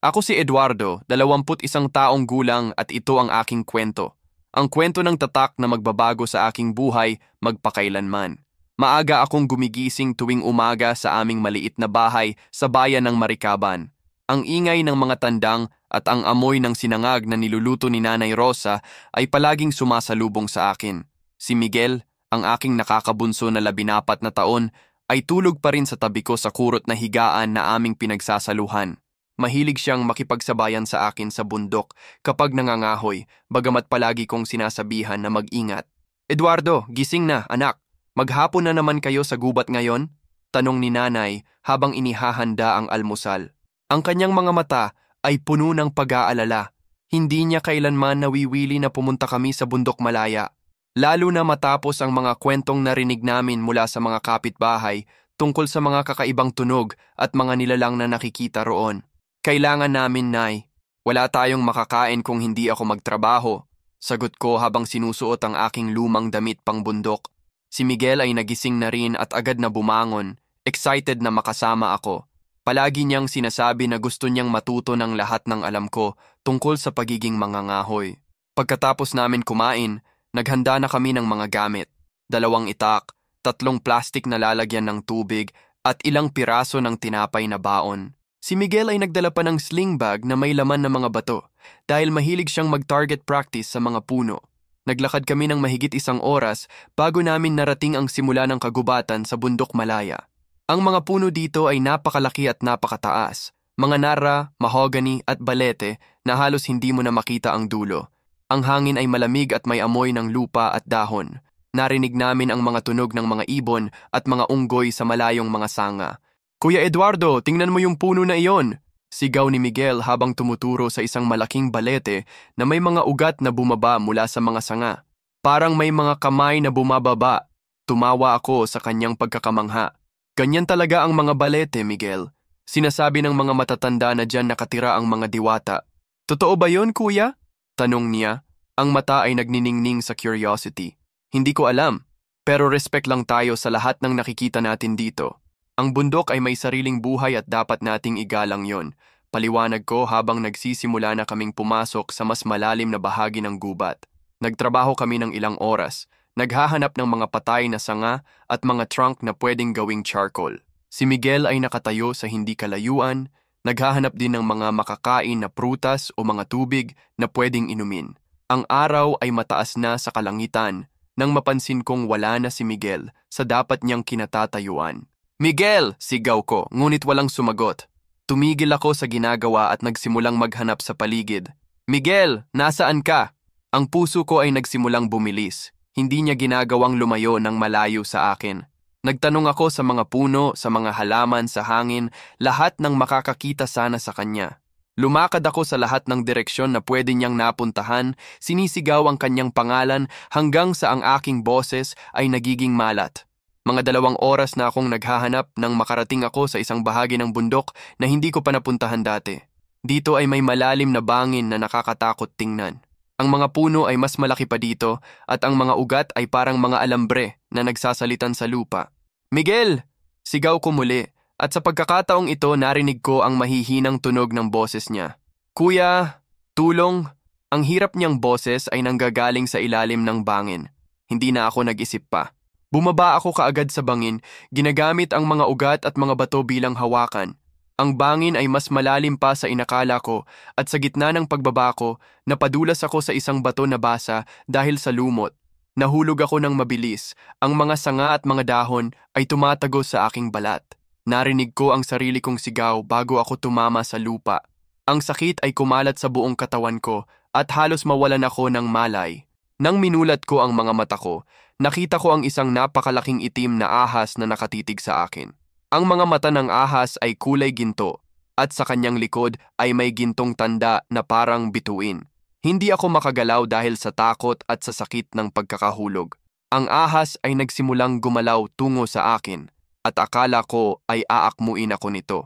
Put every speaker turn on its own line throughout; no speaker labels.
Ako si Eduardo, 21 taong gulang at ito ang aking kwento. Ang kwento ng tatak na magbabago sa aking buhay magpakailanman. Maaga akong gumigising tuwing umaga sa aming maliit na bahay sa bayan ng Marikaban. Ang ingay ng mga tandang at ang amoy ng sinangag na niluluto ni Nanay Rosa ay palaging sumasalubong sa akin. Si Miguel, ang aking nakakabunso na 14 na taon, ay tulog pa rin sa tabi ko sa kurot na higaan na aming pinagsasaluhan. Mahilig siyang makipagsabayan sa akin sa bundok kapag nangangahoy, bagamat palagi kong sinasabihan na mag-ingat. Eduardo, gising na, anak. Maghapon na naman kayo sa gubat ngayon? Tanong ni nanay habang inihahanda ang almusal. Ang kanyang mga mata ay puno ng pag-aalala. Hindi niya kailanman nawiwili na pumunta kami sa bundok malaya. Lalo na matapos ang mga kwentong narinig namin mula sa mga kapitbahay tungkol sa mga kakaibang tunog at mga nilalang na nakikita roon. Kailangan namin, Nay. Wala tayong makakain kung hindi ako magtrabaho. Sagot ko habang sinusuot ang aking lumang damit pang bundok. Si Miguel ay nagising na rin at agad na bumangon, excited na makasama ako. Palagi niyang sinasabi na gusto niyang matuto ng lahat ng alam ko tungkol sa pagiging mangangahoy. Pagkatapos namin kumain, naghanda na kami ng mga gamit. 2 itak, 3 plastik na lalagyan ng tubig at ilang piraso ng tinapay na baon. Si Miguel ay nagdala pa ng sling bag na may laman ng mga bato dahil mahilig siyang mag-target practice sa mga puno. Naglakad kami ng mahigit 1 oras bago namin narating ang simula ng kagubatan sa bundok malaya. Ang mga puno dito ay napakalaki at napakataas. Mga nara, mahogany at balete na halos hindi mo na makita ang dulo. Ang hangin ay malamig at may amoy ng lupa at dahon. Narinig namin ang mga tunog ng mga ibon at mga unggoy sa malayong mga sanga. Kuya Eduardo, tingnan mo yung puno na iyon! Sigaw ni Miguel habang tumuturo sa isang malaking balete na may mga ugat na bumaba mula sa mga sanga. Parang may mga kamay na bumababa. Tumawa ako sa kanyang pagkakamangha. Ganyan talaga ang mga balete, Miguel. Sinasabi ng mga matatanda na dyan nakatira ang mga diwata. Totoo ba yun, kuya? Tanong niya. Ang mata ay nagniningning sa curiosity. Hindi ko alam, pero respect lang tayo sa lahat ng nakikita natin dito. Ang bundok ay may sariling buhay at dapat nating igalang yon. Paliwanag ko habang nagsisimula na kaming pumasok sa mas malalim na bahagi ng gubat. Nagtrabaho kami ng ilang oras. Naghahanap ng mga patay na sanga at mga trunk na pwedeng gawing charcoal. Si Miguel ay nakatayo sa hindi kalayuan, naghahanap din ng mga makakain na prutas o mga tubig na pwedeng inumin. Ang araw ay mataas na sa kalangitan nang mapansin kong wala na si Miguel sa dapat niyang kinatatayuan. Miguel! Sigaw ko, ngunit walang sumagot. Tumigil ako sa ginagawa at nagsimulang maghanap sa paligid. Miguel, nasaan ka? Ang puso ko ay nagsimulang bumilis. Hindi niya ginagawang lumayo ng malayo sa akin. Nagtanong ako sa mga puno, sa mga halaman, sa hangin, lahat ng makakakita sana sa kanya. Lumakad ako sa lahat ng direksyon na pwede niyang napuntahan, sinisigaw ang kanyang pangalan hanggang sa ang aking boses ay nagiging malat. Mga 2 oras na akong naghahanap nang makarating ako sa isang bahagi ng bundok na hindi ko pa napuntahan dati. Dito ay may malalim na bangin na nakakatakot tingnan. Ang mga puno ay mas malaki pa dito at ang mga ugat ay parang mga alambre na nagsasalitan sa lupa. Miguel! Sigaw ko muli at sa pagkakataong ito narinig ko ang mahihinang tunog ng boses niya. Kuya, tulong! Ang hirap niyang boses ay nanggagaling sa ilalim ng bangin. Hindi na ako nag-isip pa. Bumaba ako kaagad sa bangin, ginagamit ang mga ugat at mga bato bilang hawakan. Ang bangin ay mas malalim pa sa inakala ko at sa gitna ng pagbaba ko, napadulas ako sa isang bato na basa dahil sa lumot. Nahulog ako ng mabilis. Ang mga sanga at mga dahon ay tumatagos sa aking balat. Narinig ko ang sarili kong sigaw bago ako tumama sa lupa. Ang sakit ay kumalat sa buong katawan ko at halos mawalan ako ng malay. Nang minulat ko ang mga mata ko, nakita ko ang isang napakalaking itim na ahas na nakatitig sa akin. Ang mga mata ng ahas ay kulay ginto at sa kanyang likod ay may gintong tanda na parang bituin. Hindi ako makagalaw dahil sa takot at sa sakit ng pagkakahulog. Ang ahas ay nagsimulang gumalaw tungo sa akin at akala ko ay aakmuin ako nito.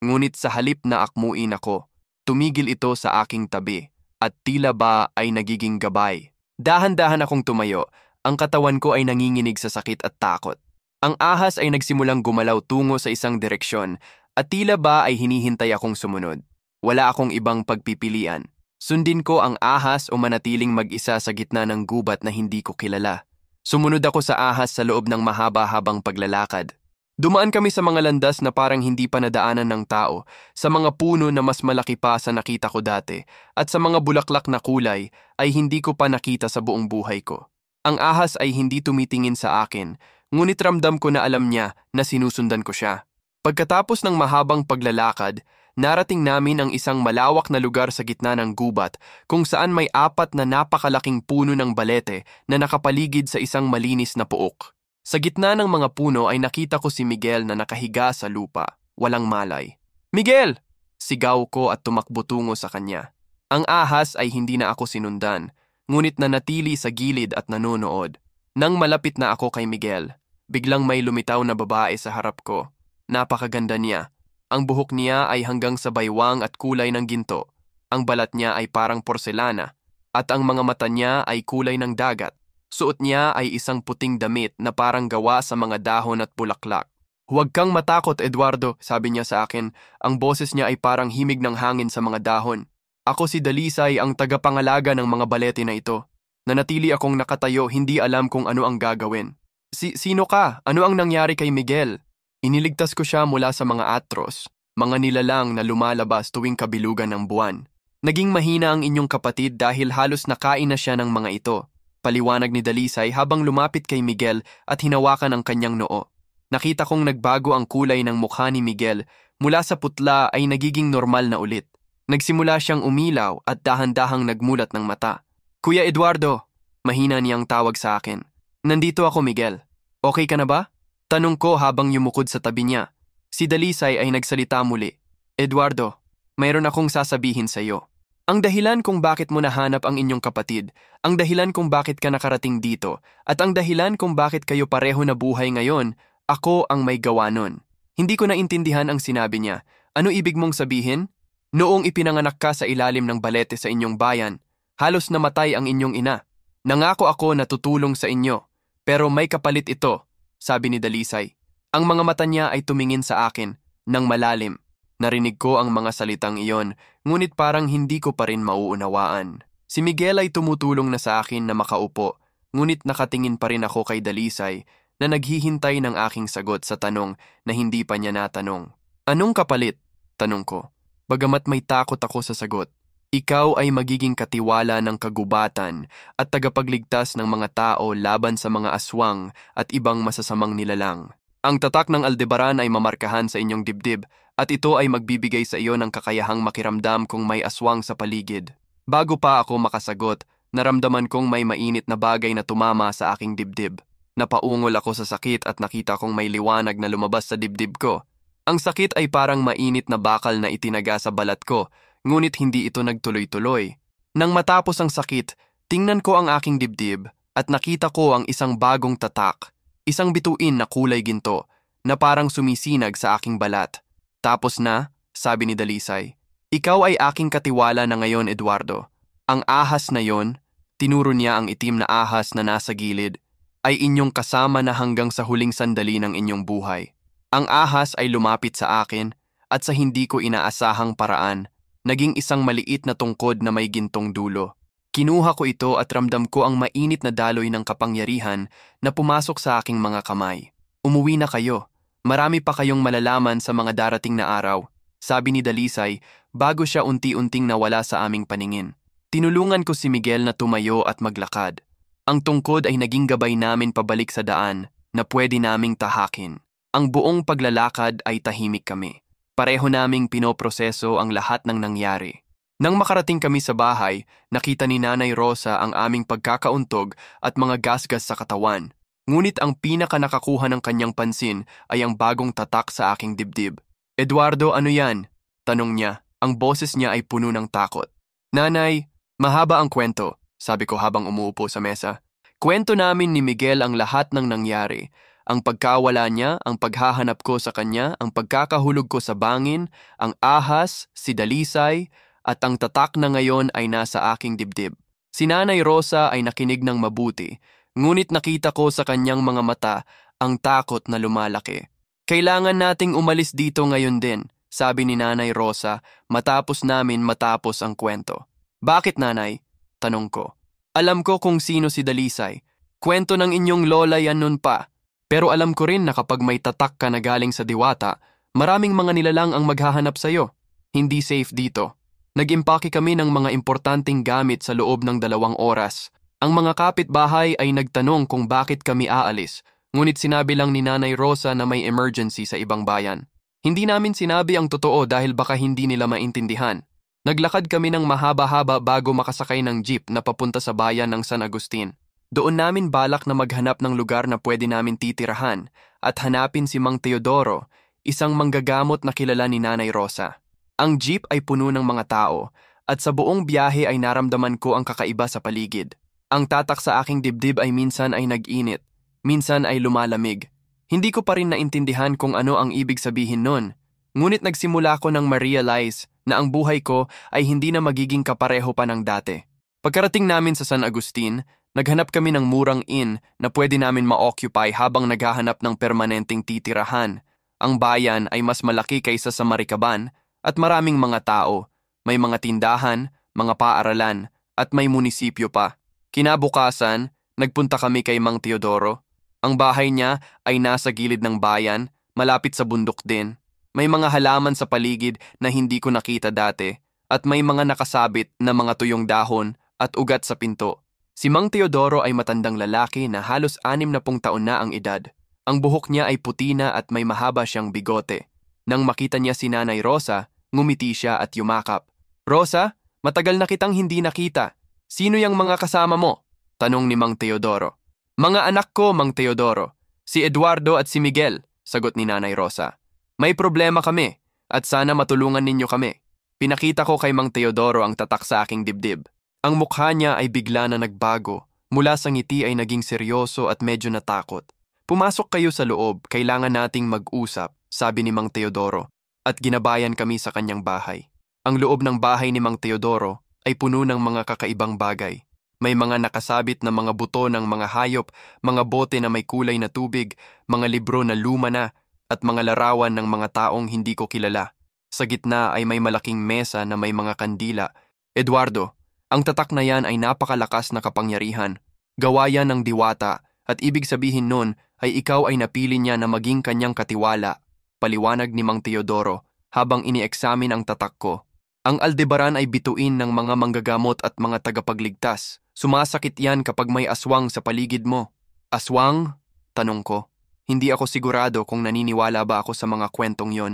Ngunit sa halip na akmuin ako, tumigil ito sa aking tabi at tila ba ay nagiging gabay. Dahan-dahan akong tumayo, ang katawan ko ay nanginginig sa sakit at takot. Ang ahas ay nagsimulang gumalaw tungo sa isang direksyon at tila ba ay hinihintay akong sumunod. Wala akong ibang pagpipilian. Sundin ko ang ahas o manatiling mag-isa sa gitna ng gubat na hindi ko kilala. Sumunod ako sa ahas sa loob ng mahaba-habang paglalakad. Dumaan kami sa mga landas na parang hindi pa nadaanan ng tao, sa mga puno na mas malaki pa sa nakita ko dati, at sa mga bulaklak na kulay ay hindi ko pa nakita sa buong buhay ko. Ang ahas ay hindi tumitingin sa akin, ngunit ramdam ko na alam niya na sinusundan ko siya. Pagkatapos ng mahabang paglalakad, narating namin ang isang malawak na lugar sa gitna ng gubat kung saan may 4 na napakalaking puno ng balete na nakapaligid sa isang malinis na puok. Sa gitna ng mga puno ay nakita ko si Miguel na nakahiga sa lupa, walang malay. "Miguel!" Sigaw ko at tumakbo tungo sa kanya. Ang ahas ay hindi na ako sinundan, ngunit nanatili sa gilid at nanonood. Nang malapit na ako kay Miguel, biglang may lumitaw na babae sa harap ko. Napakaganda niya. Ang buhok niya ay hanggang sa baywang at kulay ng ginto. Ang balat niya ay parang porselana. At ang mga mata niya ay kulay ng dagat. Suot niya ay isang puting damit na parang gawa sa mga dahon at bulaklak. "Huwag kang matakot, Eduardo," sabi niya sa akin. Ang boses niya ay parang himig ng hangin sa mga dahon. "Ako si Dalisay, ang tagapangalaga ng mga balete na ito." Nanatili akong nakatayo, hindi alam kung ano ang gagawin. Sino ka? Ano ang nangyari kay Miguel?" Iniligtas ko siya mula sa mga atros, mga nilalang na lumalabas tuwing kabilugan ng buwan. "Naging mahina ang inyong kapatid dahil halos nakain na siya ng mga ito," paliwanag ni Dalisay habang lumapit kay Miguel at hinawakan ang kanyang noo. Nakita kong nagbago ang kulay ng mukha ni Miguel, mula sa putla ay nagiging normal na ulit. Nagsimula siyang umilaw at dahan-dahang nagmulat ng mata. "Kuya Eduardo," mahina niyang tawag sa akin. "Nandito ako, Miguel. Okay ka na ba?" Tanong ko habang yumukod sa tabi niya. Si Dalisay ay nagsalita muli. "Eduardo, mayroon akong sasabihin sa iyo. Ang dahilan kung bakit mo nahanap ang inyong kapatid, ang dahilan kung bakit ka nakarating dito, at ang dahilan kung bakit kayo pareho na buhay ngayon, ako ang may gawa nun." Hindi ko naintindihan ang sinabi niya. "Ano ibig mong sabihin?" "Noong ipinanganak ka sa ilalim ng balete sa inyong bayan, halos namatay ang inyong ina. Nangako ako na tutulong sa inyo, pero may kapalit ito," sabi ni Dalisay. Ang mga mata niya ay tumingin sa akin ng malalim. Narinig ko ang mga salitang iyon, ngunit parang hindi ko pa rin mauunawaan. Si Miguel ay tumutulong na sa akin na makaupo, ngunit nakatingin pa rin ako kay Dalisay na naghihintay ng aking sagot sa tanong na hindi pa niya natanong. "Anong kapalit?" tanong ko. Bagamat may takot ako sa sagot. "Ikaw ay magiging katiwala ng kagubatan at tagapagligtas ng mga tao laban sa mga aswang at ibang masasamang nilalang. Ang tatak ng Aldebaran ay mamarkahan sa inyong dibdib at ito ay magbibigay sa iyo ng kakayahang makiramdam kung may aswang sa paligid." Bago pa ako makasagot, naramdaman kong may mainit na bagay na tumama sa aking dibdib. Napaungol ako sa sakit at nakita kong may liwanag na lumabas sa dibdib ko. Ang sakit ay parang mainit na bakal na itinaga sa balat ko, ngunit hindi ito nagtuloy-tuloy. Nang matapos ang sakit, tingnan ko ang aking dibdib at nakita ko ang isang bagong tatak, isang bituin na kulay ginto na parang sumisinag sa aking balat. "Tapos na," sabi ni Dalisay. "Ikaw ay aking katiwala na ngayon, Eduardo. Ang ahas na yon," tinuro niya ang itim na ahas na nasa gilid, "ay inyong kasama na hanggang sa huling sandali ng inyong buhay." Ang ahas ay lumapit sa akin at sa hindi ko inaasahang paraan, naging isang maliit na tungkod na may gintong dulo. Kinuha ko ito at ramdam ko ang mainit na daloy ng kapangyarihan na pumasok sa aking mga kamay. "Umuwi na kayo. Marami pa kayong malalaman sa mga darating na araw," sabi ni Dalisay bago siya unti-unting nawala sa aming paningin. Tinulungan ko si Miguel na tumayo at maglakad. Ang tungkod ay naging gabay namin pabalik sa daan na pwede naming tahakin. Ang buong paglalakad ay tahimik kami. Pareho naming pinoproseso ang lahat ng nangyari. Nang makarating kami sa bahay, nakita ni Nanay Rosa ang aming pagkakauntog at mga gasgas sa katawan. Ngunit ang pinaka nakakuha ng kanyang pansin ay ang bagong tatak sa aking dibdib. "Eduardo, ano yan?" tanong niya. Ang boses niya ay puno ng takot. "Nanay, mahaba ang kwento," sabi ko habang umuupo sa mesa. Kwento namin ni Miguel ang lahat ng nangyari. Ang pagkawala niya, ang paghahanap ko sa kanya, ang pagkakahulog ko sa bangin, ang ahas, si Dalisay, at ang tatak na ngayon ay nasa aking dibdib. Si Nanay Rosa ay nakinig ng mabuti, ngunit nakita ko sa kanyang mga mata ang takot na lumalaki. "Kailangan nating umalis dito ngayon din," sabi ni Nanay Rosa matapos ang kwento. Bakit, Nanay? Tanong ko. Alam ko kung sino si Dalisay. Kwento ng inyong lola yan nun pa. Pero alam ko rin na kapag may tatak ka na galing sa diwata, maraming mga nilalang ang maghahanap sa'yo. Hindi safe dito. Nag-impake kami ng mga importanteng gamit sa loob ng 2 oras. Ang mga kapitbahay ay nagtanong kung bakit kami aalis, ngunit sinabi lang ni Nanay Rosa na may emergency sa ibang bayan. Hindi namin sinabi ang totoo dahil baka hindi nila maintindihan. Naglakad kami ng mahaba-haba bago makasakay ng jeep na papunta sa bayan ng San Agustin. Doon namin balak na maghanap ng lugar na pwede namin titirahan at hanapin si Mang Teodoro, isang manggagamot na kilala ni Nanay Rosa. Ang jeep ay puno ng mga tao at sa buong biyahe ay naramdaman ko ang kakaiba sa paligid. Ang tatak sa aking dibdib ay minsan ay nag-init, minsan ay lumalamig. Hindi ko pa rin naintindihan kung ano ang ibig sabihin nun. Ngunit nagsimula ko nang ma-realize na ang buhay ko ay hindi na magiging kapareho pa ng dati. Pagkarating namin sa San Agustin, naghanap kami ng murang inn na pwede namin ma-occupy habang naghahanap ng permanenteng titirahan. Ang bayan ay mas malaki kaysa sa Maricaban at maraming mga tao. May mga tindahan, mga paaralan at may munisipyo pa. Kinabukasan, nagpunta kami kay Mang Teodoro. Ang bahay niya ay nasa gilid ng bayan, malapit sa bundok din. May mga halaman sa paligid na hindi ko nakita dati at may mga nakasabit na mga tuyong dahon at ugat sa pinto. Si Mang Teodoro ay matandang lalaki na halos 60 taon na ang edad. Ang buhok niya ay puti na at may mahaba siyang bigote. Nang makita niya si Nanay Rosa, ngumiti siya at yumakap. Rosa, matagal na kitang hindi nakita. Sino yang mga kasama mo? Tanong ni Mang Teodoro. Mga anak ko, Mang Teodoro. Si Eduardo at si Miguel, sagot ni Nanay Rosa. May problema kami at sana matulungan ninyo kami. Pinakita ko kay Mang Teodoro ang tatak sa aking dibdib. Ang mukha niya ay bigla na nagbago. Mula sa ngiti ay naging seryoso at medyo natakot. Pumasok kayo sa loob, kailangan nating mag-usap, sabi ni Mang Teodoro. At ginabayan kami sa kanyang bahay. Ang loob ng bahay ni Mang Teodoro ay puno ng mga kakaibang bagay. May mga nakasabit na mga buto ng mga hayop, mga bote na may kulay na tubig, mga libro na luma na, at mga larawan ng mga taong hindi ko kilala. Sa gitna ay may malaking mesa na may mga kandila. Eduardo, ang tatak na yan ay napakalakas na kapangyarihan. Gawa yan ng diwata at ibig sabihin nun ay ikaw ay napili niya na maging kanyang katiwala. Paliwanag ni Mang Teodoro habang ini-examine ang tatak ko. Ang Aldebaran ay bituin ng mga manggagamot at mga tagapagligtas. Sumasakit yan kapag may aswang sa paligid mo. Aswang? Tanong ko. Hindi ako sigurado kung naniniwala ba ako sa mga kwentong yon.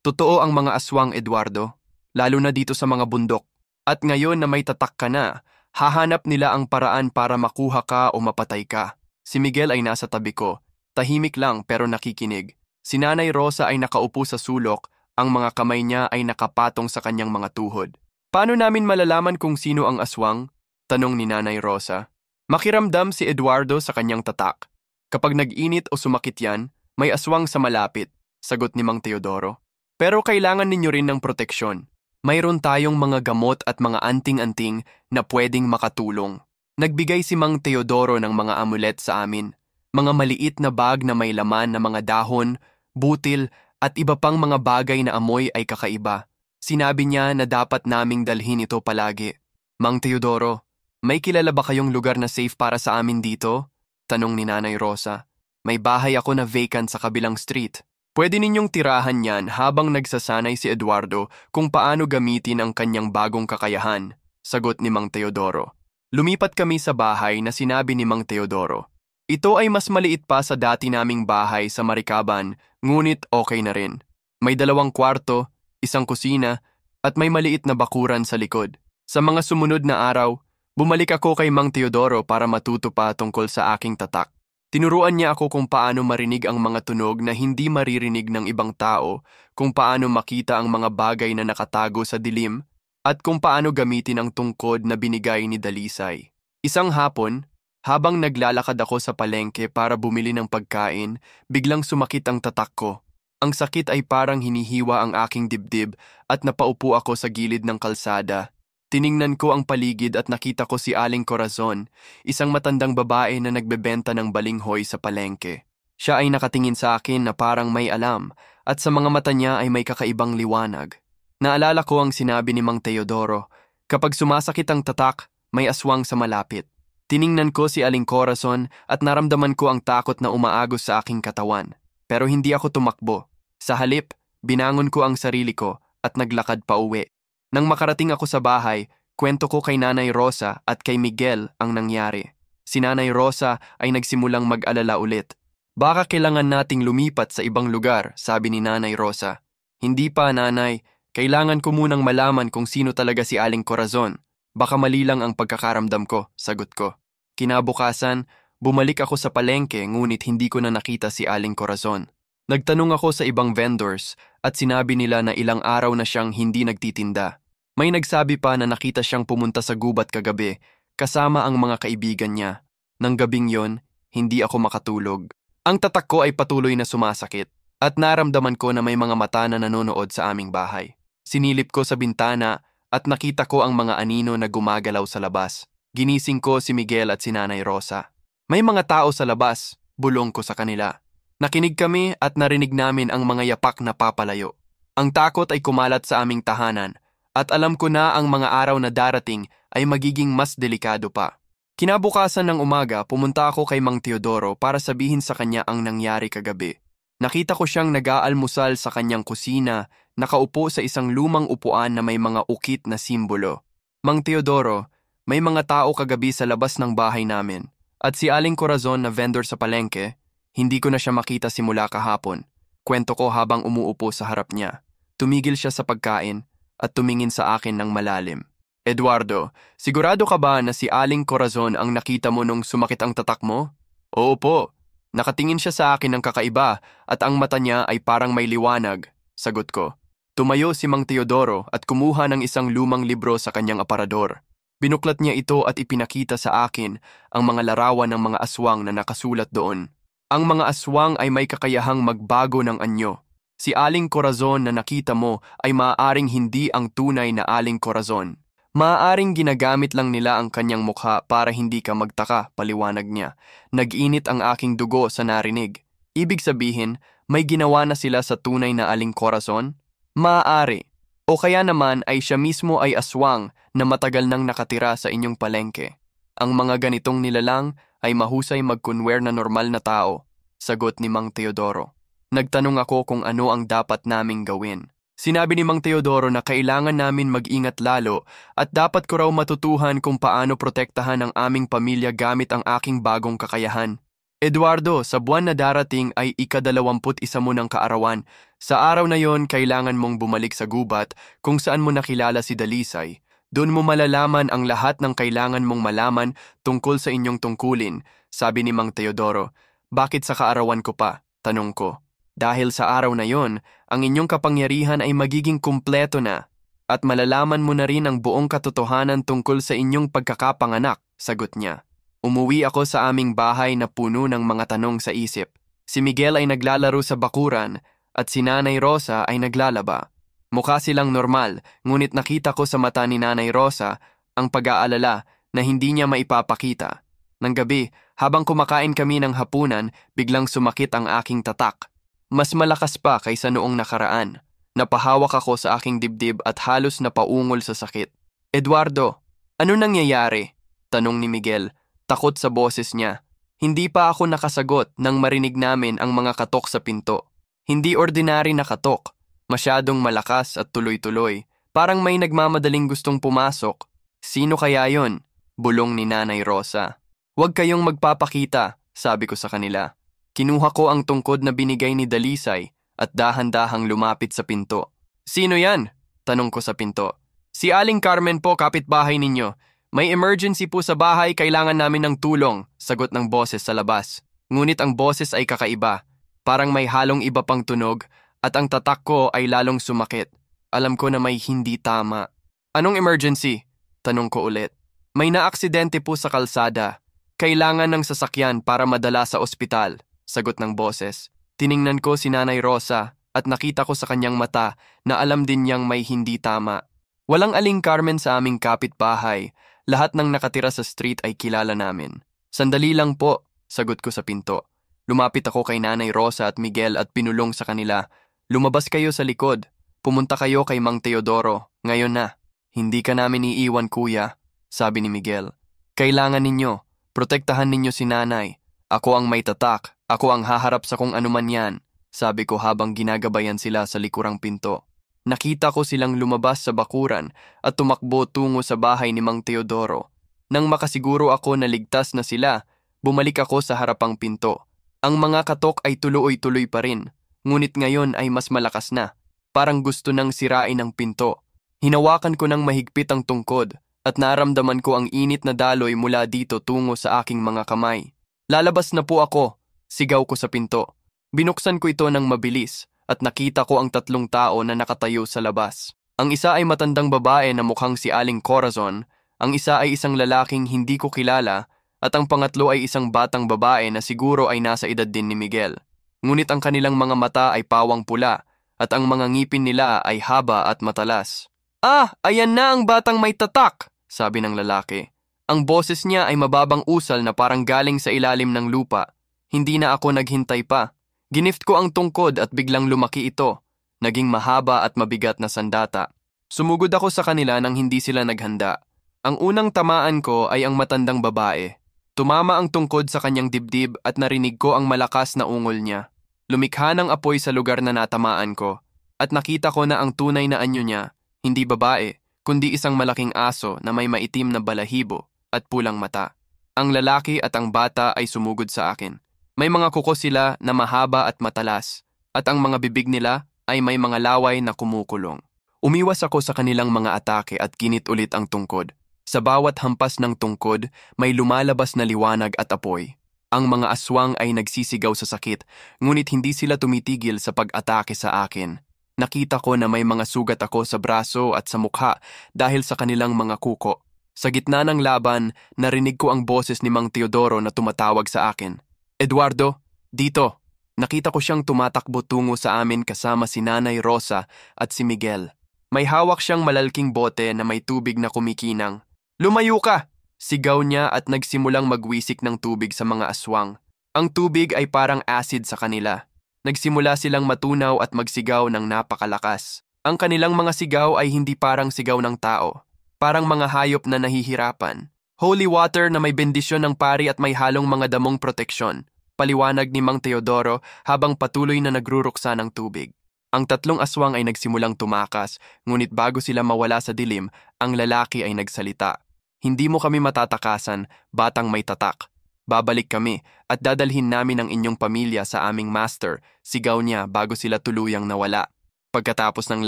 Totoo ang mga aswang, Eduardo. Lalo na dito sa mga bundok. At ngayon na may tatak ka na, hahanap nila ang paraan para makuha ka o mapatay ka. Si Miguel ay nasa tabi ko. Tahimik lang pero nakikinig. Si Nanay Rosa ay nakaupo sa sulok, ang mga kamay niya ay nakapatong sa kanyang mga tuhod. Paano namin malalaman kung sino ang aswang? Tanong ni Nanay Rosa. Makiramdam si Eduardo sa kanyang tatak. Kapag nag-init o sumakit yan, may aswang sa malapit, sagot ni Mang Teodoro. Pero kailangan ninyo rin ng proteksyon. Mayroon tayong mga gamot at mga anting-anting na pwedeng makatulong. Nagbigay si Mang Teodoro ng mga amulet sa amin. Mga maliit na bag na may laman na mga dahon, butil at iba pang mga bagay na amoy ay kakaiba. Sinabi niya na dapat naming dalhin ito palagi. Mang Teodoro, may kilala ba kayong lugar na safe para sa amin dito? Tanong ni Nanay Rosa. May bahay ako na vacant sa kabilang street. Pwede ninyong tirahan yan habang nagsasanay si Eduardo kung paano gamitin ang kanyang bagong kakayahan, sagot ni Mang Teodoro. Lumipat kami sa bahay na sinabi ni Mang Teodoro. Ito ay mas maliit pa sa dati naming bahay sa Maricaban, ngunit okay na rin. May 2 kwarto, 1 kusina, at may maliit na bakuran sa likod. Sa mga sumunod na araw, bumalik ako kay Mang Teodoro para matuto pa tungkol sa aking tatak. Tinuruan niya ako kung paano marinig ang mga tunog na hindi maririnig ng ibang tao, kung paano makita ang mga bagay na nakatago sa dilim, at kung paano gamitin ang tungkod na binigay ni Dalisay. Isang hapon, habang naglalakad ako sa palengke para bumili ng pagkain, biglang sumakit ang tatak ko. Ang sakit ay parang hinihiwa ang aking dibdib at napaupo ako sa gilid ng kalsada. Tiningnan ko ang paligid at nakita ko si Aling Corazon, isang matandang babae na nagbebenta ng balinghoy sa palengke. Siya ay nakatingin sa akin na parang may alam at sa mga mata niya ay may kakaibang liwanag. Naalala ko ang sinabi ni Mang Teodoro, kapag sumasakit ang tatak, may aswang sa malapit. Tiningnan ko si Aling Corazon at naramdaman ko ang takot na umaagos sa aking katawan. Pero hindi ako tumakbo. Sa halip, binangon ko ang sarili ko at naglakad pa uwi. Nang makarating ako sa bahay, kwento ko kay Nanay Rosa at kay Miguel ang nangyari. Si Nanay Rosa ay nagsimulang mag-alala ulit. Baka kailangan nating lumipat sa ibang lugar, sabi ni Nanay Rosa. Hindi pa, Nanay. Kailangan ko munang malaman kung sino talaga si Aling Corazon. Baka mali lang ang pagkakaramdam ko, sagot ko. Kinabukasan, bumalik ako sa palengke ngunit hindi ko na nakita si Aling Corazon. Nagtanong ako sa ibang vendors at sinabi nila na ilang araw na siyang hindi nagtitinda. May nagsabi pa na nakita siyang pumunta sa gubat kagabi kasama ang mga kaibigan niya. Nang gabing yon, hindi ako makatulog. Ang tatak ko ay patuloy na sumasakit at naramdaman ko na may mga mata na nanonood sa aming bahay. Sinilip ko sa bintana at nakita ko ang mga anino na gumagalaw sa labas. Ginising ko si Miguel at si Nanay Rosa. May mga tao sa labas, bulong ko sa kanila. Nakinig kami at narinig namin ang mga yapak na papalayo. Ang takot ay kumalat sa aming tahanan at alam ko na ang mga araw na darating ay magiging mas delikado pa. Kinabukasan ng umaga, pumunta ako kay Mang Teodoro para sabihin sa kanya ang nangyari kagabi. Nakita ko siyang nag-aalmusal sa kanyang kusina, nakaupo sa isang lumang upuan na may mga ukit na simbolo. Mang Teodoro, may mga tao kagabi sa labas ng bahay namin. At si Aling Corazon na vendor sa palengke, hindi ko na siya makita simula kahapon. Kwento ko habang umuupo sa harap niya. Tumigil siya sa pagkain at tumingin sa akin ng malalim. Eduardo, sigurado ka ba na si Aling Corazon ang nakita mo nung sumakit ang tatak mo? Oo po. Nakatingin siya sa akin ng kakaiba at ang mata niya ay parang may liwanag, sagot ko. Tumayo si Mang Teodoro at kumuha ng isang lumang libro sa kanyang aparador. Binuklat niya ito at ipinakita sa akin ang mga larawan ng mga aswang na nakasulat doon. Ang mga aswang ay may kakayahang magbago ng anyo. Si Aling Corazon na nakita mo ay maaaring hindi ang tunay na Aling Corazon. Maaaring ginagamit lang nila ang kanyang mukha para hindi ka magtaka, paliwanag niya. Nag-init ang aking dugo sa narinig. Ibig sabihin, may ginawa na sila sa tunay na Aling Corazon? Maaari. O kaya naman ay siya mismo ay aswang na matagal nang nakatira sa inyong palengke. Ang mga ganitong nilalang ay mahusay magkunwer na normal na tao, sagot ni Mang Teodoro. Nagtanong ako kung ano ang dapat naming gawin. Sinabi ni Mang Teodoro na kailangan namin mag-ingat lalo at dapat ko raw matutuhan kung paano protektahan ang aming pamilya gamit ang aking bagong kakayahan. Eduardo, sa buwan na darating ay ika-21 mo ng kaarawan. Sa araw na yon, kailangan mong bumalik sa gubat kung saan mo nakilala si Dalisay. Doon mo malalaman ang lahat ng kailangan mong malaman tungkol sa inyong tungkulin, sabi ni Mang Teodoro. Bakit sa kaarawan ko pa? Tanong ko. Dahil sa araw na yon, ang inyong kapangyarihan ay magiging kumpleto na at malalaman mo na rin ang buong katotohanan tungkol sa inyong pagkakapanganak, sagot niya. Umuwi ako sa aming bahay na puno ng mga tanong sa isip. Si Miguel ay naglalaro sa bakuran at si Nanay Rosa ay naglalaba. Mukha silang normal, ngunit nakita ko sa mata ni Nanay Rosa ang pag-aalala na hindi niya maipapakita. Nang gabi, habang kumakain kami ng hapunan, biglang sumakit ang aking tatak. Mas malakas pa kaysa noong nakaraan. Napahawak ako sa aking dibdib at halos napaungol sa sakit. Eduardo, ano nangyayari? Tanong ni Miguel, takot sa boses niya. Hindi pa ako nakasagot nang marinig namin ang mga katok sa pinto. Hindi ordinary na katok. Masyadong malakas at tuloy-tuloy. Parang may nagmamadaling gustong pumasok. Sino kaya yon? Bulong ni Nanay Rosa. Huwag kayong magpapakita, sabi ko sa kanila. Kinuha ko ang tungkod na binigay ni Dalisay at dahan-dahang lumapit sa pinto. Sino yan? Tanong ko sa pinto. Si Aling Carmen po, kapitbahay ninyo. May emergency po sa bahay, kailangan namin ng tulong, sagot ng boses sa labas. Ngunit ang boses ay kakaiba. Parang may halong iba pang tunog at ang tatak ko ay lalong sumakit. Alam ko na may hindi tama. Anong emergency? Tanong ko ulit. May naaksidente po sa kalsada. Kailangan ng sasakyan para madala sa ospital, sagot ng boses. Tiningnan ko si Nanay Rosa at nakita ko sa kanyang mata na alam din niyang may hindi tama. Walang Aling Carmen sa aming kapitbahay. Lahat ng nakatira sa street ay kilala namin. Sandali lang po, sagot ko sa pinto. Lumapit ako kay Nanay Rosa at Miguel at pinulong sa kanila, "Lumabas kayo sa likod. Pumunta kayo kay Mang Teodoro. Ngayon na." "Hindi ka namin iiwan, kuya," sabi ni Miguel. "Kailangan ninyo. Protektahan ninyo si nanay. Ako ang may tatak. Ako ang haharap sa kung anuman yan," sabi ko habang ginagabayan sila sa likurang pinto. Nakita ko silang lumabas sa bakuran at tumakbo tungo sa bahay ni Mang Teodoro. Nang makasiguro ako na ligtas na sila, bumalik ako sa harapang pinto. Ang mga katok ay tuloy-tuloy pa rin, ngunit ngayon ay mas malakas na. Parang gusto nang sirain ang pinto. Hinawakan ko ng mahigpit ang tungkod at naramdaman ko ang init na daloy mula dito tungo sa aking mga kamay. "Lalabas na po ako," sigaw ko sa pinto. Binuksan ko ito ng mabilis at nakita ko ang 3 tao na nakatayo sa labas. Ang isa ay matandang babae na mukhang si Aling Corazon, ang isa ay isang lalaking hindi ko kilala, at ang pangatlo ay isang batang babae na siguro ay nasa edad din ni Miguel. Ngunit ang kanilang mga mata ay pawang pula at ang mga ngipin nila ay haba at matalas. "Ah, ayan na ang batang may tatak," sabi ng lalaki. Ang boses niya ay mababang usal na parang galing sa ilalim ng lupa. Hindi na ako naghintay pa. Ginift ko ang tungkod at biglang lumaki ito. Naging mahaba at mabigat na sandata. Sumugod ako sa kanila nang hindi sila naghanda. Ang unang tamaan ko ay ang matandang babae. Tumama ang tungkod sa kanyang dibdib at narinig ko ang malakas na ungol niya. Lumikha ng apoy sa lugar na natamaan ko at nakita ko na ang tunay na anyo niya, hindi babae, kundi isang malaking aso na may maitim na balahibo at pulang mata. Ang lalaki at ang bata ay sumugod sa akin. May mga kuko sila na mahaba at matalas at ang mga bibig nila ay may mga laway na kumukulong. Umiwas ako sa kanilang mga atake at ginit ulit ang tungkod. Sa bawat hampas ng tungkod, may lumalabas na liwanag at apoy. Ang mga aswang ay nagsisigaw sa sakit, ngunit hindi sila tumitigil sa pag-atake sa akin. Nakita ko na may mga sugat ako sa braso at sa mukha dahil sa kanilang mga kuko. Sa gitna ng laban, narinig ko ang boses ni Mang Teodoro na tumatawag sa akin. "Eduardo, dito!" Nakita ko siyang tumatakbo tungo sa amin kasama si Nanay Rosa at si Miguel. May hawak siyang malalking bote na may tubig na kumikinang. "Lumayo ka!" sigaw niya at nagsimulang magwisik ng tubig sa mga aswang. Ang tubig ay parang acid sa kanila. Nagsimula silang matunaw at magsigaw ng napakalakas. Ang kanilang mga sigaw ay hindi parang sigaw ng tao. Parang mga hayop na nahihirapan. "Holy water na may bendisyon ng pari at may halong mga damong proteksyon," paliwanag ni Mang Teodoro habang patuloy na nagruruksa ng tubig. Ang 3 aswang ay nagsimulang tumakas, ngunit bago sila mawala sa dilim, ang lalaki ay nagsalita. "Hindi mo kami matatakasan, batang may tatak. Babalik kami at dadalhin namin ang inyong pamilya sa aming master," sigaw niya bago sila tuluyang nawala. Pagkatapos ng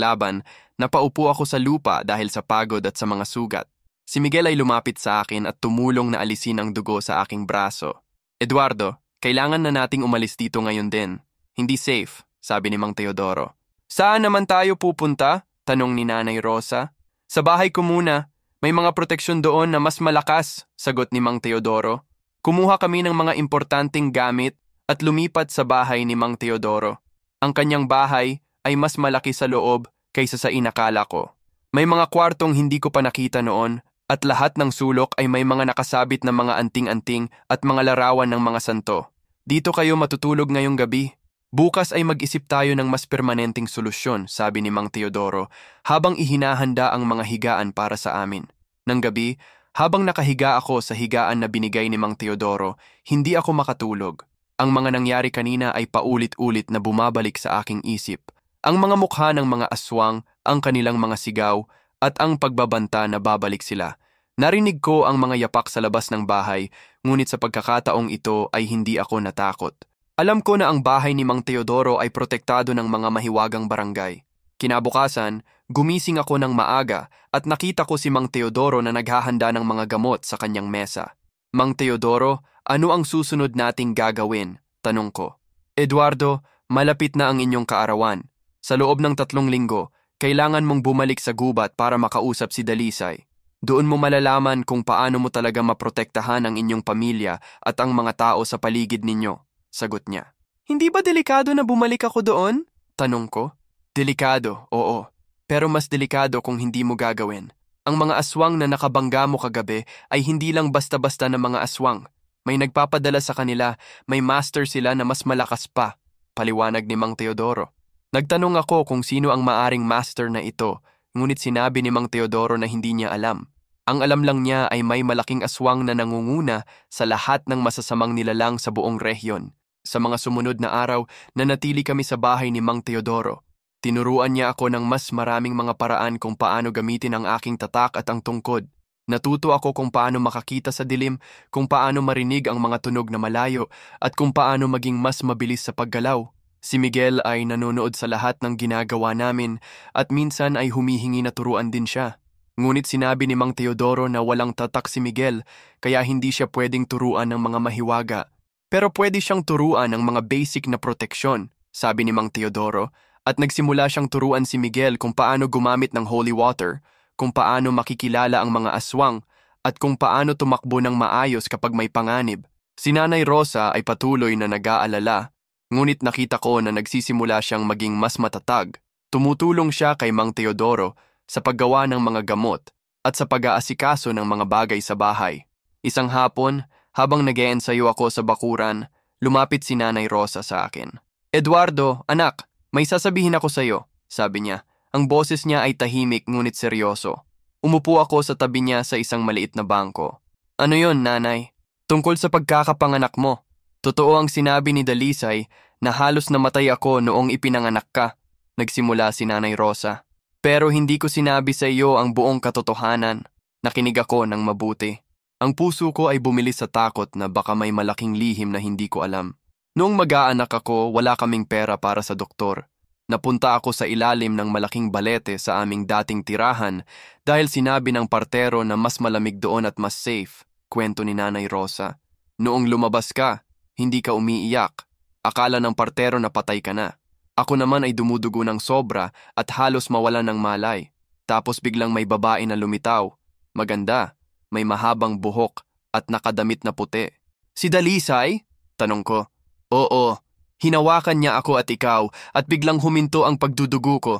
laban, napaupo ako sa lupa dahil sa pagod at sa mga sugat. Si Miguel ay lumapit sa akin at tumulong na alisin ang dugo sa aking braso. "Eduardo, kailangan na nating umalis dito ngayon din. Hindi safe," sabi ni Mang Teodoro. "Saan naman tayo pupunta?" tanong ni Nanay Rosa. "Sa bahay ko muna. May mga proteksyon doon na mas malakas," sagot ni Mang Teodoro. Kumuha kami ng mga importanteng gamit at lumipat sa bahay ni Mang Teodoro. Ang kanyang bahay ay mas malaki sa loob kaysa sa inakala ko. May mga kwartong hindi ko pa nakita noon at lahat ng sulok ay may mga nakasabit na mga anting-anting at mga larawan ng mga santo. "Dito kayo matutulog ngayong gabi. Bukas ay mag-isip tayo ng mas permanenteng solusyon," sabi ni Mang Teodoro habang ihinahanda ang mga higaan para sa amin. Nang gabi, habang nakahiga ako sa higaan na binigay ni Mang Teodoro, hindi ako makatulog. Ang mga nangyari kanina ay paulit-ulit na bumabalik sa aking isip. Ang mga mukha ng mga aswang, ang kanilang mga sigaw, at ang pagbabanta na babalik sila. Narinig ko ang mga yapak sa labas ng bahay, ngunit sa pagkakataong ito ay hindi ako natakot. Alam ko na ang bahay ni Mang Teodoro ay protektado ng mga mahiwagang barangay. Kinabukasan, gumising ako ng maaga at nakita ko si Mang Teodoro na naghahanda ng mga gamot sa kanyang mesa. "Mang Teodoro, ano ang susunod nating gagawin?" tanong ko. "Eduardo, malapit na ang inyong kaarawan. Sa loob ng 3 linggo, kailangan mong bumalik sa gubat para makausap si Dalisay. Doon mo malalaman kung paano mo talaga maprotektahan ang inyong pamilya at ang mga tao sa paligid ninyo," sagot niya. "Hindi ba delikado na bumalik ako doon?" tanong ko. "Delikado, oo. Pero mas delikado kung hindi mo gagawin. Ang mga aswang na nakabangga mo kagabi ay hindi lang basta-basta na mga aswang. May nagpapadala sa kanila, may master sila na mas malakas pa, paliwanag ni Mang Teodoro. Nagtanong ako kung sino ang maaring master na ito, ngunit sinabi ni Mang Teodoro na hindi niya alam. Ang alam lang niya ay may malaking aswang na nangunguna sa lahat ng masasamang nilalang sa buong rehiyon. Sa mga sumunod na araw, nanatili kami sa bahay ni Mang Teodoro. Tinuruan niya ako ng mas maraming mga paraan kung paano gamitin ang aking tatak at ang tungkod. Natuto ako kung paano makakita sa dilim, kung paano marinig ang mga tunog na malayo, at kung paano maging mas mabilis sa paggalaw. Si Miguel ay nanonood sa lahat ng ginagawa namin at minsan ay humihingi na turuan din siya. Ngunit sinabi ni Mang Teodoro na walang tatak si Miguel kaya hindi siya pwedeng turuan ng mga mahiwaga. Pero pwede siyang turuan ng mga basic na proteksyon, sabi ni Mang Teodoro, at nagsimula siyang turuan si Miguel kung paano gumamit ng holy water, kung paano makikilala ang mga aswang, at kung paano tumakbo ng maayos kapag may panganib. Si Nanay Rosa ay patuloy na nag-aalala, ngunit nakita ko na nagsisimula siyang maging mas matatag. Tumutulong siya kay Mang Teodoro sa paggawa ng mga gamot at sa pag-aasikaso ng mga bagay sa bahay. Isang hapon, habang nag-eensayo ako sa bakuran, lumapit si Nanay Rosa sa akin. "Eduardo, anak, may sasabihin ako sa'yo," sabi niya. Ang boses niya ay tahimik ngunit seryoso. Umupo ako sa tabi niya sa isang maliit na bangko. "Ano yon, nanay?" "Tungkol sa pagkakapanganak mo. Totoo ang sinabi ni Dalisay na halos namatay ako noong ipinanganak ka," nagsimula si Nanay Rosa. "Pero hindi ko sinabi sa iyo ang buong katotohanan." Nakinig ako ng mabuti. Ang puso ko ay bumili sa takot na baka may malaking lihim na hindi ko alam. Noong mag-aanak ako, wala kaming pera para sa doktor. Napunta ako sa ilalim ng malaking balete sa aming dating tirahan dahil sinabi ng partero na mas malamig doon at mas safe, kwento ni Nanay Rosa. Noong lumabas ka, hindi ka umiiyak. Akala ng partero na patay ka na. Ako naman ay dumudugo ng sobra at halos mawalan ng malay. Tapos biglang may babae na lumitaw. Maganda, may mahabang buhok at nakadamit na puti. "Si Dalisay?" tanong ko. "Oo. Hinawakan niya ako at ikaw at biglang huminto ang pagdudugo ko.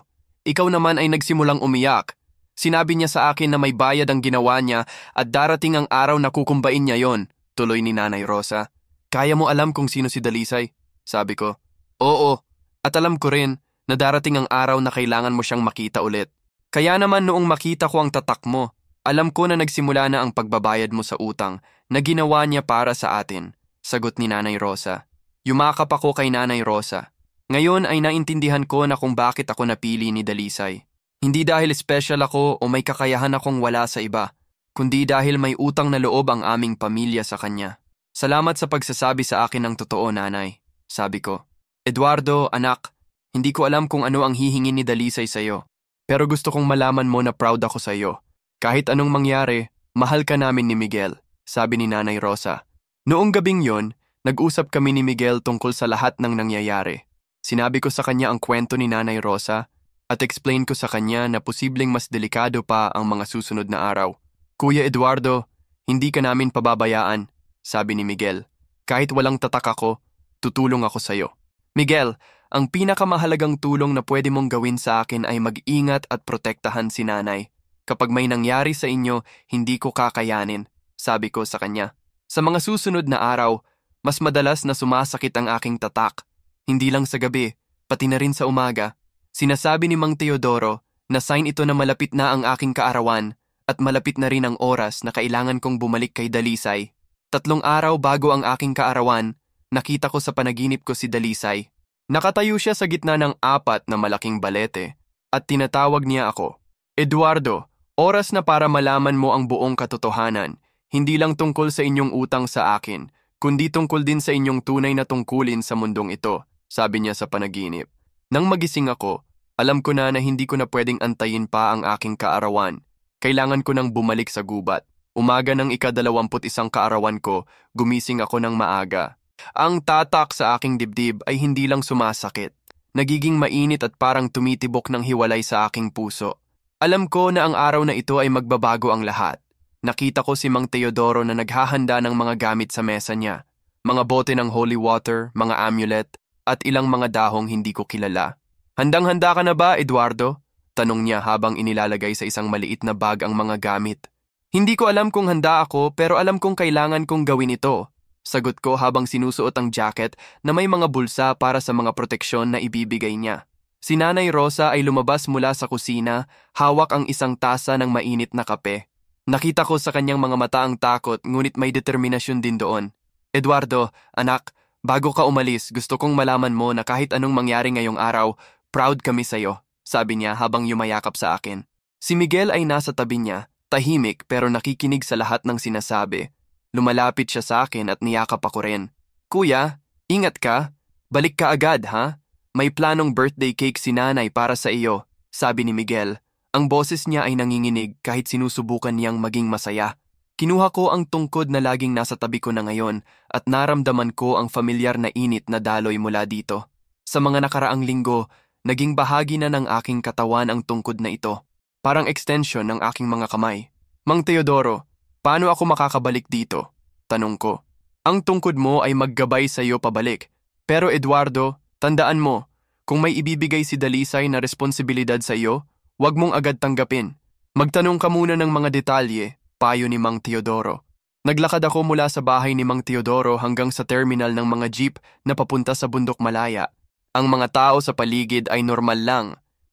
Ikaw naman ay nagsimulang umiyak. Sinabi niya sa akin na may bayad ang ginawa niya at darating ang araw na kukumbain niya yon," tuloy ni Nanay Rosa. "Kaya mo alam kung sino si Dalisay?" sabi ko. "Oo, at alam ko rin na darating ang araw na kailangan mo siyang makita ulit. Kaya naman noong makita ko ang tatak mo, alam ko na nagsimula na ang pagbabayad mo sa utang na ginawa niya para sa atin," sagot ni Nanay Rosa. Yumakap ako kay Nanay Rosa. Ngayon ay naintindihan ko na kung bakit ako napili ni Dalisay. Hindi dahil special ako o may kakayahan akong wala sa iba, kundi dahil may utang na loob ang aming pamilya sa kanya. "Salamat sa pagsasabi sa akin ng totoo, nanay," sabi ko. "Eduardo, anak, hindi ko alam kung ano ang hihingin ni Dalisay sa iyo, pero gusto kong malaman mo na proud ako sa iyo. Kahit anong mangyari, mahal ka namin ni Miguel," sabi ni Nanay Rosa. Noong gabing yon, nag-usap kami ni Miguel tungkol sa lahat ng nangyayari. Sinabi ko sa kanya ang kwento ni Nanay Rosa at explain ko sa kanya na posibleng mas delikado pa ang mga susunod na araw. "Kuya Eduardo, hindi ka namin pababayaan," sabi ni Miguel. "Kahit walang tatak ako, tutulong ako sa iyo." "Miguel, ang pinakamahalagang tulong na pwede mong gawin sa akin ay mag-ingat at protektahan si nanay. Kapag may nangyari sa inyo, hindi ko kakayanin," sabi ko sa kanya. Sa mga susunod na araw, mas madalas na sumasakit ang aking tatak. Hindi lang sa gabi, pati na rin sa umaga. Sinasabi ni Mang Teodoro na sign ito na malapit na ang aking kaarawan at malapit na rin ang oras na kailangan kong bumalik kay Dalisay. 3 araw bago ang aking kaarawan, nakita ko sa panaginip ko si Dalisay. Nakatayo siya sa gitna ng 4 na malaking balete at tinatawag niya ako. "Eduardo, oras na para malaman mo ang buong katotohanan, hindi lang tungkol sa inyong utang sa akin, kundi tungkol din sa inyong tunay na tungkulin sa mundong ito," sabi niya sa panaginip. Nang magising ako, alam ko na hindi ko na pwedeng antayin pa ang aking kaarawan. Kailangan ko nang bumalik sa gubat. Umaga ng ika-21 kaarawan ko, gumising ako ng maaga. Ang tatak sa aking dibdib ay hindi lang sumasakit. Nagiging mainit at parang tumitibok ng hiwalay sa aking puso. Alam ko na ang araw na ito ay magbabago ang lahat. Nakita ko si Mang Teodoro na naghahanda ng mga gamit sa mesa niya. Mga bote ng holy water, mga amulet, at ilang mga dahong hindi ko kilala. "Handang-handa ka na ba, Eduardo?" tanong niya habang inilalagay sa isang maliit na bag ang mga gamit. "Hindi ko alam kung handa ako pero alam kong kailangan kong gawin ito," Sagot ko habang sinusuot ang jacket na may mga bulsa para sa mga proteksyon na ibibigay niya. Si Nanay Rosa ay lumabas mula sa kusina, hawak ang isang tasa ng mainit na kape. Nakita ko sa kanyang mga mata ang takot, ngunit may determinasyon din doon. Eduardo, anak, bago ka umalis, gusto kong malaman mo na kahit anong mangyari ngayong araw, proud kami sa'yo, sabi niya habang yumayakap sa akin. Si Miguel ay nasa tabi niya, tahimik pero nakikinig sa lahat ng sinasabi. Lumalapit siya sa akin at niyakap ako rin. Kuya, ingat ka. Balik ka agad, ha? May planong birthday cake si nanay para sa iyo, sabi ni Miguel. Ang boses niya ay nanginginig kahit sinusubukan niyang maging masaya. Kinuha ko ang tungkod na laging nasa tabi ko na ngayon at naramdaman ko ang familiar na init na daloy mula dito. Sa mga nakaraang linggo, naging bahagi na ng aking katawan ang tungkod na ito. Parang extension ng aking mga kamay. Mang Teodoro, paano ako makakabalik dito? Tanong ko. Ang tungkod mo ay maggabay sa iyo pabalik. Pero Eduardo, tandaan mo, kung may ibibigay si Dalisay na responsibilidad sa iyo, huwag mong agad tanggapin. Magtanong ka muna ng mga detalye, payo ni Mang Teodoro. Naglakad ako mula sa bahay ni Mang Teodoro hanggang sa terminal ng mga jeep na papunta sa Bundok Malaya. Ang mga tao sa paligid ay normal lang,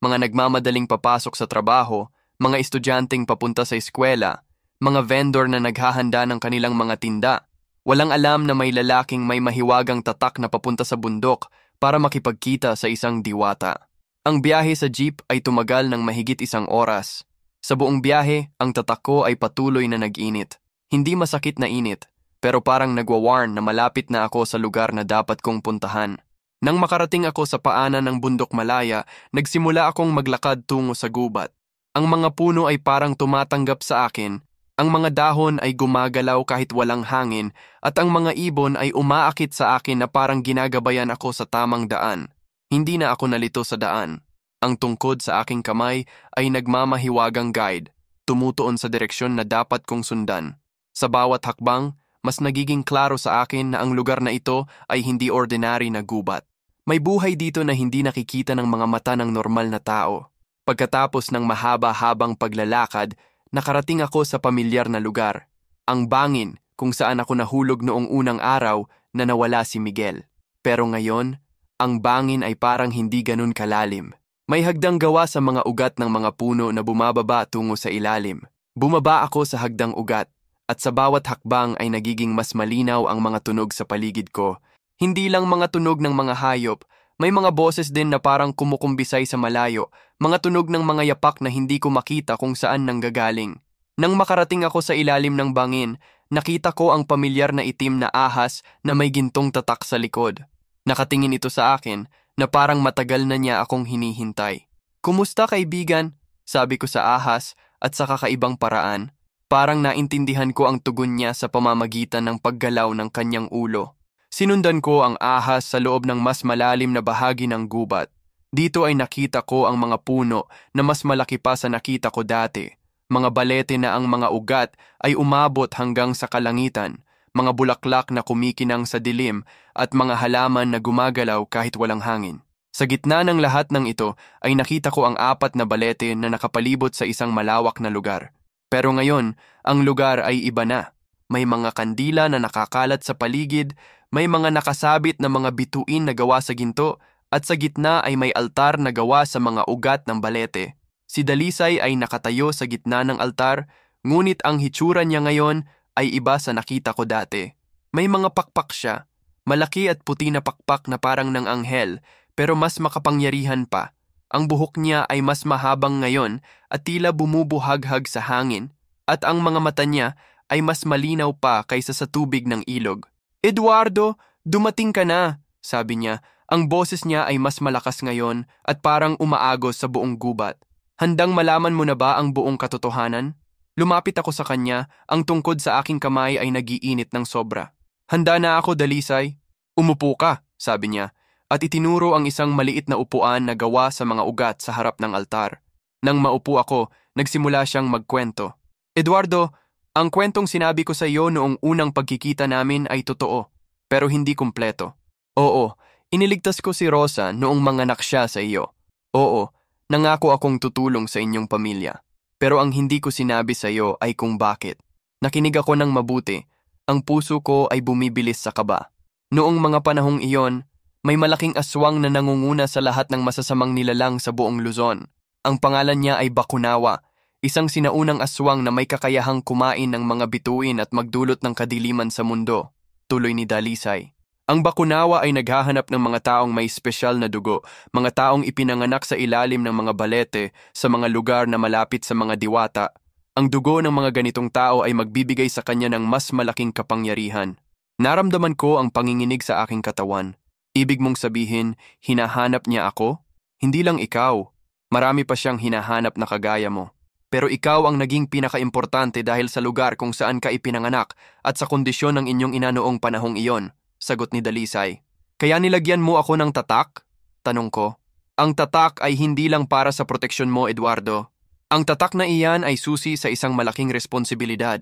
mga nagmamadaling papasok sa trabaho, mga estudyanteng papunta sa eskwela, mga vendor na naghahanda ng kanilang mga tinda. Walang alam na may lalaking may mahiwagang tatak na papunta sa bundok para makipagkita sa isang diwata. Ang biyahe sa jeep ay tumagal ng mahigit 1 oras. Sa buong biyahe, ang tatak ko ay patuloy na nag-init. Hindi masakit na init, pero parang nagwa-warn na malapit na ako sa lugar na dapat kong puntahan. Nang makarating ako sa paanan ng Bundok Malaya, nagsimula akong maglakad tungo sa gubat. Ang mga puno ay parang tumatanggap sa akin, ang mga dahon ay gumagalaw kahit walang hangin, at ang mga ibon ay umaakit sa akin na parang ginagabayan ako sa tamang daan. Hindi na ako nalito sa daan. Ang tungkod sa aking kamay ay nagmamahiwagang guide, tumutuon sa direksyon na dapat kong sundan. Sa bawat hakbang, mas nagiging klaro sa akin na ang lugar na ito ay hindi ordinary na gubat. May buhay dito na hindi nakikita ng mga mata ng normal na tao. Pagkatapos ng mahaba-habang paglalakad, nakarating ako sa pamilyar na lugar, ang bangin kung saan ako nahulog noong unang araw na nawala si Miguel. Pero ngayon, ang bangin ay parang hindi ganun kalalim. May hagdang gawa sa mga ugat ng mga puno na bumababa tungo sa ilalim. Bumaba ako sa hagdang ugat, at sa bawat hakbang ay nagiging mas malinaw ang mga tunog sa paligid ko. Hindi lang mga tunog ng mga hayop, may mga boses din na parang kumukumbisay sa malayo, mga tunog ng mga yapak na hindi ko makita kung saan nanggagaling. Nang makarating ako sa ilalim ng bangin, nakita ko ang pamilyar na itim na ahas na may gintong tatak sa likod. Nakatingin ito sa akin na parang matagal na niya akong hinihintay. "Kumusta kaibigan?" sabi ko sa ahas at sa kakaibang paraan. Parang naintindihan ko ang tugon niya sa pamamagitan ng paggalaw ng kanyang ulo. Sinundan ko ang ahas sa loob ng mas malalim na bahagi ng gubat. Dito ay nakita ko ang mga puno na mas malaki pa sa nakita ko dati. Mga balete na ang mga ugat ay umabot hanggang sa kalangitan, mga bulaklak na kumikinang sa dilim at mga halaman na gumagalaw kahit walang hangin. Sa gitna ng lahat ng ito ay nakita ko ang 4 na balete na nakapalibot sa isang malawak na lugar. Pero ngayon, ang lugar ay iba na. May mga kandila na nakakalat sa paligid, may mga nakasabit na mga bituin na gawa sa ginto, at sa gitna ay may altar na gawa sa mga ugat ng balete. Si Dalisay ay nakatayo sa gitna ng altar, ngunit ang hitsura niya ngayon ay iba sa nakita ko dati. May mga pakpak siya, malaki at puti na pakpak na parang ng anghel, pero mas makapangyarihan pa. Ang buhok niya ay mas mahabang ngayon at tila bumubuhaghag sa hangin, at ang mga mata niya ay mas malinaw pa kaysa sa tubig ng ilog. "Eduardo, dumating ka na," sabi niya. Ang boses niya ay mas malakas ngayon at parang umaagos sa buong gubat. "Handang malaman mo na ba ang buong katotohanan?" Lumapit ako sa kanya, ang tungkod sa aking kamay ay nagiinit ng sobra. "Handa na ako, Dalisay." "Umupo ka," sabi niya, at itinuro ang isang maliit na upuan na gawa sa mga ugat sa harap ng altar. Nang maupo ako, nagsimula siyang magkwento. "Eduardo, ang kwentong sinabi ko sa iyo noong unang pagkikita namin ay totoo, pero hindi kumpleto. Oo, iniligtas ko si Rosa noong manganak siya sa iyo. Oo, nangako akong tutulong sa inyong pamilya. Pero ang hindi ko sinabi sa iyo ay kung bakit. Nakinig ako ng mabuti. Ang puso ko ay bumibilis sa kaba. Noong mga panahong iyon, may malaking aswang na nangunguna sa lahat ng masasamang nilalang sa buong Luzon. Ang pangalan niya ay Bakunawa, isang sinaunang aswang na may kakayahang kumain ng mga bituin at magdulot ng kadiliman sa mundo. Tuloy ni Dalisay. Ang Bakunawa ay naghahanap ng mga taong may espesyal na dugo, mga taong ipinanganak sa ilalim ng mga balete sa mga lugar na malapit sa mga diwata. Ang dugo ng mga ganitong tao ay magbibigay sa kanya ng mas malaking kapangyarihan. Naramdaman ko ang panginginig sa aking katawan. Ibig mong sabihin, hinahanap niya ako? Hindi lang ikaw. Marami pa siyang hinahanap na kagaya mo. Pero ikaw ang naging pinakaimportante dahil sa lugar kung saan ka ipinanganak at sa kondisyon ng inyong ina noong panahong iyon. Sagot ni Dalisay. Kaya nilagyan mo ako ng tatak? Tanong ko. Ang tatak ay hindi lang para sa proteksyon mo, Eduardo. Ang tatak na iyan ay susi sa isang malaking responsibilidad.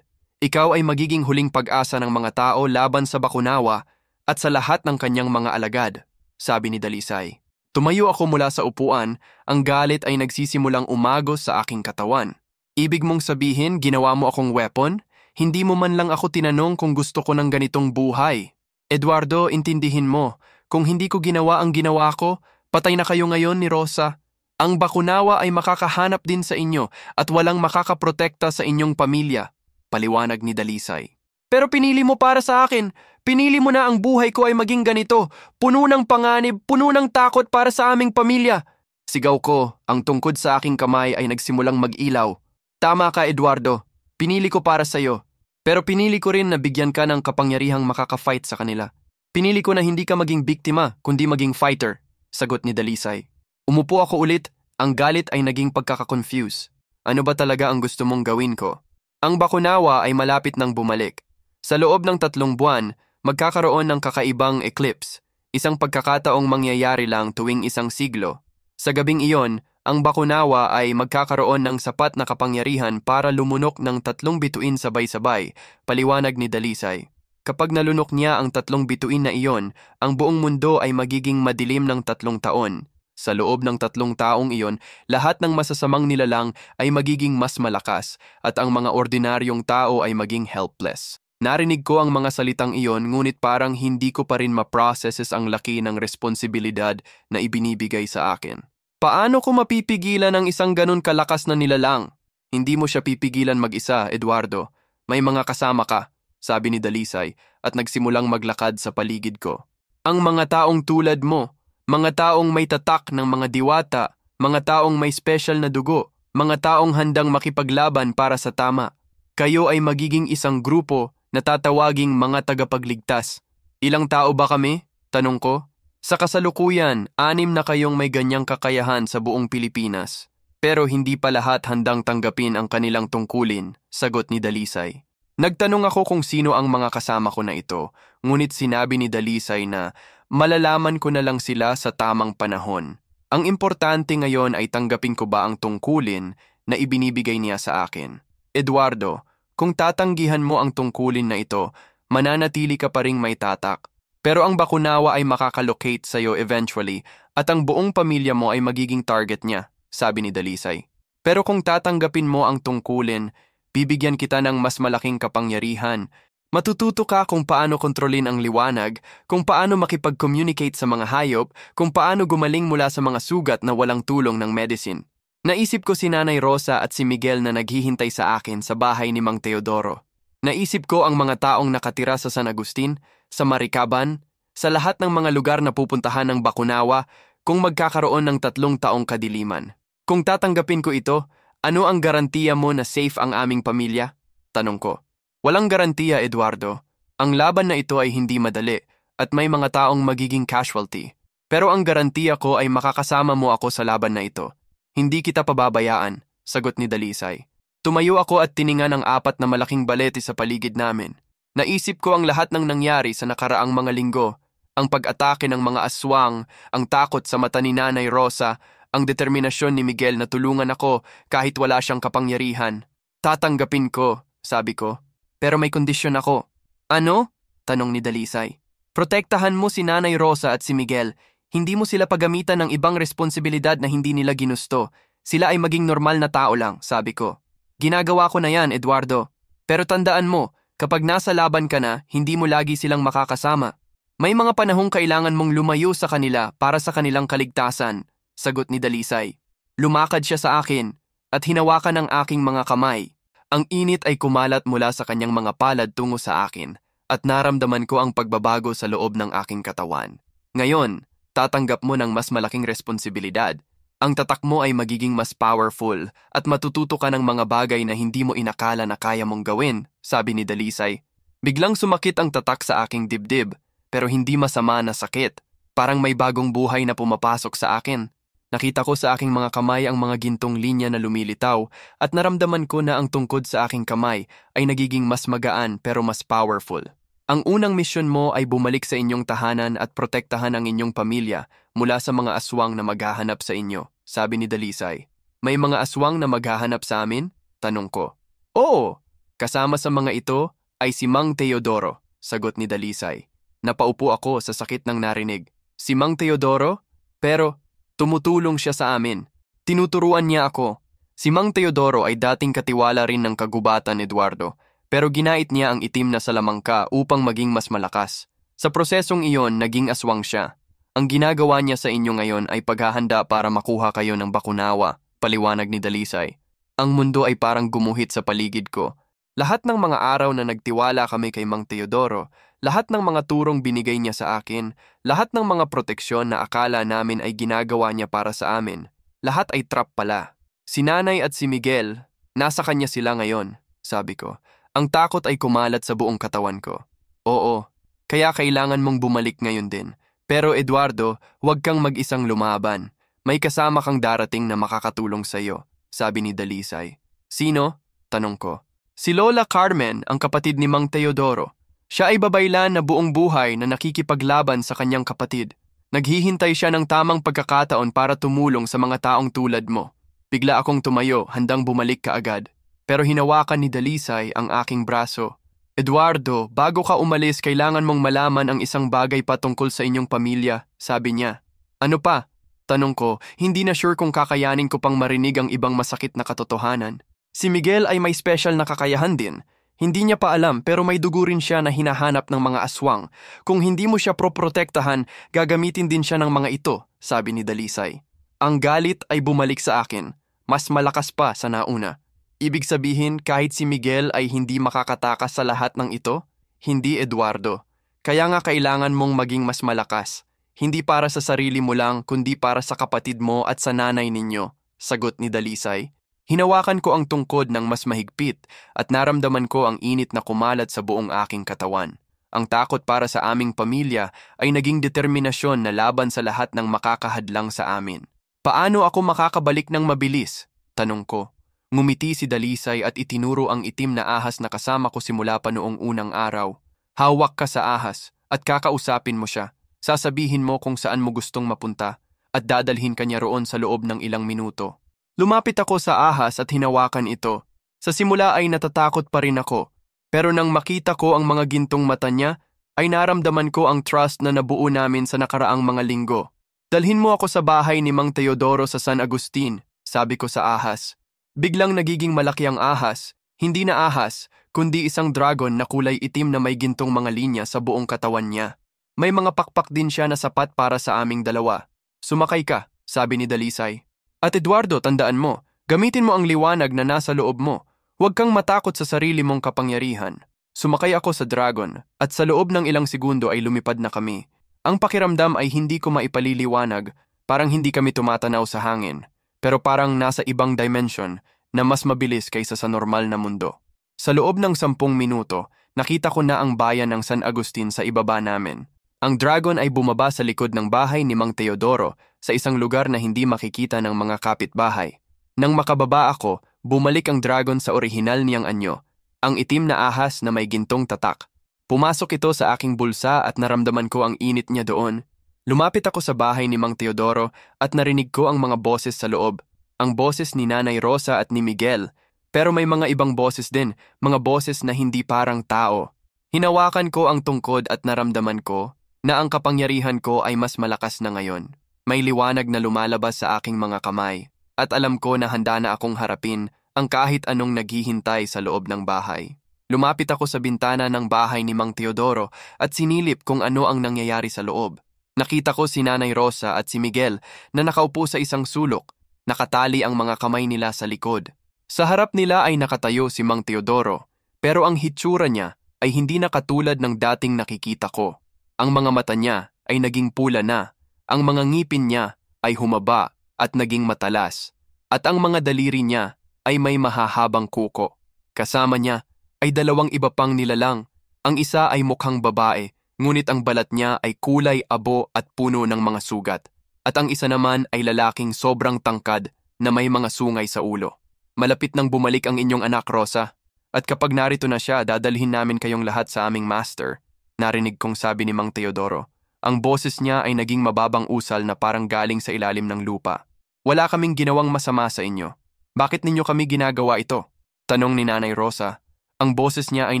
Ikaw ay magiging huling pag-asa ng mga tao laban sa Bakunawa at sa lahat ng kanyang mga alagad, sabi ni Dalisay. Tumayo ako mula sa upuan, ang galit ay nagsisimulang umagos sa aking katawan. Ibig mong sabihin, ginawa mo akong weapon? Hindi mo man lang ako tinanong kung gusto ko ng ganitong buhay. Eduardo, intindihin mo, kung hindi ko ginawa ang ginawa ko, patay na kayo ngayon ni Rosa. Ang Bakunawa ay makakahanap din sa inyo at walang makakaprotekta sa inyong pamilya, paliwanag ni Dalisay. Pero pinili mo para sa akin. Pinili mo na ang buhay ko ay maging ganito. Puno ng panganib, puno ng takot para sa aming pamilya. Sigaw ko, ang tungkod sa aking kamay ay nagsimulang mag-ilaw. Tama ka, Eduardo. Pinili ko para sa'yo. Pero pinili ko rin na bigyan ka ng kapangyarihang makaka-fight sa kanila. Pinili ko na hindi ka maging biktima, kundi maging fighter, sagot ni Dalisay. Umupo ako ulit, ang galit ay naging pagkaka-confuse. Ano ba talaga ang gusto mong gawin ko? Ang Bakunawa ay malapit nang bumalik. Sa loob ng 3 buwan, magkakaroon ng kakaibang eclipse, isang pagkakataong mangyayari lang tuwing 1 siglo. Sa gabing iyon, ang Bakunawa ay magkakaroon ng sapat na kapangyarihan para lumunok ng 3 bituin sabay-sabay, paliwanag ni Dalisay. Kapag nalunok niya ang 3 bituin na iyon, ang buong mundo ay magiging madilim ng 3 taon. Sa loob ng 3 taong iyon, lahat ng masasamang nilalang ay magiging mas malakas at ang mga ordinaryong tao ay maging helpless. Narinig ko ang mga salitang iyon ngunit parang hindi ko pa rin ma-processes ang laki ng responsibilidad na ibinibigay sa akin. Paano ko mapipigilan ang isang ganun kalakas na nilalang? Hindi mo siya pipigilan mag-isa, Eduardo. May mga kasama ka, sabi ni Dalisay at nagsimulang maglakad sa paligid ko. Ang mga taong tulad mo, mga taong may tatak ng mga diwata, mga taong may special na dugo, mga taong handang makipaglaban para sa tama. Kayo ay magiging isang grupo na tatawaging mga tagapagligtas. Ilang tao ba kami? Tanong ko. Sa kasalukuyan, 6 na kayong may ganyang kakayahan sa buong Pilipinas. Pero hindi pa lahat handang tanggapin ang kanilang tungkulin, sagot ni Dalisay. Nagtanong ako kung sino ang mga kasama ko na ito, ngunit sinabi ni Dalisay na malalaman ko na lang sila sa tamang panahon. Ang importante ngayon ay tanggapin ko ba ang tungkulin na ibinibigay niya sa akin. Eduardo, kung tatanggihan mo ang tungkulin na ito, mananatili ka pa ring may tatak. Pero ang Bakunawa ay makakalocate sa'yo eventually at ang buong pamilya mo ay magiging target niya, sabi ni Dalisay. Pero kung tatanggapin mo ang tungkulin, bibigyan kita ng mas malaking kapangyarihan. Matututo ka kung paano kontrolin ang liwanag, kung paano makipag-communicate sa mga hayop, kung paano gumaling mula sa mga sugat na walang tulong ng medicine. Naisip ko si Nanay Rosa at si Miguel na naghihintay sa akin sa bahay ni Mang Teodoro. Naisip ko ang mga taong nakatira sa San Agustin, sa Maricaban, sa lahat ng mga lugar na pupuntahan ng Bakunawa kung magkakaroon ng 3 taong kadiliman. Kung tatanggapin ko ito, ano ang garantiya mo na safe ang aming pamilya? Tanong ko. Walang garantiya, Eduardo. Ang laban na ito ay hindi madali at may mga taong magiging casualty. Pero ang garantiya ko ay makakasama mo ako sa laban na ito. Hindi kita pababayaan, sagot ni Dalisay. Tumayo ako at tiningan ang 4 na malaking balete sa paligid namin. Naisip ko ang lahat ng nangyari sa nakaraang mga linggo, ang pag-atake ng mga aswang, ang takot sa mata ni Nanay Rosa, ang determinasyon ni Miguel na tulungan ako kahit wala siyang kapangyarihan. Tatanggapin ko, sabi ko. Pero may kondisyon ako. Ano? Tanong ni Dalisay. Protektahan mo si Nanay Rosa at si Miguel. Hindi mo sila pagamitan ng ibang responsibilidad na hindi nila ginusto. Sila ay maging normal na tao lang, sabi ko. Ginagawa ko na yan, Eduardo. Pero tandaan mo, Kapag nasa laban ka na, hindi mo lagi silang makakasama. May mga panahong kailangan mong lumayo sa kanila para sa kanilang kaligtasan, sagot ni Dalisay. Lumakad siya sa akin at hinawakan ang aking mga kamay. Ang init ay kumalat mula sa kanyang mga palad tungo sa akin at naramdaman ko ang pagbabago sa loob ng aking katawan. Ngayon, tatanggap mo ng mas malaking responsibilidad. Ang tatak mo ay magiging mas powerful at matututo ka ng mga bagay na hindi mo inakala na kaya mong gawin, sabi ni Dalisay. Biglang sumakit ang tatak sa aking dibdib, pero hindi masama na sakit. Parang may bagong buhay na pumapasok sa akin. Nakita ko sa aking mga kamay ang mga gintong linya na lumilitaw at naramdaman ko na ang tungkod sa aking kamay ay nagiging mas magaan pero mas powerful. Ang unang misyon mo ay bumalik sa inyong tahanan at protektahan ang inyong pamilya mula sa mga aswang na maghahanap sa inyo, sabi ni Dalisay. May mga aswang na maghahanap sa amin? Tanong ko. Oo, kasama sa mga ito ay si Mang Teodoro, sagot ni Dalisay. Napaupo ako sa sakit ng narinig. Si Mang Teodoro? Pero tumutulong siya sa amin. Tinuturuan niya ako. Si Mang Teodoro ay dating katiwala rin ng kagubatan Eduardo. Pero ginait niya ang itim na salamangka upang maging mas malakas. Sa prosesong iyon, naging aswang siya. Ang ginagawa niya sa inyo ngayon ay paghahanda para makuha kayo ng bakunawa, paliwanag ni Dalisay. Ang mundo ay parang gumuhit sa paligid ko. Lahat ng mga araw na nagtiwala kami kay Mang Teodoro, lahat ng mga turong binigay niya sa akin, lahat ng mga proteksyon na akala namin ay ginagawa niya para sa amin, lahat ay trap pala. Si Nanay at si Miguel, nasa kanya sila ngayon, sabi ko. Ang takot ay kumalat sa buong katawan ko. Oo, kaya kailangan mong bumalik ngayon din. Pero Eduardo, huwag kang mag-isang lumaban. May kasama kang darating na makakatulong sa iyo, sabi ni Dalisay. Sino? Tanong ko. Si Lola Carmen, ang kapatid ni Mang Teodoro. Siya ay babaylan na buong buhay na nakikipaglaban sa kanyang kapatid. Naghihintay siya ng tamang pagkakataon para tumulong sa mga taong tulad mo. Bigla akong tumayo, handang bumalik kaagad. Pero hinawakan ni Dalisay ang aking braso. Eduardo, bago ka umalis, kailangan mong malaman ang isang bagay patungkol sa inyong pamilya, sabi niya. Ano pa? Tanong ko, hindi na sure kung kakayanin ko pang marinig ang ibang masakit na katotohanan. Si Miguel ay may special na kakayahan din. Hindi niya pa alam pero may dugo rin siya na hinahanap ng mga aswang. Kung hindi mo siya proprotektahan, gagamitin din siya ng mga ito, sabi ni Dalisay. Ang galit ay bumalik sa akin. Mas malakas pa sa nauna. Ibig sabihin kahit si Miguel ay hindi makakatakas sa lahat ng ito? Hindi, Eduardo. Kaya nga kailangan mong maging mas malakas. Hindi para sa sarili mo lang kundi para sa kapatid mo at sa nanay ninyo, sagot ni Dalisay. Hinawakan ko ang tungkod ng mas mahigpit at naramdaman ko ang init na kumalat sa buong aking katawan. Ang takot para sa aming pamilya ay naging determinasyon na laban sa lahat ng makakahadlang sa amin. Paano ako makakabalik ng mabilis? Tanong ko. Ngumiti si Dalisay at itinuro ang itim na ahas na kasama ko simula pa noong unang araw. Hawak ka sa ahas at kakausapin mo siya. Sasabihin mo kung saan mo gustong mapunta at dadalhin ka niya roon sa loob ng ilang minuto. Lumapit ako sa ahas at hinawakan ito. Sa simula ay natatakot pa rin ako. Pero nang makita ko ang mga gintong mata niya, ay naramdaman ko ang trust na nabuo namin sa nakaraang mga linggo. Dalhin mo ako sa bahay ni Mang Teodoro sa San Agustin, sabi ko sa ahas. Biglang nagiging malaki ang ahas, hindi na ahas, kundi isang dragon na kulay itim na may gintong mga linya sa buong katawan niya. May mga pakpak din siya na sapat para sa aming dalawa. Sumakay ka, sabi ni Dalisay. At Eduardo, tandaan mo, gamitin mo ang liwanag na nasa loob mo. Huwag kang matakot sa sarili mong kapangyarihan. Sumakay ako sa dragon, at sa loob ng ilang segundo ay lumipad na kami. Ang pakiramdam ay hindi ko maipaliliwanag, parang hindi kami tumatanaw sa hangin. Pero parang nasa ibang dimension na mas mabilis kaysa sa normal na mundo. Sa loob ng 10 minuto, nakita ko na ang bayan ng San Agustin sa ibaba namin. Ang dragon ay bumaba sa likod ng bahay ni Mang Teodoro sa isang lugar na hindi makikita ng mga kapitbahay. Nang makababa ako, bumalik ang dragon sa orihinal niyang anyo, ang itim na ahas na may gintong tatak. Pumasok ito sa aking bulsa at naramdaman ko ang init niya doon. Lumapit ako sa bahay ni Mang Teodoro at narinig ko ang mga boses sa loob. Ang boses ni Nanay Rosa at ni Miguel. Pero may mga ibang boses din, mga boses na hindi parang tao. Hinawakan ko ang tungkod at naramdaman ko na ang kapangyarihan ko ay mas malakas na ngayon. May liwanag na lumalabas sa aking mga kamay. At alam ko na handa na akong harapin ang kahit anong naghihintay sa loob ng bahay. Lumapit ako sa bintana ng bahay ni Mang Teodoro at sinilip kung ano ang nangyayari sa loob. Nakita ko si Nanay Rosa at si Miguel na nakaupo sa isang sulok, nakatali ang mga kamay nila sa likod. Sa harap nila ay nakatayo si Mang Teodoro, pero ang hitsura niya ay hindi na katulad ng dating nakikita ko. Ang mga mata niya ay naging pula na, ang mga ngipin niya ay humaba at naging matalas, at ang mga daliri niya ay may mahahabang kuko. Kasama niya ay dalawang iba pang nilalang. Ang isa ay mukhang babae, ngunit ang balat niya ay kulay abo at puno ng mga sugat. At ang isa naman ay lalaking sobrang tangkad na may mga sungay sa ulo. Malapit nang bumalik ang inyong anak, Rosa. At kapag narito na siya, dadalhin namin kayong lahat sa aming master. Narinig kong sabi ni Mang Teodoro. Ang boses niya ay naging mababang usal na parang galing sa ilalim ng lupa. Wala kaming ginawang masama sa inyo. Bakit ninyo kami ginagawa ito? Tanong ni Nanay Rosa. Ang boses niya ay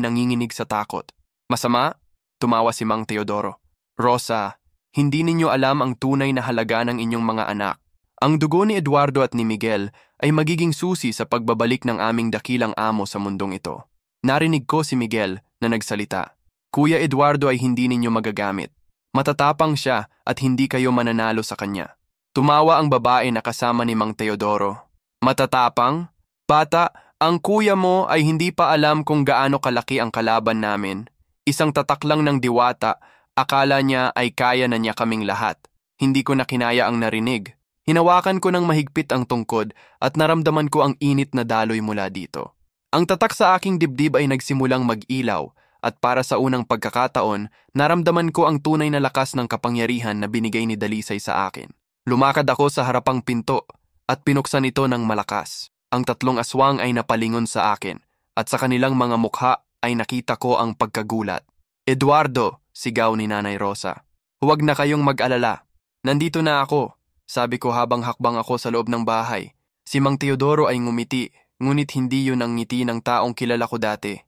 nanginginig sa takot. Masama? Tumawa si Mang Teodoro. Rosa, hindi ninyo alam ang tunay na halaga ng inyong mga anak. Ang dugo ni Eduardo at ni Miguel ay magiging susi sa pagbabalik ng aming dakilang amo sa mundong ito. Narinig ko si Miguel na nagsalita. Kuya Eduardo ay hindi ninyo magagamit. Matatapang siya at hindi kayo mananalo sa kanya. Tumawa ang babae na kasama ni Mang Teodoro. Matatapang? Bata, ang kuya mo ay hindi pa alam kung gaano kalaki ang kalaban namin. Isang tatak lang ng diwata, akala niya ay kaya na niya kaming lahat. Hindi ko na kinaya ang narinig. Hinawakan ko ng mahigpit ang tungkod at naramdaman ko ang init na daloy mula dito. Ang tatak sa aking dibdib ay nagsimulang mag-ilaw at para sa unang pagkakataon, naramdaman ko ang tunay na lakas ng kapangyarihan na binigay ni Dalisay sa akin. Lumakad ako sa harapang pinto at pinuksan ito ng malakas. Ang tatlong aswang ay napalingon sa akin at sa kanilang mga mukha ay nakita ko ang pagkagulat. Eduardo, sigaw ni Nanay Rosa. Huwag na kayong mag-alala. Nandito na ako, sabi ko habang hakbang ako sa loob ng bahay. Si Mang Teodoro ay ngumiti, ngunit hindi yun ang ngiti ng taong kilala ko dati.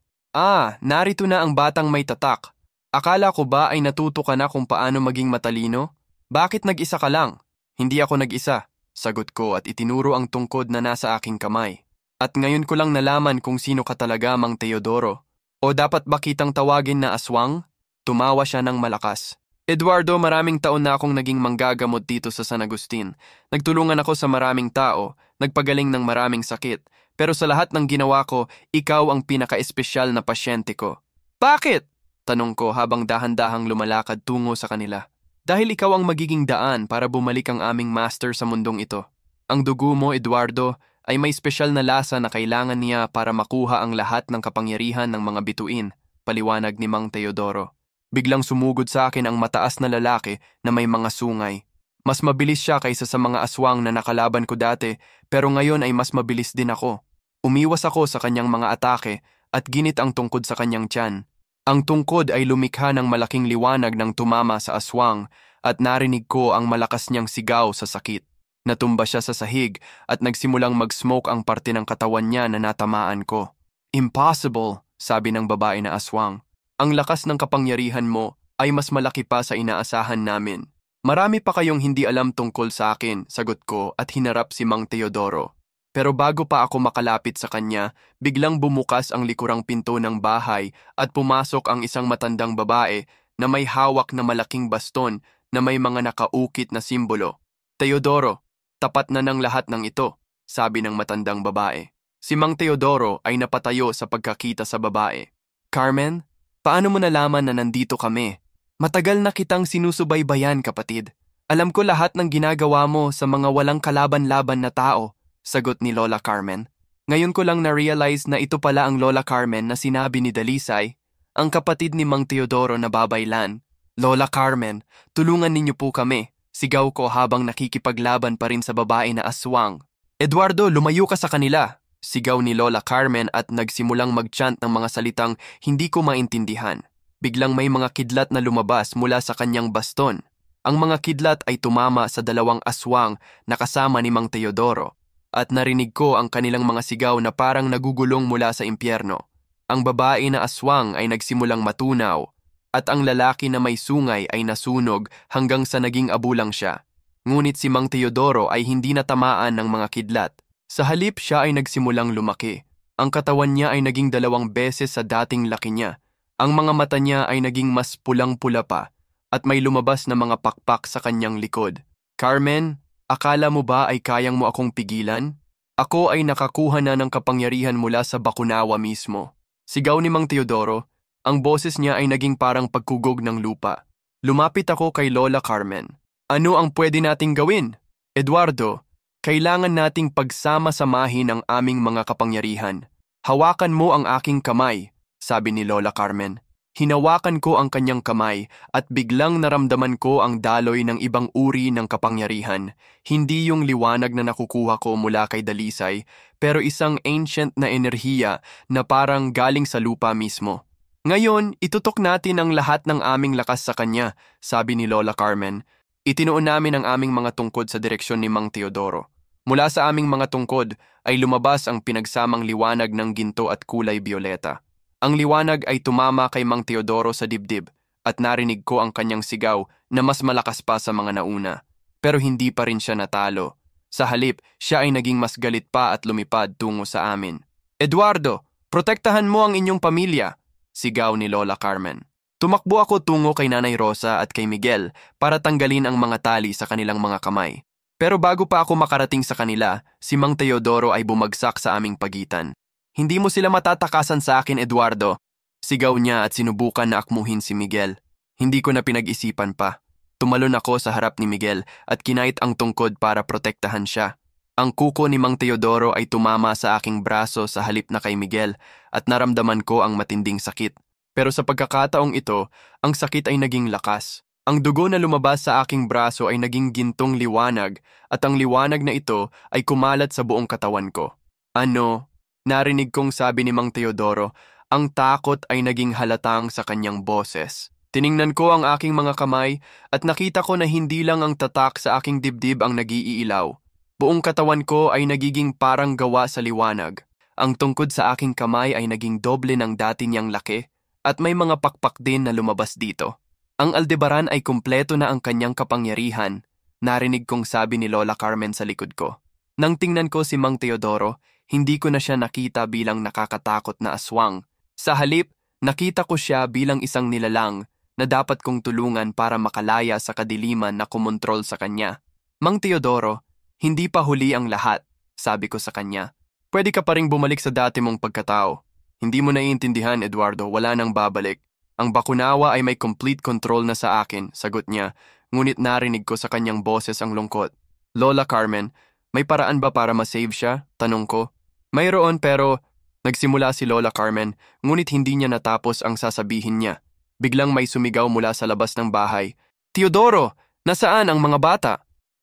Narito na ang batang may tatak. Akala ko ba ay natuto ka na kung paano maging matalino? Bakit nag-isa ka lang? Hindi ako nag-isa. Sagot ko at itinuro ang tungkod na nasa aking kamay. At ngayon ko lang nalaman kung sino ka talaga, Mang Teodoro. O dapat ba kitang tawagin na aswang? Tumawa siya ng malakas. Eduardo, maraming taon na akong naging manggagamot dito sa San Agustin. Nagtulungan ako sa maraming tao, nagpagaling ng maraming sakit. Pero sa lahat ng ginawa ko, ikaw ang pinaka-espesyal na pasyente ko. Bakit? Tanong ko habang dahan-dahang lumalakad tungo sa kanila. Dahil ikaw ang magiging daan para bumalik ang aming master sa mundong ito. Ang dugo mo, Eduardo, ay may espesyal na lasa na kailangan niya para makuha ang lahat ng kapangyarihan ng mga bituin, paliwanag ni Mang Teodoro. Biglang sumugod sa akin ang mataas na lalaki na may mga sungay. Mas mabilis siya kaysa sa mga aswang na nakalaban ko dati, pero ngayon ay mas mabilis din ako. Umiwas ako sa kanyang mga atake at ginit ang tungkod sa kanyang tiyan. Ang tungkod ay lumikha ng malaking liwanag ng tumama sa aswang at narinig ko ang malakas niyang sigaw sa sakit. Natumba siya sa sahig at nagsimulang mag-smoke ang parte ng katawan niya na natamaan ko. Impossible, sabi ng babae na aswang. Ang lakas ng kapangyarihan mo ay mas malaki pa sa inaasahan namin. Marami pa kayong hindi alam tungkol sa akin, sagot ko at hinarap si Mang Teodoro. Pero bago pa ako makalapit sa kanya, biglang bumukas ang likurang pinto ng bahay at pumasok ang isang matandang babae na may hawak na malaking baston na may mga nakaukit na simbolo. Teodoro, tapat na ng lahat ng ito, sabi ng matandang babae. Si Mang Teodoro ay napatayo sa pagkakita sa babae. Carmen, paano mo nalaman na nandito kami? Matagal na kitang sinusubaybayan, kapatid. Alam ko lahat ng ginagawa mo sa mga walang kalaban-laban na tao. Sagot ni Lola Carmen. Ngayon ko lang na-realize na ito pala ang Lola Carmen na sinabi ni Dalisay, ang kapatid ni Mang Teodoro na babaylan. Lola Carmen, tulungan ninyo po kami, sigaw ko habang nakikipaglaban pa rin sa babae na aswang. Eduardo, lumayo ka sa kanila, sigaw ni Lola Carmen at nagsimulang mag-chant ng mga salitang hindi ko maintindihan. Biglang may mga kidlat na lumabas mula sa kanyang baston. Ang mga kidlat ay tumama sa dalawang aswang na kasama ni Mang Teodoro. At narinig ko ang kanilang mga sigaw na parang nagugulong mula sa impyerno. Ang babae na aswang ay nagsimulang matunaw at ang lalaki na may sungay ay nasunog hanggang sa naging abulang siya. Ngunit si Mang Teodoro ay hindi natamaan ng mga kidlat. Sa halip siya ay nagsimulang lumaki. Ang katawan niya ay naging 2 beses sa dating laki niya. Ang mga mata niya ay naging mas pulang-pula pa at may lumabas na mga pakpak sa kanyang likod. Carmen, akala mo ba ay kayang mo akong pigilan? Ako ay nakakuha na ng kapangyarihan mula sa Bakunawa mismo. Sigaw ni Mang Teodoro, ang boses niya ay naging parang pagkugog ng lupa. Lumapit ako kay Lola Carmen. Ano ang pwede nating gawin? Eduardo, kailangan nating pagsama-samahin ang aming mga kapangyarihan. Hawakan mo ang aking kamay, sabi ni Lola Carmen. Hinawakan ko ang kanyang kamay at biglang naramdaman ko ang daloy ng ibang uri ng kapangyarihan. Hindi yung liwanag na nakukuha ko mula kay Dalisay, pero isang ancient na enerhiya na parang galing sa lupa mismo. Ngayon, itutok natin ang lahat ng aming lakas sa kanya, sabi ni Lola Carmen. Itinuon namin ang aming mga tungkod sa direksyon ni Mang Teodoro. Mula sa aming mga tungkod ay lumabas ang pinagsamang liwanag ng ginto at kulay bioleta. Ang liwanag ay tumama kay Mang Teodoro sa dibdib at narinig ko ang kanyang sigaw na mas malakas pa sa mga nauna. Pero hindi pa rin siya natalo. Sa halip, siya ay naging mas galit pa at lumipad tungo sa amin. Eduardo, protektahan mo ang inyong pamilya, sigaw ni Lola Carmen. Tumakbo ako tungo kay Nanay Rosa at kay Miguel para tanggalin ang mga tali sa kanilang mga kamay. Pero bago pa ako makarating sa kanila, si Mang Teodoro ay bumagsak sa aming pagitan. Hindi mo sila matatakasan sa akin, Eduardo. Sigaw niya at sinubukan na akmuhin si Miguel. Hindi ko na pinag-isipan pa. Tumalon ako sa harap ni Miguel at kinait ang tungkod para protektahan siya. Ang kuko ni Mang Teodoro ay tumama sa aking braso sa halip na kay Miguel at naramdaman ko ang matinding sakit. Pero sa pagkakataong ito, ang sakit ay naging lakas. Ang dugo na lumabas sa aking braso ay naging gintong liwanag at ang liwanag na ito ay kumalat sa buong katawan ko. Ano? Narinig kong sabi ni Mang Teodoro, ang takot ay naging halatang sa kanyang boses. Tiningnan ko ang aking mga kamay at nakita ko na hindi lang ang tatak sa aking dibdib ang nag-iilaw. Buong katawan ko ay nagiging parang gawa sa liwanag. Ang tungkod sa aking kamay ay naging doble ng dati niyang laki at may mga pakpak din na lumabas dito. Ang Aldebaran ay kumpleto na ang kanyang kapangyarihan, narinig kong sabi ni Lola Carmen sa likod ko. Nang tingnan ko si Mang Teodoro, hindi ko na siya nakita bilang nakakatakot na aswang. Sa halip, nakita ko siya bilang isang nilalang na dapat kong tulungan para makalaya sa kadiliman na kumontrol sa kanya. Mang Teodoro, hindi pa huli ang lahat, sabi ko sa kanya. Pwede ka pa ring bumalik sa dati mong pagkatao. Hindi mo naiintindihan, Eduardo, wala nang babalik. Ang Bakunawa ay may complete control na sa akin, sagot niya, ngunit narinig ko sa kanyang boses ang lungkot. Lola Carmen, may paraan ba para ma-save siya? Tanong ko. Mayroon pero nagsimula si Lola Carmen, ngunit hindi niya natapos ang sasabihin niya. Biglang may sumigaw mula sa labas ng bahay. Teodoro, nasaan ang mga bata?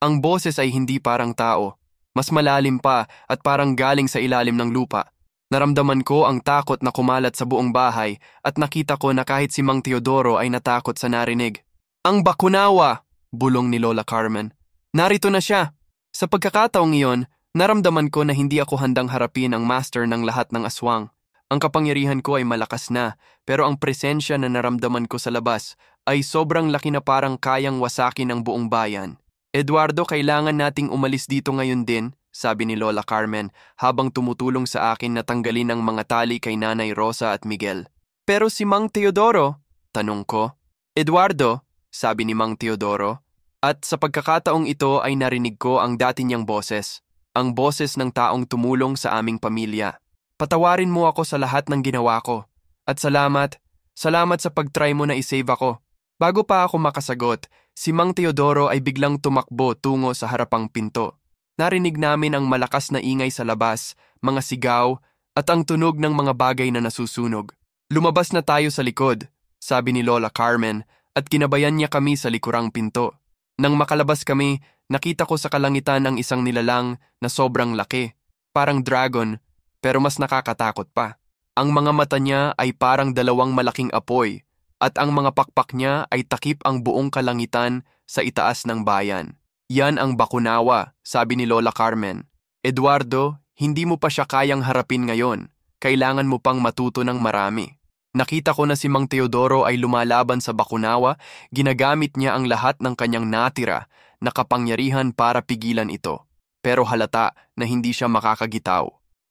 Ang boses ay hindi parang tao. Mas malalim pa at parang galing sa ilalim ng lupa. Naramdaman ko ang takot na kumalat sa buong bahay at nakita ko na kahit si Mang Teodoro ay natakot sa narinig. Ang Bakunawa! Bulong ni Lola Carmen. Narito na siya! Sa pagkakataong iyon, naramdaman ko na hindi ako handang harapin ang master ng lahat ng aswang. Ang kapangyarihan ko ay malakas na, pero ang presensya na naramdaman ko sa labas ay sobrang laki na parang kayang wasakin ang buong bayan. Eduardo, kailangan nating umalis dito ngayon din, sabi ni Lola Carmen habang tumutulong sa akin na tanggalin ang mga tali kay Nanay Rosa at Miguel. Pero si Mang Teodoro? Tanong ko. Eduardo, sabi ni Mang Teodoro. At sa pagkakataong ito ay narinig ko ang dati niyang boses, ang boses ng taong tumulong sa aming pamilya. Patawarin mo ako sa lahat ng ginawa ko. At salamat sa pag-try mo na isave ako. Bago pa ako makasagot, si Mang Teodoro ay biglang tumakbo tungo sa harapang pinto. Narinig namin ang malakas na ingay sa labas, mga sigaw, at ang tunog ng mga bagay na nasusunog. Lumabas na tayo sa likod, sabi ni Lola Carmen, at kinabayan niya kami sa likurang pinto. Nang makalabas kami, nakita ko sa kalangitan ang isang nilalang na sobrang laki, parang dragon, pero mas nakakatakot pa. Ang mga mata niya ay parang 2 malaking apoy, at ang mga pakpak niya ay takip ang buong kalangitan sa itaas ng bayan. Yan ang Bakunawa, sabi ni Lola Carmen. Eduardo, hindi mo pa siya kayang harapin ngayon. Kailangan mo pang matuto ng marami. Nakita ko na si Mang Teodoro ay lumalaban sa Bakunawa, ginagamit niya ang lahat ng kanyang natira na kapangyarihan para pigilan ito. Pero halata na hindi siya makakagitaw.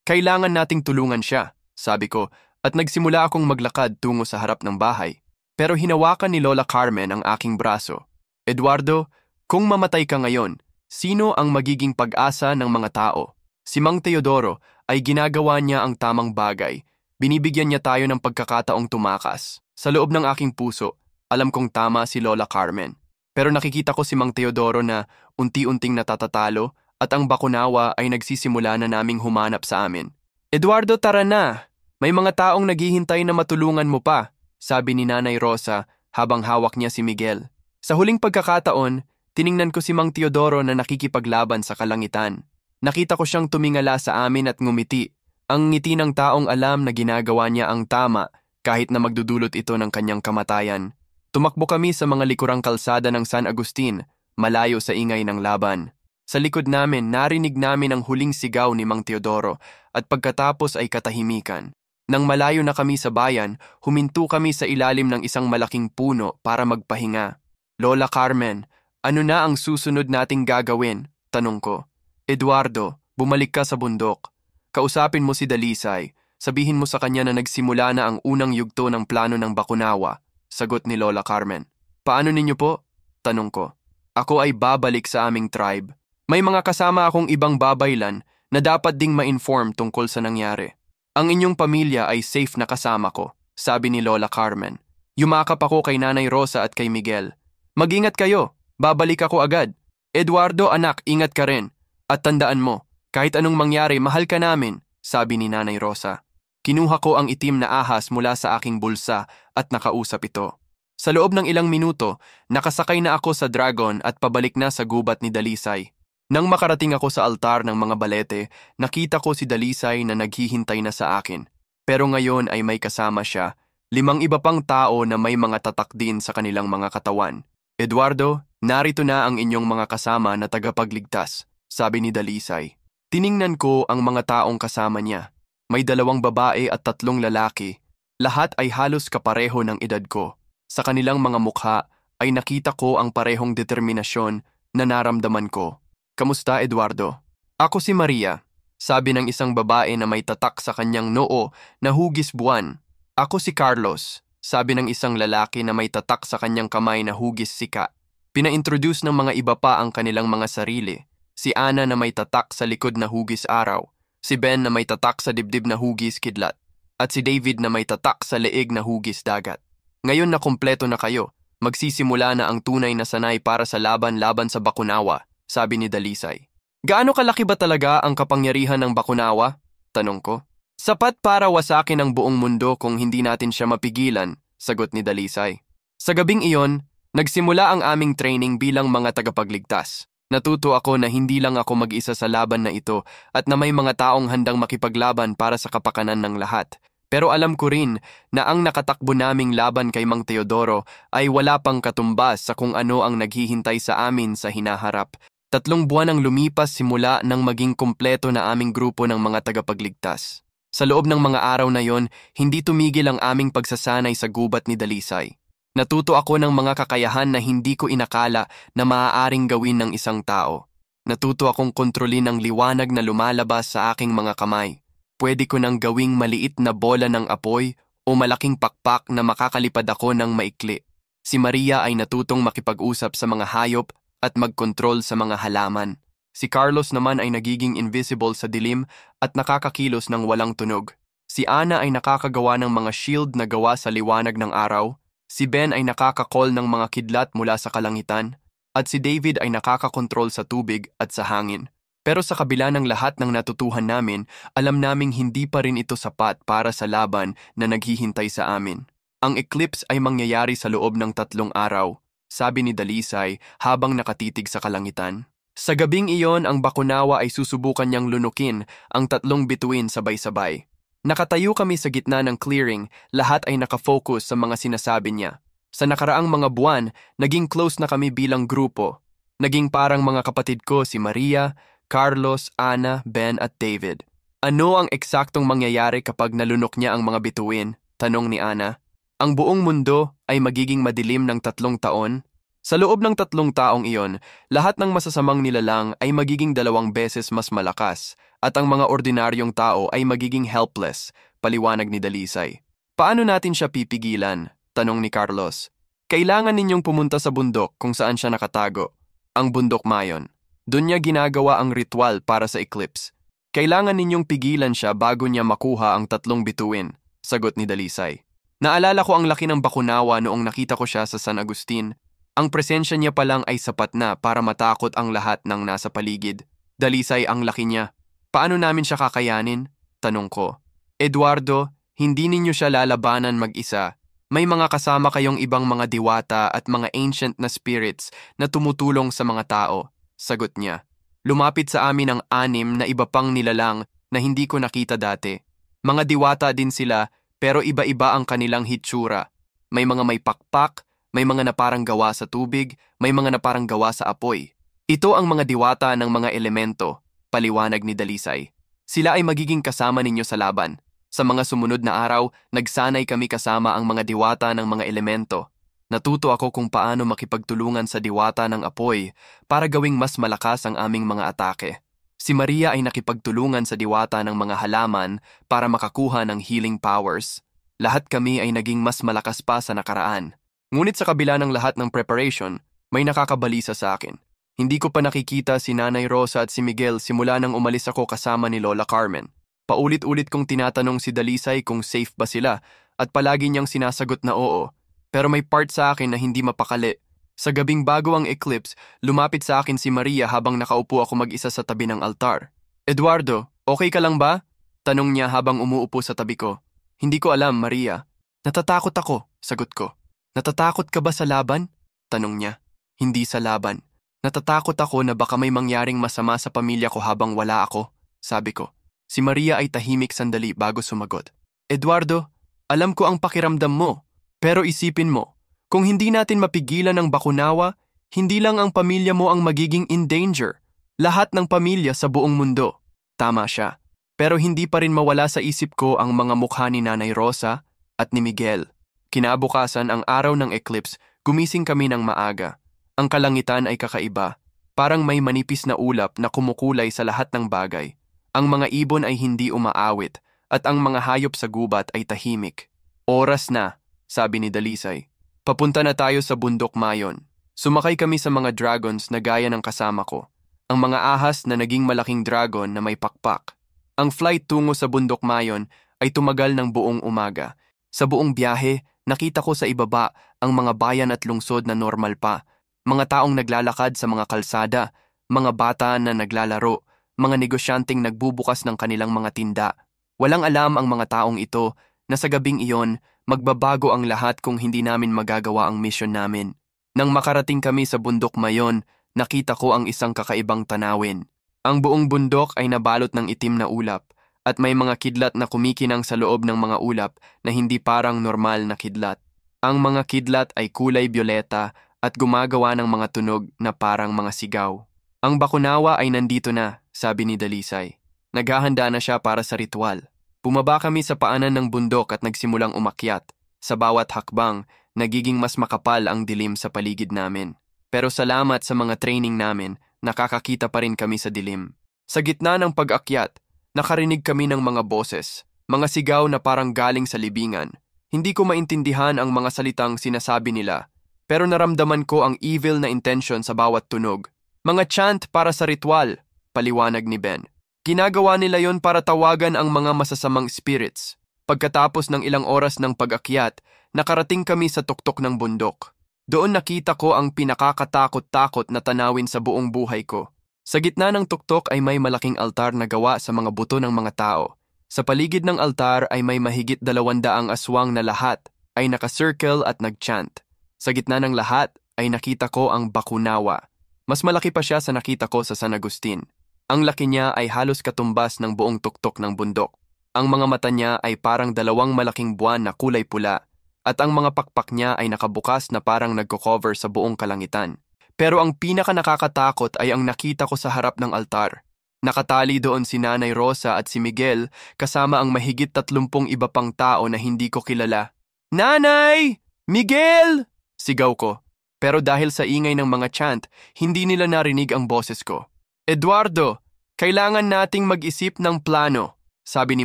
Kailangan nating tulungan siya, sabi ko, at nagsimula akong maglakad tungo sa harap ng bahay. Pero hinawakan ni Lola Carmen ang aking braso. Eduardo, kung mamatay ka ngayon, sino ang magiging pag-asa ng mga tao? Si Mang Teodoro ay ginagawa niya ang tamang bagay. Binibigyan niya tayo ng pagkakataong tumakas. Sa loob ng aking puso, alam kong tama si Lola Carmen. Pero nakikita ko si Mang Teodoro na unti-unting natatatalo at ang bakunawa ay nagsisimula na naming humanap sa amin. Eduardo, tara na! May mga taong naghihintay na matulungan mo pa, sabi ni Nanay Rosa habang hawak niya si Miguel. Sa huling pagkakataon, tiningnan ko si Mang Teodoro na nakikipaglaban sa kalangitan. Nakita ko siyang tumingala sa amin at ngumiti. Ang ngiti ng taong alam na ginagawa niya ang tama kahit na magdudulot ito ng kanyang kamatayan. Tumakbo kami sa mga likurang kalsada ng San Agustin, malayo sa ingay ng laban. Sa likod namin, narinig namin ang huling sigaw ni Mang Teodoro at pagkatapos ay katahimikan. Nang malayo na kami sa bayan, huminto kami sa ilalim ng isang malaking puno para magpahinga. Lola Carmen, ano na ang susunod nating gagawin? Tanong ko. Eduardo, bumalik ka sa bundok. Kausapin mo si Dalisay. Sabihin mo sa kanya na nagsimula na ang unang yugto ng plano ng Bakunawa. Sagot ni Lola Carmen. Paano ninyo po? Tanong ko. Ako ay babalik sa aming tribe. May mga kasama akong ibang babaylan na dapat ding ma-inform tungkol sa nangyari. Ang inyong pamilya ay safe na kasama ko, sabi ni Lola Carmen. Yumakap ako kay Nanay Rosa at kay Miguel. Mag-ingat kayo, babalik ako agad. Eduardo, anak, ingat ka rin. At tandaan mo, kahit anong mangyari, mahal ka namin, sabi ni Nanay Rosa. Kinuha ko ang itim na ahas mula sa aking bulsa at nakausap ito. Sa loob ng ilang minuto, nakasakay na ako sa dragon at pabalik na sa gubat ni Dalisay. Nang makarating ako sa altar ng mga balete, nakita ko si Dalisay na naghihintay na sa akin. Pero ngayon ay may kasama siya, 5 iba pang tao na may mga tatak din sa kanilang mga katawan. Eduardo, narito na ang inyong mga kasama na tagapagligtas, sabi ni Dalisay. Tiningnan ko ang mga taong kasama niya. May 2 babae at 3 lalaki. Lahat ay halos kapareho ng edad ko. Sa kanilang mga mukha ay nakita ko ang parehong determinasyon na naramdaman ko. Kamusta, Eduardo? Ako si Maria, sabi ng isang babae na may tatak sa kanyang noo na hugis buwan. Ako si Carlos, sabi ng isang lalaki na may tatak sa kanyang kamay na hugis sika. Pina-introduce ng mga iba pa ang kanilang mga sarili. Si Ana na may tatak sa likod na hugis araw, si Ben na may tatak sa dibdib na hugis kidlat, at si David na may tatak sa leeg na hugis dagat. Ngayon na kumpleto na kayo, magsisimula na ang tunay na sanay para sa laban-laban sa Bakunawa, sabi ni Dalisay. Gaano kalaki ba talaga ang kapangyarihan ng Bakunawa? Tanong ko. Sapat para wasakin ang buong mundo kung hindi natin siya mapigilan, sagot ni Dalisay. Sa gabing iyon, nagsimula ang aming training bilang mga tagapagligtas. Natuto ako na hindi lang ako mag-isa sa laban na ito at na may mga taong handang makipaglaban para sa kapakanan ng lahat. Pero alam ko rin na ang nakatakbo naming laban kay Mang Teodoro ay wala pang katumbas sa kung ano ang naghihintay sa amin sa hinaharap. 3 buwan ang lumipas simula nang maging kumpleto na aming grupo ng mga tagapagligtas. Sa loob ng mga araw na yon, hindi tumigil ang aming pagsasanay sa gubat ni Dalisay. Natuto ako ng mga kakayahan na hindi ko inakala na maaaring gawin ng isang tao. Natuto akong kontrolin ang liwanag na lumalabas sa aking mga kamay. Pwede ko nang gawing maliit na bola ng apoy o malaking pakpak na makakalipad ako ng maikli. Si Maria ay natutong makipag-usap sa mga hayop at magkontrol sa mga halaman. Si Carlos naman ay nagiging invisible sa dilim at nakakakilos ng walang tunog. Si Ana ay nakakagawa ng mga shield na gawa sa liwanag ng araw. Si Ben ay nakakakol ng mga kidlat mula sa kalangitan, at si David ay nakakakontrol sa tubig at sa hangin. Pero sa kabila ng lahat ng natutuhan namin, alam naming hindi pa rin ito sapat para sa laban na naghihintay sa amin. Ang eclipse ay mangyayari sa loob ng 3 araw, sabi ni Dalisay habang nakatitig sa kalangitan. Sa gabing iyon, ang Bakunawa ay susubukan niyang lunukin ang 3 bituin sabay-sabay. Nakatayo kami sa gitna ng clearing, lahat ay nakafocus sa mga sinasabi niya. Sa nakaraang mga buwan, naging close na kami bilang grupo. Naging parang mga kapatid ko si Maria, Carlos, Ana, Ben at David. Ano ang eksaktong mangyayari kapag nalunok niya ang mga bituin? Tanong ni Ana. Ang buong mundo ay magiging madilim ng 3 taon. Sa loob ng 3 taong iyon, lahat ng masasamang nilalang ay magiging 2 beses mas malakas at ang mga ordinaryong tao ay magiging helpless, paliwanag ni Dalisay. Paano natin siya pipigilan? Tanong ni Carlos. Kailangan ninyong pumunta sa bundok kung saan siya nakatago. Ang bundok Mayon. Doon niya ginagawa ang ritual para sa eclipse. Kailangan ninyong pigilan siya bago niya makuha ang 3 bituin, sagot ni Dalisay. Naalala ko ang laki ng bakunawa noong nakita ko siya sa San Agustin. Ang presensya niya pa lang ay sapat na para matakot ang lahat ng nasa paligid. Dalisay, ang laki niya. Paano namin siya kakayanin? Tanong ko. Eduardo, hindi ninyo siya lalabanan mag-isa. May mga kasama kayong ibang mga diwata at mga ancient na spirits na tumutulong sa mga tao, sagot niya. Lumapit sa amin ang 6 na iba pang nilalang na hindi ko nakita dati. Mga diwata din sila pero iba-iba ang kanilang hitsura. May mga may pakpak, may mga na parang gawa sa tubig, may mga na parang gawa sa apoy. Ito ang mga diwata ng mga elemento, paliwanag ni Dalisay. Sila ay magiging kasama ninyo sa laban. Sa mga sumunod na araw, nagsanay kami kasama ang mga diwata ng mga elemento. Natuto ako kung paano makipagtulungan sa diwata ng apoy para gawing mas malakas ang aming mga atake. Si Maria ay nakipagtulungan sa diwata ng mga halaman para makakuha ng healing powers. Lahat kami ay naging mas malakas pa sa nakaraan. Ngunit sa kabila ng lahat ng preparation, may nakakabalisa sa akin. Hindi ko pa nakikita si Nanay Rosa at si Miguel simula nang umalis ako kasama ni Lola Carmen. Paulit-ulit kong tinatanong si Dalisay kung safe ba sila at palagi niyang sinasagot na oo. Pero may part sa akin na hindi mapakali. Sa gabing bago ang eclipse, lumapit sa akin si Maria habang nakaupo ako mag-isa sa tabi ng altar. Eduardo, okay ka lang ba? Tanong niya habang umuupo sa tabi ko. Hindi ko alam, Maria. Natatakot ako, sagot ko. Natatakot ka ba sa laban? Tanong niya. Hindi sa laban. Natatakot ako na baka may mangyaring masama sa pamilya ko habang wala ako, sabi ko. Si Maria ay tahimik sandali bago sumagot. Eduardo, alam ko ang pakiramdam mo, pero isipin mo, kung hindi natin mapigilan ang bakunawa, hindi lang ang pamilya mo ang magiging in danger. Lahat ng pamilya sa buong mundo. Tama siya. Pero hindi pa rin mawala sa isip ko ang mga mukha ni Nanay Rosa at ni Miguel. Kinabukasan ang araw ng eclipse, gumising kami ng maaga. Ang kalangitan ay kakaiba. Parang may manipis na ulap na kumukulay sa lahat ng bagay. Ang mga ibon ay hindi umaawit at ang mga hayop sa gubat ay tahimik. Oras na, sabi ni Dalisay. Papunta na tayo sa bundok Mayon. Sumakay kami sa mga dragons na gaya ng kasama ko. Ang mga ahas na naging malaking dragon na may pakpak. Ang flight tungo sa bundok Mayon ay tumagal ng buong umaga. Sa buong biyahe, nakita ko sa ibaba ang mga bayan at lungsod na normal pa. Mga taong naglalakad sa mga kalsada, mga bata na naglalaro, mga negosyanteng nagbubukas ng kanilang mga tinda. Walang alam ang mga taong ito na sa gabing iyon, magbabago ang lahat kung hindi namin magagawa ang misyon namin. Nang makarating kami sa bundok Mayon, nakita ko ang isang kakaibang tanawin. Ang buong bundok ay nabalot ng itim na ulap at may mga kidlat na kumikinang sa loob ng mga ulap na hindi parang normal na kidlat. Ang mga kidlat ay kulay bioleta at gumagawa ng mga tunog na parang mga sigaw. Ang bakunawa ay nandito na, sabi ni Dalisay. Naghahanda na siya para sa ritual. Bumaba kami sa paanan ng bundok at nagsimulang umakyat. Sa bawat hakbang, nagiging mas makapal ang dilim sa paligid namin. Pero salamat sa mga training namin, nakakakita pa rin kami sa dilim. Sa gitna ng pag-akyat, nakarinig kami ng mga boses, mga sigaw na parang galing sa libingan. Hindi ko maintindihan ang mga salitang sinasabi nila, pero naramdaman ko ang evil na intention sa bawat tunog. Mga chant para sa ritual, paliwanag ni Ben. Ginagawa nila yon para tawagan ang mga masasamang spirits. Pagkatapos ng ilang oras ng pag-akyat, nakarating kami sa tuktok ng bundok. Doon nakita ko ang pinakakatakot-takot na tanawin sa buong buhay ko. Sa gitna ng tuktok ay may malaking altar na gawa sa mga buto ng mga tao. Sa paligid ng altar ay may mahigit 200 aswang na lahat ay nakacircle at nagchant. Sa gitna ng lahat ay nakita ko ang bakunawa. Mas malaki pa siya sa nakita ko sa San Agustin. Ang laki niya ay halos katumbas ng buong tuktok ng bundok. Ang mga mata niya ay parang 2 malaking buwan na kulay pula at ang mga pakpak niya ay nakabukas na parang nagko-cover sa buong kalangitan. Pero ang pinaka nakakatakot ay ang nakita ko sa harap ng altar. Nakatali doon si Nanay Rosa at si Miguel kasama ang mahigit 30 iba pang tao na hindi ko kilala. Nanay! Miguel! Sigaw ko. pero dahil sa ingay ng mga chant, hindi nila narinig ang boses ko. Eduardo, kailangan nating mag-isip ng plano, sabi ni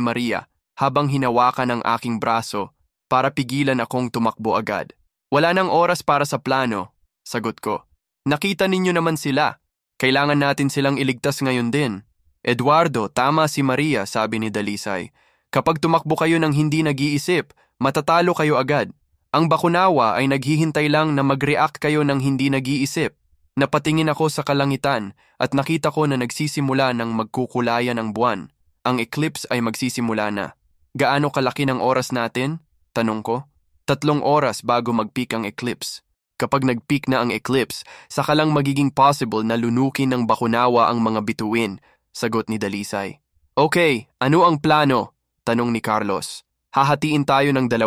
Maria habang hinawakan ang aking braso para pigilan akong tumakbo agad. Wala nang oras para sa plano, sagot ko. Nakita ninyo naman sila. Kailangan natin silang iligtas ngayon din. Eduardo, tama si Maria, sabi ni Dalisay. Kapag tumakbo kayo ng hindi nag-iisip, matatalo kayo agad. Ang Bakunawa ay naghihintay lang na mag-react kayo ng hindi nag-iisip. Napatingin ako sa kalangitan at nakita ko na nagsisimula ng magkukulayan ang buwan. Ang eclipse ay magsisimula na. Gaano kalaki ng oras natin? Tanong ko. 3 oras bago mag-peak ang eclipse. Kapag nag-peak na ang eclipse, saka lang magiging possible na lunukin ng Bakunawa ang mga bituin, sagot ni Dalisay. Okay, ano ang plano? Tanong ni Carlos. Hahatiin tayo ng 2,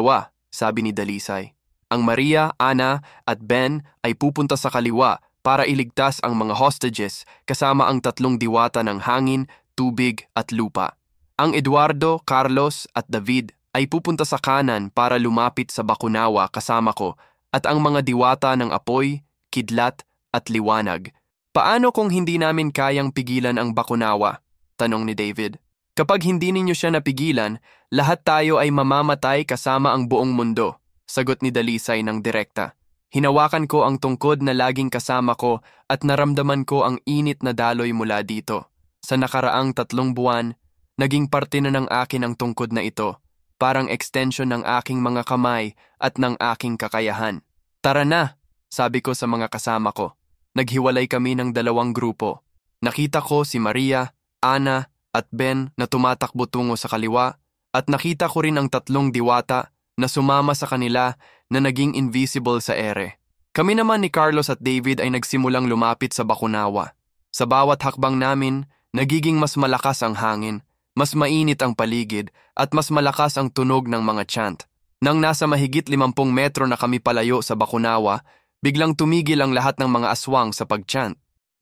sabi ni Dalisay. Ang Maria, Ana at Ben ay pupunta sa kaliwa para iligtas ang mga hostages kasama ang 3 diwata ng hangin, tubig at lupa. Ang Eduardo, Carlos at David ay pupunta sa kanan para lumapit sa Bakunawa kasama ko at ang mga diwata ng apoy, kidlat at liwanag. Paano kung hindi namin kayang pigilan ang Bakunawa? Tanong ni David. Kapag hindi ninyo siya napigilan, lahat tayo ay mamamatay kasama ang buong mundo, sagot ni Dalisay ng direkta. Hinawakan ko ang tungkod na laging kasama ko at naramdaman ko ang init na daloy mula dito. Sa nakaraang 3 buwan, naging parte na ng akin ang tungkod na ito, parang extension ng aking mga kamay at ng aking kakayahan. Tara na, sabi ko sa mga kasama ko. Naghiwalay kami ng 2 grupo. Nakita ko si Maria, Ana at Ben na tumatakbo tungo sa kaliwa at nakita ko rin ang 3 diwata na sumama sa kanila na naging invisible sa ere. Kami naman ni Carlos at David ay nagsimulang lumapit sa Bakunawa. Sa bawat hakbang namin, nagiging mas malakas ang hangin, mas mainit ang paligid at mas malakas ang tunog ng mga chant. Nang nasa mahigit 50 metro na kami palayo sa Bakunawa, biglang tumigil ang lahat ng mga aswang sa pag-chant.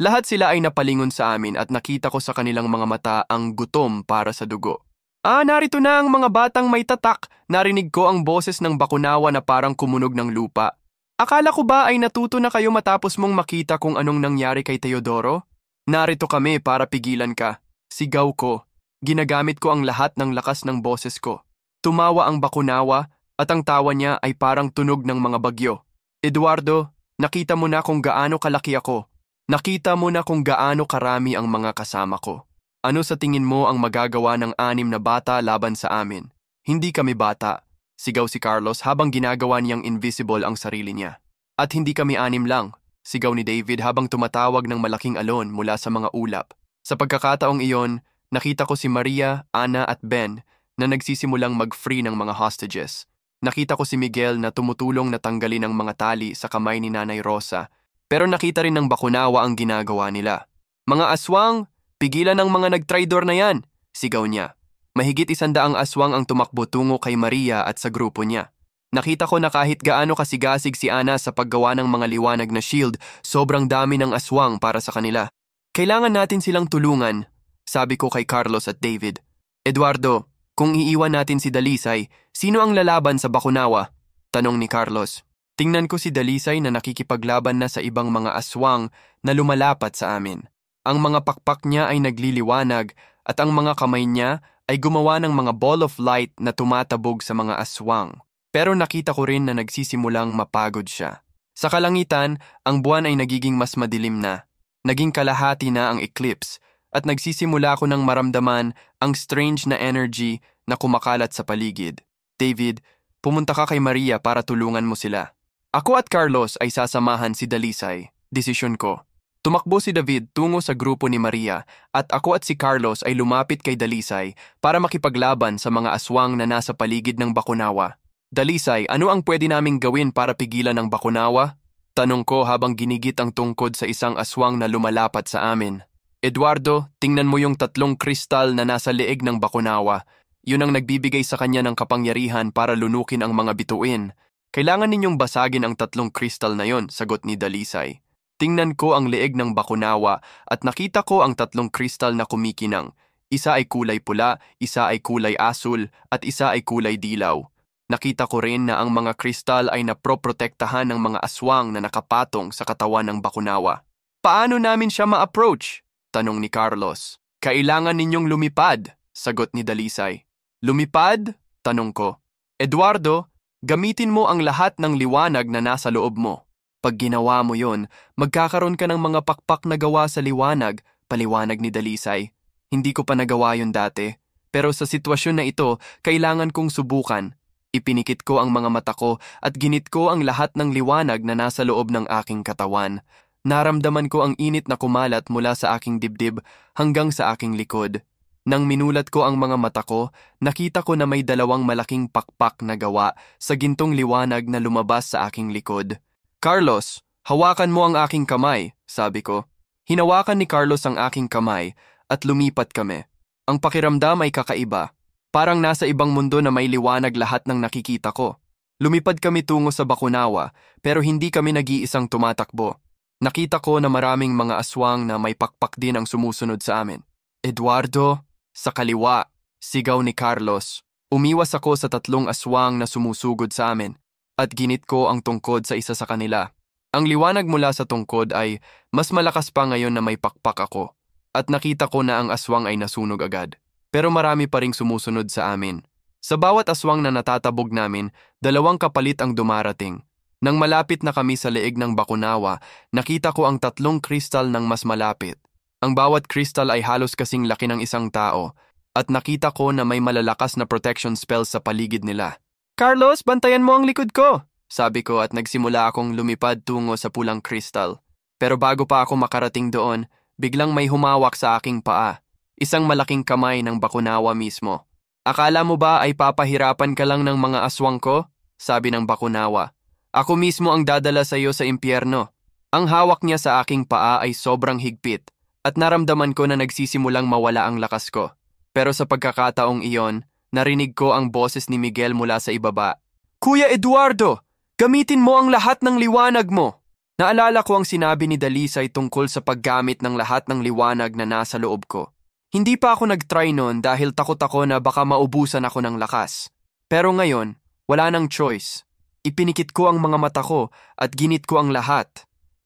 Lahat sila ay napalingon sa amin at nakita ko sa kanilang mga mata ang gutom para sa dugo. Narito na ang mga batang may tatak. Narinig ko ang boses ng Bakunawa na parang kumunog ng lupa. Akala ko ba ay natuto na kayo matapos mong makita kung anong nangyari kay Teodoro? Narito kami para pigilan ka. Sigaw ko. Ginagamit ko ang lahat ng lakas ng boses ko. Tumawa ang Bakunawa at ang tawa niya ay parang tunog ng mga bagyo. Eduardo, nakita mo na kung gaano kalaki ako. Nakita mo na kung gaano karami ang mga kasama ko. Ano sa tingin mo ang magagawa ng 6 na bata laban sa amin? Hindi kami bata, sigaw si Carlos habang ginagawa niyang invisible ang sarili niya. At hindi kami 6 lang, sigaw ni David habang tumatawag ng malaking alon mula sa mga ulap. Sa pagkakataong iyon, nakita ko si Maria, Ana at Ben na nagsisimulang mag-free ng mga hostages. Nakita ko si Miguel na tumutulong na tanggalin ang mga tali sa kamay ni Nanay Rosa, pero nakita rin ng Bakunawa ang ginagawa nila. Mga aswang! Pigilan ang mga nagtraidor na yan, sigaw niya. Mahigit 100 aswang ang tumakbo tungo kay Maria at sa grupo niya. Nakita ko na kahit gaano kasigasig si Ana sa paggawa ng mga liwanag na shield, sobrang dami ng aswang para sa kanila. Kailangan natin silang tulungan, sabi ko kay Carlos at David. Eduardo, kung iiwan natin si Dalisay, sino ang lalaban sa Bakunawa? Tanong ni Carlos. Tingnan ko si Dalisay na nakikipaglaban na sa ibang mga aswang na lumalapat sa amin. Ang mga pakpak niya ay nagliliwanag at ang mga kamay niya ay gumawa ng mga ball of light na tumatabog sa mga aswang. Pero nakita ko rin na nagsisimulang mapagod siya. Sa kalangitan, ang buwan ay nagiging mas madilim na. Naging kalahati na ang eclipse at nagsisimula ko ng maramdaman ang strange na energy na kumakalat sa paligid. David, pumunta ka kay Maria para tulungan mo sila. Ako at Carlos ay sasamahan si Dalisay. Desisyon ko. Tumakbo si David tungo sa grupo ni Maria at ako at si Carlos ay lumapit kay Dalisay para makipaglaban sa mga aswang na nasa paligid ng Bakunawa. Dalisay, ano ang pwede naming gawin para pigilan ang Bakunawa? Tanong ko habang ginigit ang tungkod sa isang aswang na lumalapat sa amin. Eduardo, tingnan mo yung 3 kristal na nasa leeg ng Bakunawa. Yun ang nagbibigay sa kanya ng kapangyarihan para lunukin ang mga bituin. Kailangan ninyong basagin ang 3 kristal na yon, sagot ni Dalisay. Tingnan ko ang leeg ng Bakunawa at nakita ko ang 3 kristal na kumikinang. Isa ay kulay pula, isa ay kulay asul, at isa ay kulay dilaw. Nakita ko rin na ang mga kristal ay naproprotektahan ng mga aswang na nakapatong sa katawan ng bakunawa. Paano namin siya ma-approach? Tanong ni Carlos. Kailangan ninyong lumipad, sagot ni Dalisay. Lumipad? Tanong ko. Eduardo, gamitin mo ang lahat ng liwanag na nasa loob mo. Pag ginawa mo yon, magkakaroon ka ng mga pakpak na gawa sa liwanag, paliwanag ni Dalisay. Hindi ko pa nagawa yon dati, pero sa sitwasyon na ito, kailangan kong subukan. Ipinikit ko ang mga mata ko at ginit ko ang lahat ng liwanag na nasa loob ng aking katawan. Naramdaman ko ang init na kumalat mula sa aking dibdib hanggang sa aking likod. Nang minulat ko ang mga mata ko, nakita ko na may dalawang malaking pakpak na gawa sa gintong liwanag na lumabas sa aking likod. Carlos, hawakan mo ang aking kamay, sabi ko. Hinawakan ni Carlos ang aking kamay at lumipat kami. Ang pakiramdam ay kakaiba. Parang nasa ibang mundo na may liwanag lahat ng nakikita ko. Lumipad kami tungo sa bakunawa pero hindi kami nag-iisang tumatakbo. Nakita ko na maraming mga aswang na may pakpak din ang sumusunod sa amin. Eduardo, sa kaliwa, sigaw ni Carlos. Umiwas ako sa 3 aswang na sumusugod sa amin at ginit ko ang tungkod sa isa sa kanila. Ang liwanag mula sa tungkod ay mas malakas pa ngayon na may pakpak ako at nakita ko na ang aswang ay nasunog agad. Pero marami pa ring sumusunod sa amin. Sa bawat aswang na natatabog namin, 2 kapalit ang dumarating. Nang malapit na kami sa leeg ng bakunawa, nakita ko ang 3 kristal ng mas malapit. Ang bawat kristal ay halos kasing laki ng isang tao at nakita ko na may malalakas na protection spells sa paligid nila. Carlos, bantayan mo ang likod ko, sabi ko at nagsimula akong lumipad tungo sa pulang kristal. Pero bago pa ako makarating doon, biglang may humawak sa aking paa. Isang malaking kamay ng bakunawa mismo. Akala mo ba ay papahirapan ka lang ng mga aswang ko? Sabi ng bakunawa. Ako mismo ang dadala sa iyo sa impyerno. Ang hawak niya sa aking paa ay sobrang higpit at naramdaman ko na nagsisimulang mawala ang lakas ko. Pero sa pagkakataong iyon, narinig ko ang boses ni Miguel mula sa ibaba. Kuya Eduardo, gamitin mo ang lahat ng liwanag mo. Naalala ko ang sinabi ni Dalisay tungkol sa paggamit ng lahat ng liwanag na nasa loob ko. Hindi pa ako nag-try noon dahil takot ako na baka maubusan ako ng lakas. Pero ngayon, wala nang choice. Ipinikit ko ang mga mata ko at ginit ko ang lahat.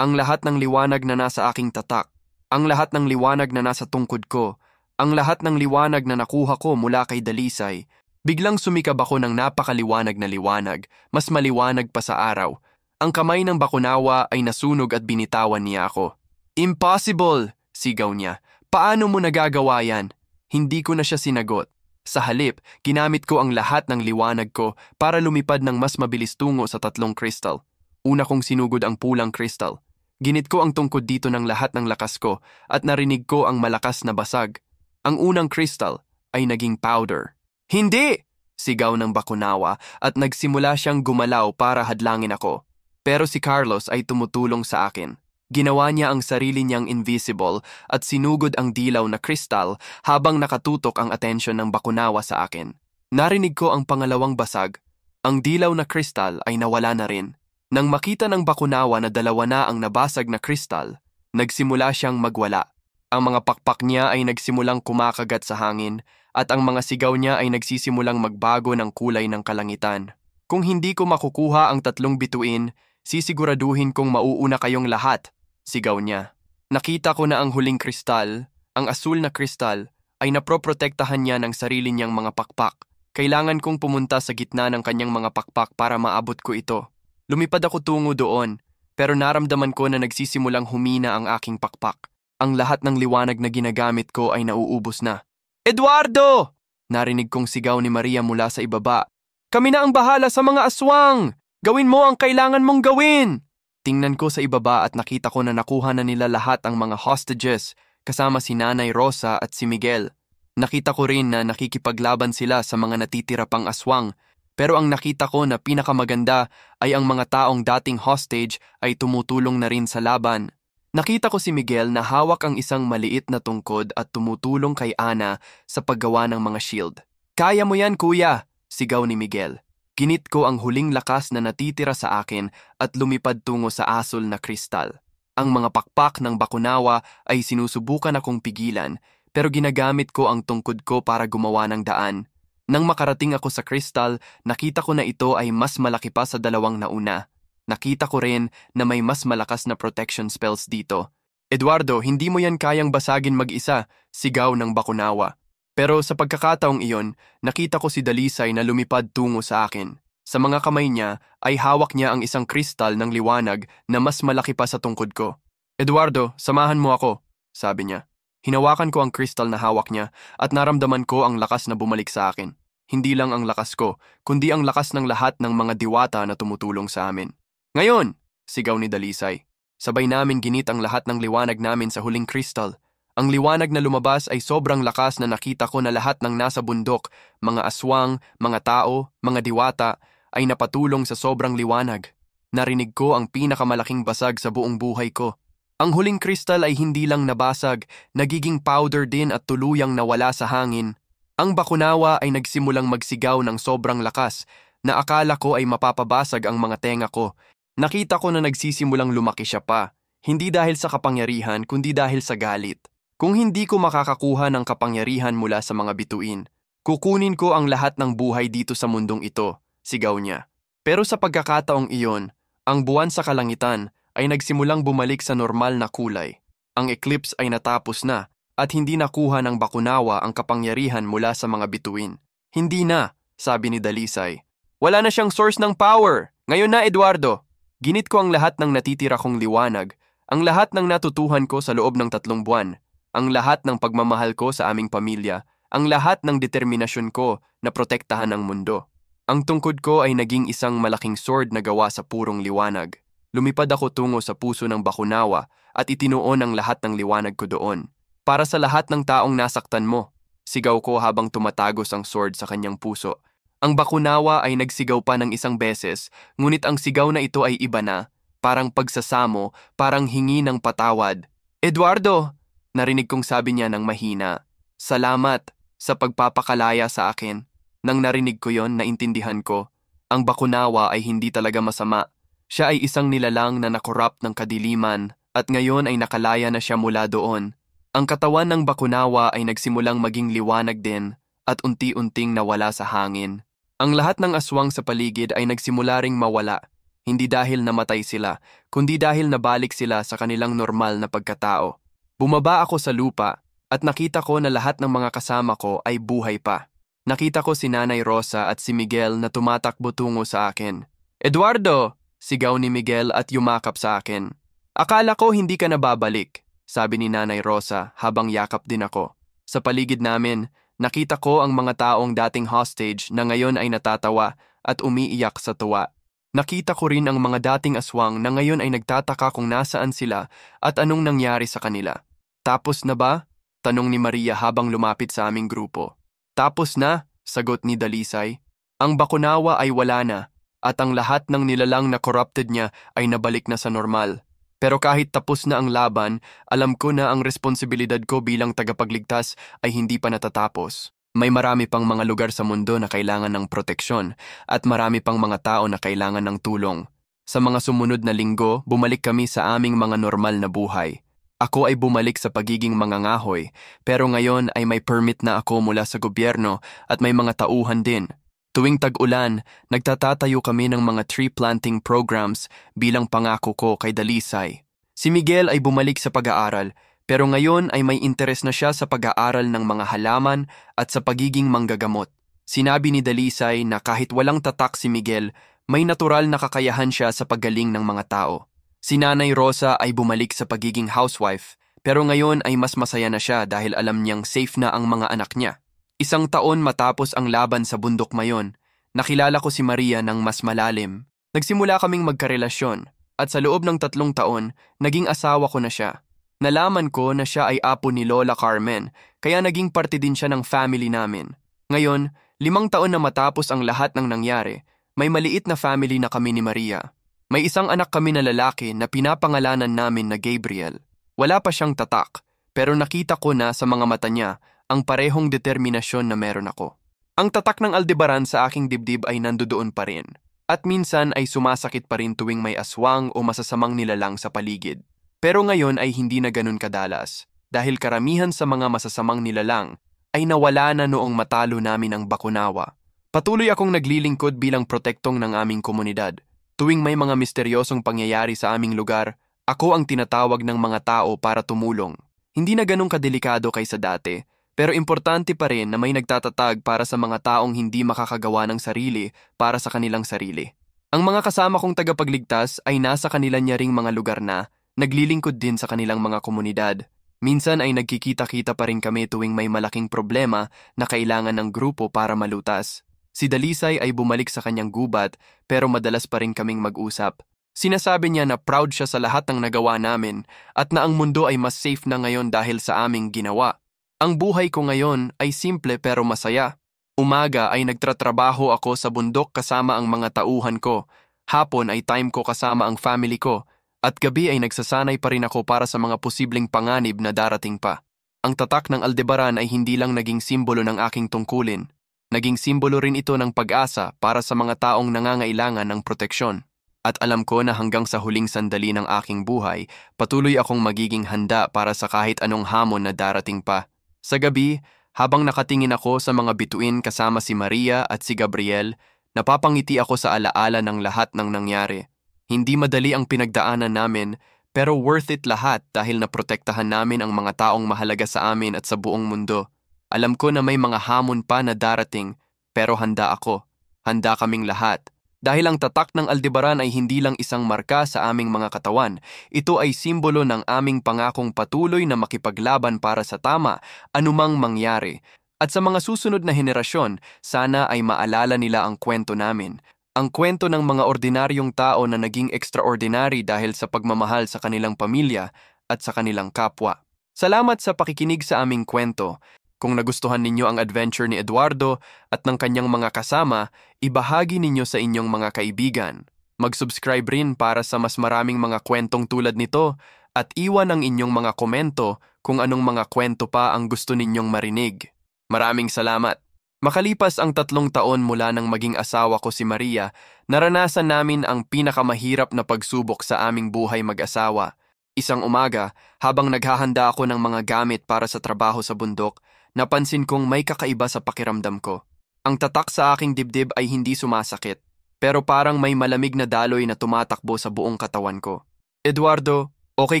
Ang lahat ng liwanag na nasa aking tatak. Ang lahat ng liwanag na nasa tungkod ko. Ang lahat ng liwanag na nakuha ko mula kay Dalisay. Biglang sumikab ako ng napakaliwanag na liwanag, mas maliwanag pa sa araw. Ang kamay ng bakunawa ay nasunog at binitawan niya ako. Impossible! Sigaw niya. Paano mo nagagawa yan? Hindi ko na siya sinagot. Sa halip, ginamit ko ang lahat ng liwanag ko para lumipad ng mas mabilis tungo sa 3 kristal. Una kong sinugod ang pulang kristal. Ginit ko ang tungkod dito ng lahat ng lakas ko at narinig ko ang malakas na basag. Ang unang kristal ay naging powder. Hindi! Sigaw ng bakunawa at nagsimula siyang gumalaw para hadlangin ako. Pero si Carlos ay tumutulong sa akin. Ginawa niya ang sarili niyang invisible at sinugod ang dilaw na kristal habang nakatutok ang atensyon ng bakunawa sa akin. Narinig ko ang pangalawang basag. Ang dilaw na kristal ay nawala na rin. Nang makita ng bakunawa na 2 na ang nabasag na kristal, nagsimula siyang magwala. Ang mga pakpak niya ay nagsimulang kumakagat sa hangin at ang mga sigaw niya ay nagsisimulang magbago ng kulay ng kalangitan. Kung hindi ko makukuha ang 3 bituin, sisiguraduhin kong mauuna kayong lahat, sigaw niya. Nakita ko na ang huling kristal, ang asul na kristal, ay naproprotektahan niya ng sarili niyang mga pakpak. Kailangan kong pumunta sa gitna ng kanyang mga pakpak para maabot ko ito. Lumipad ako tungo doon, pero naramdaman ko na nagsisimulang humina ang aking pakpak. Ang lahat ng liwanag na ginagamit ko ay nauubos na. Eduardo! Narinig kong sigaw ni Maria mula sa ibaba. Kami na ang bahala sa mga aswang! Gawin mo ang kailangan mong gawin! Tingnan ko sa ibaba at nakita ko na nakuha na nila lahat ang mga hostages kasama si Nanay Rosa at si Miguel. Nakita ko rin na nakikipaglaban sila sa mga natitira pang aswang, pero ang nakita ko na pinakamaganda ay ang mga taong dating hostage ay tumutulong na rin sa laban. Nakita ko si Miguel na hawak ang isang maliit na tungkod at tumutulong kay Ana sa paggawa ng mga shield. Kaya mo yan, kuya! Sigaw ni Miguel. Ginit ko ang huling lakas na natitira sa akin at lumipad tungo sa asul na kristal. Ang mga pakpak ng bakunawa ay sinusubukan akong pigilan, pero ginagamit ko ang tungkod ko para gumawa ng daan. Nang makarating ako sa kristal, nakita ko na ito ay mas malaki pa sa dalawang nauna. Nakita ko rin na may mas malakas na protection spells dito. Eduardo, hindi mo yan kayang basagin mag-isa, sigaw ng Bakunawa. Pero sa pagkakataong iyon, nakita ko si Dalisay na lumipad tungo sa akin. Sa mga kamay niya ay hawak niya ang isang kristal ng liwanag na mas malaki pa sa tungkod ko. Eduardo, samahan mo ako, sabi niya. Hinawakan ko ang kristal na hawak niya at naramdaman ko ang lakas na bumalik sa akin. Hindi lang ang lakas ko, kundi ang lakas ng lahat ng mga diwata na tumutulong sa amin. Ngayon, sigaw ni Dalisay. Sabay namin ginit ang lahat ng liwanag namin sa huling kristal. Ang liwanag na lumabas ay sobrang lakas na nakita ko na lahat ng nasa bundok, mga aswang, mga tao, mga diwata, ay napatulong sa sobrang liwanag. Narinig ko ang pinakamalaking basag sa buong buhay ko. Ang huling kristal ay hindi lang nabasag, nagiging powder din at tuluyang nawala sa hangin. Ang Bakunawa ay nagsimulang magsigaw ng sobrang lakas na akala ko ay mapapabasag ang mga tenga ko. Nakita ko na nagsisimulang lumaki siya pa, hindi dahil sa kapangyarihan kundi dahil sa galit. Kung hindi ko makakakuha ng kapangyarihan mula sa mga bituin, kukunin ko ang lahat ng buhay dito sa mundong ito, sigaw niya. Pero sa pagkakataong iyon, ang buwan sa kalangitan ay nagsimulang bumalik sa normal na kulay. Ang eclipse ay natapos na at hindi nakuha ng Bakunawa ang kapangyarihan mula sa mga bituin. Hindi na, sabi ni Dalisay. Wala na siyang source ng power. Ngayon na, Eduardo. Ginit ko ang lahat ng natitira kong liwanag, ang lahat ng natutuhan ko sa loob ng 3 buwan, ang lahat ng pagmamahal ko sa aming pamilya, ang lahat ng determinasyon ko na protektahan ang mundo. Ang tungkod ko ay naging isang malaking sword na gawa sa purong liwanag. Lumipad ako tungo sa puso ng Bakunawa at itinuon ang lahat ng liwanag ko doon. Para sa lahat ng taong nasaktan mo, sigaw ko habang tumatagos ang sword sa kanyang puso. Ang Bakunawa ay nagsigaw pa ng isang beses, ngunit ang sigaw na ito ay iba na, parang pagsasamo, parang hingi ng patawad. Eduardo! Narinig kong sabi niya ng mahina. Salamat sa pagpapakalaya sa akin. Nang narinig ko yon, naintindihan ko. Ang Bakunawa ay hindi talaga masama. Siya ay isang nilalang na nakorrupt ng kadiliman at ngayon ay nakalaya na siya mula doon. Ang katawan ng Bakunawa ay nagsimulang maging liwanag din at unti-unting nawala sa hangin. Ang lahat ng aswang sa paligid ay nagsimula ring mawala, hindi dahil namatay sila, kundi dahil nabalik sila sa kanilang normal na pagkatao. Bumaba ako sa lupa at nakita ko na lahat ng mga kasama ko ay buhay pa. Nakita ko si Nanay Rosa at si Miguel na tumatakbo tungo sa akin. Eduardo! Sigaw ni Miguel at yumakap sa akin. Akala ko hindi ka na babalik, sabi ni Nanay Rosa habang yakap din ako. Sa paligid namin, nakita ko ang mga taong dating hostage na ngayon ay natatawa at umiiyak sa tuwa. Nakita ko rin ang mga dating aswang na ngayon ay nagtataka kung nasaan sila at anong nangyari sa kanila. Tapos na ba? Tanong ni Maria habang lumapit sa aming grupo. Tapos na, sagot ni Dalisay. Ang Bakunawa ay wala na. At ang lahat ng nilalang na corrupted niya ay nabalik na sa normal. Pero kahit tapos na ang laban, alam ko na ang responsibilidad ko bilang tagapagligtas ay hindi pa natatapos. May marami pang mga lugar sa mundo na kailangan ng proteksyon at marami pang mga tao na kailangan ng tulong. Sa mga sumunod na linggo, bumalik kami sa aming mga normal na buhay. Ako ay bumalik sa pagiging mangangahoy, pero ngayon ay may permit na ako mula sa gobyerno at may mga tauhan din. Tuwing tag-ulan, nagtatatayo kami ng mga tree planting programs bilang pangako ko kay Dalisay. Si Miguel ay bumalik sa pag-aaral, pero ngayon ay may interes na siya sa pag-aaral ng mga halaman at sa pagiging manggagamot. Sinabi ni Dalisay na kahit walang tatak si Miguel, may natural na kakayahan siya sa paggaling ng mga tao. Si Nanay Rosa ay bumalik sa pagiging housewife, pero ngayon ay mas masaya na siya dahil alam niyang safe na ang mga anak niya. 1 taon matapos ang laban sa bundok mayon, nakilala ko si Maria ng mas malalim. Nagsimula kaming magkarelasyon at sa loob ng 3 taon, naging asawa ko na siya. Nalaman ko na siya ay apo ni Lola Carmen, kaya naging parte din siya ng family namin. Ngayon, 5 taon na matapos ang lahat ng nangyari, may maliit na family na kami ni Maria. May isang anak kami na lalaki na pinapangalanan namin na Gabriel. Wala pa siyang tatak, pero nakita ko na sa mga mata niya ang parehong determinasyon na meron ako. Ang tatak ng Aldebaran sa aking dibdib ay nandoon pa rin, at minsan ay sumasakit pa rin tuwing may aswang o masasamang nilalang sa paligid. Pero ngayon ay hindi na ganun kadalas, dahil karamihan sa mga masasamang nilalang ay nawala na noong matalo namin ang Bakunawa. Patuloy akong naglilingkod bilang protektong ng aming komunidad. Tuwing may mga misteryosong pangyayari sa aming lugar, ako ang tinatawag ng mga tao para tumulong. Hindi na ganong kadelikado kaysa dati, pero importante pa rin na may nagtatatag para sa mga taong hindi makakagawa ng sarili para sa kanilang sarili. Ang mga kasama kong tagapagligtas ay nasa kanila niya ring mga lugar na, naglilingkod din sa kanilang mga komunidad. Minsan ay nagkikita-kita pa rin kami tuwing may malaking problema na kailangan ng grupo para malutas. Si Dalisay ay bumalik sa kanyang gubat pero madalas pa rin kaming mag-usap. Sinasabi niya na proud siya sa lahat ng nagawa namin at na ang mundo ay mas safe na ngayon dahil sa aming ginawa. Ang buhay ko ngayon ay simple pero masaya. Umaga ay nagtratrabaho ako sa bundok kasama ang mga tauhan ko. Hapon ay time ko kasama ang family ko. At gabi ay nagsasanay pa rin ako para sa mga posibleng panganib na darating pa. Ang tatak ng Aldebaran ay hindi lang naging simbolo ng aking tungkulin. Naging simbolo rin ito ng pag-asa para sa mga taong nangangailangan ng proteksyon. At alam ko na hanggang sa huling sandali ng aking buhay, patuloy akong magiging handa para sa kahit anong hamon na darating pa. Sa gabi, habang nakatingin ako sa mga bituin kasama si Maria at si Gabriel, napapangiti ako sa alaala ng lahat ng nangyari. Hindi madali ang pinagdaanan namin, pero worth it lahat dahil naprotektahan namin ang mga taong mahalaga sa amin at sa buong mundo. Alam ko na may mga hamon pa na darating, pero handa ako. Handa kaming lahat. Dahil ang tatak ng Aldebaran ay hindi lang isang marka sa aming mga katawan, ito ay simbolo ng aming pangakong patuloy na makipaglaban para sa tama, anumang mangyari. At sa mga susunod na henerasyon, sana ay maalala nila ang kwento namin. Ang kwento ng mga ordinaryong tao na naging extraordinary dahil sa pagmamahal sa kanilang pamilya at sa kanilang kapwa. Salamat sa pakikinig sa aming kwento. Kung nagustuhan ninyo ang adventure ni Eduardo at ng kanyang mga kasama, ibahagi ninyo sa inyong mga kaibigan. Mag-subscribe rin para sa mas maraming mga kwentong tulad nito at iwan ang inyong mga komento kung anong mga kwento pa ang gusto ninyong marinig. Maraming salamat! Makalipas ang 3 taon mula nang maging asawa ko si Maria, naranasan namin ang pinakamahirap na pagsubok sa aming buhay mag-asawa. Isang umaga, habang naghahanda ako ng mga gamit para sa trabaho sa bundok, napansin kong may kakaiba sa pakiramdam ko. Ang tatak sa aking dibdib ay hindi sumasakit, pero parang may malamig na daloy na tumatakbo sa buong katawan ko. Eduardo, okay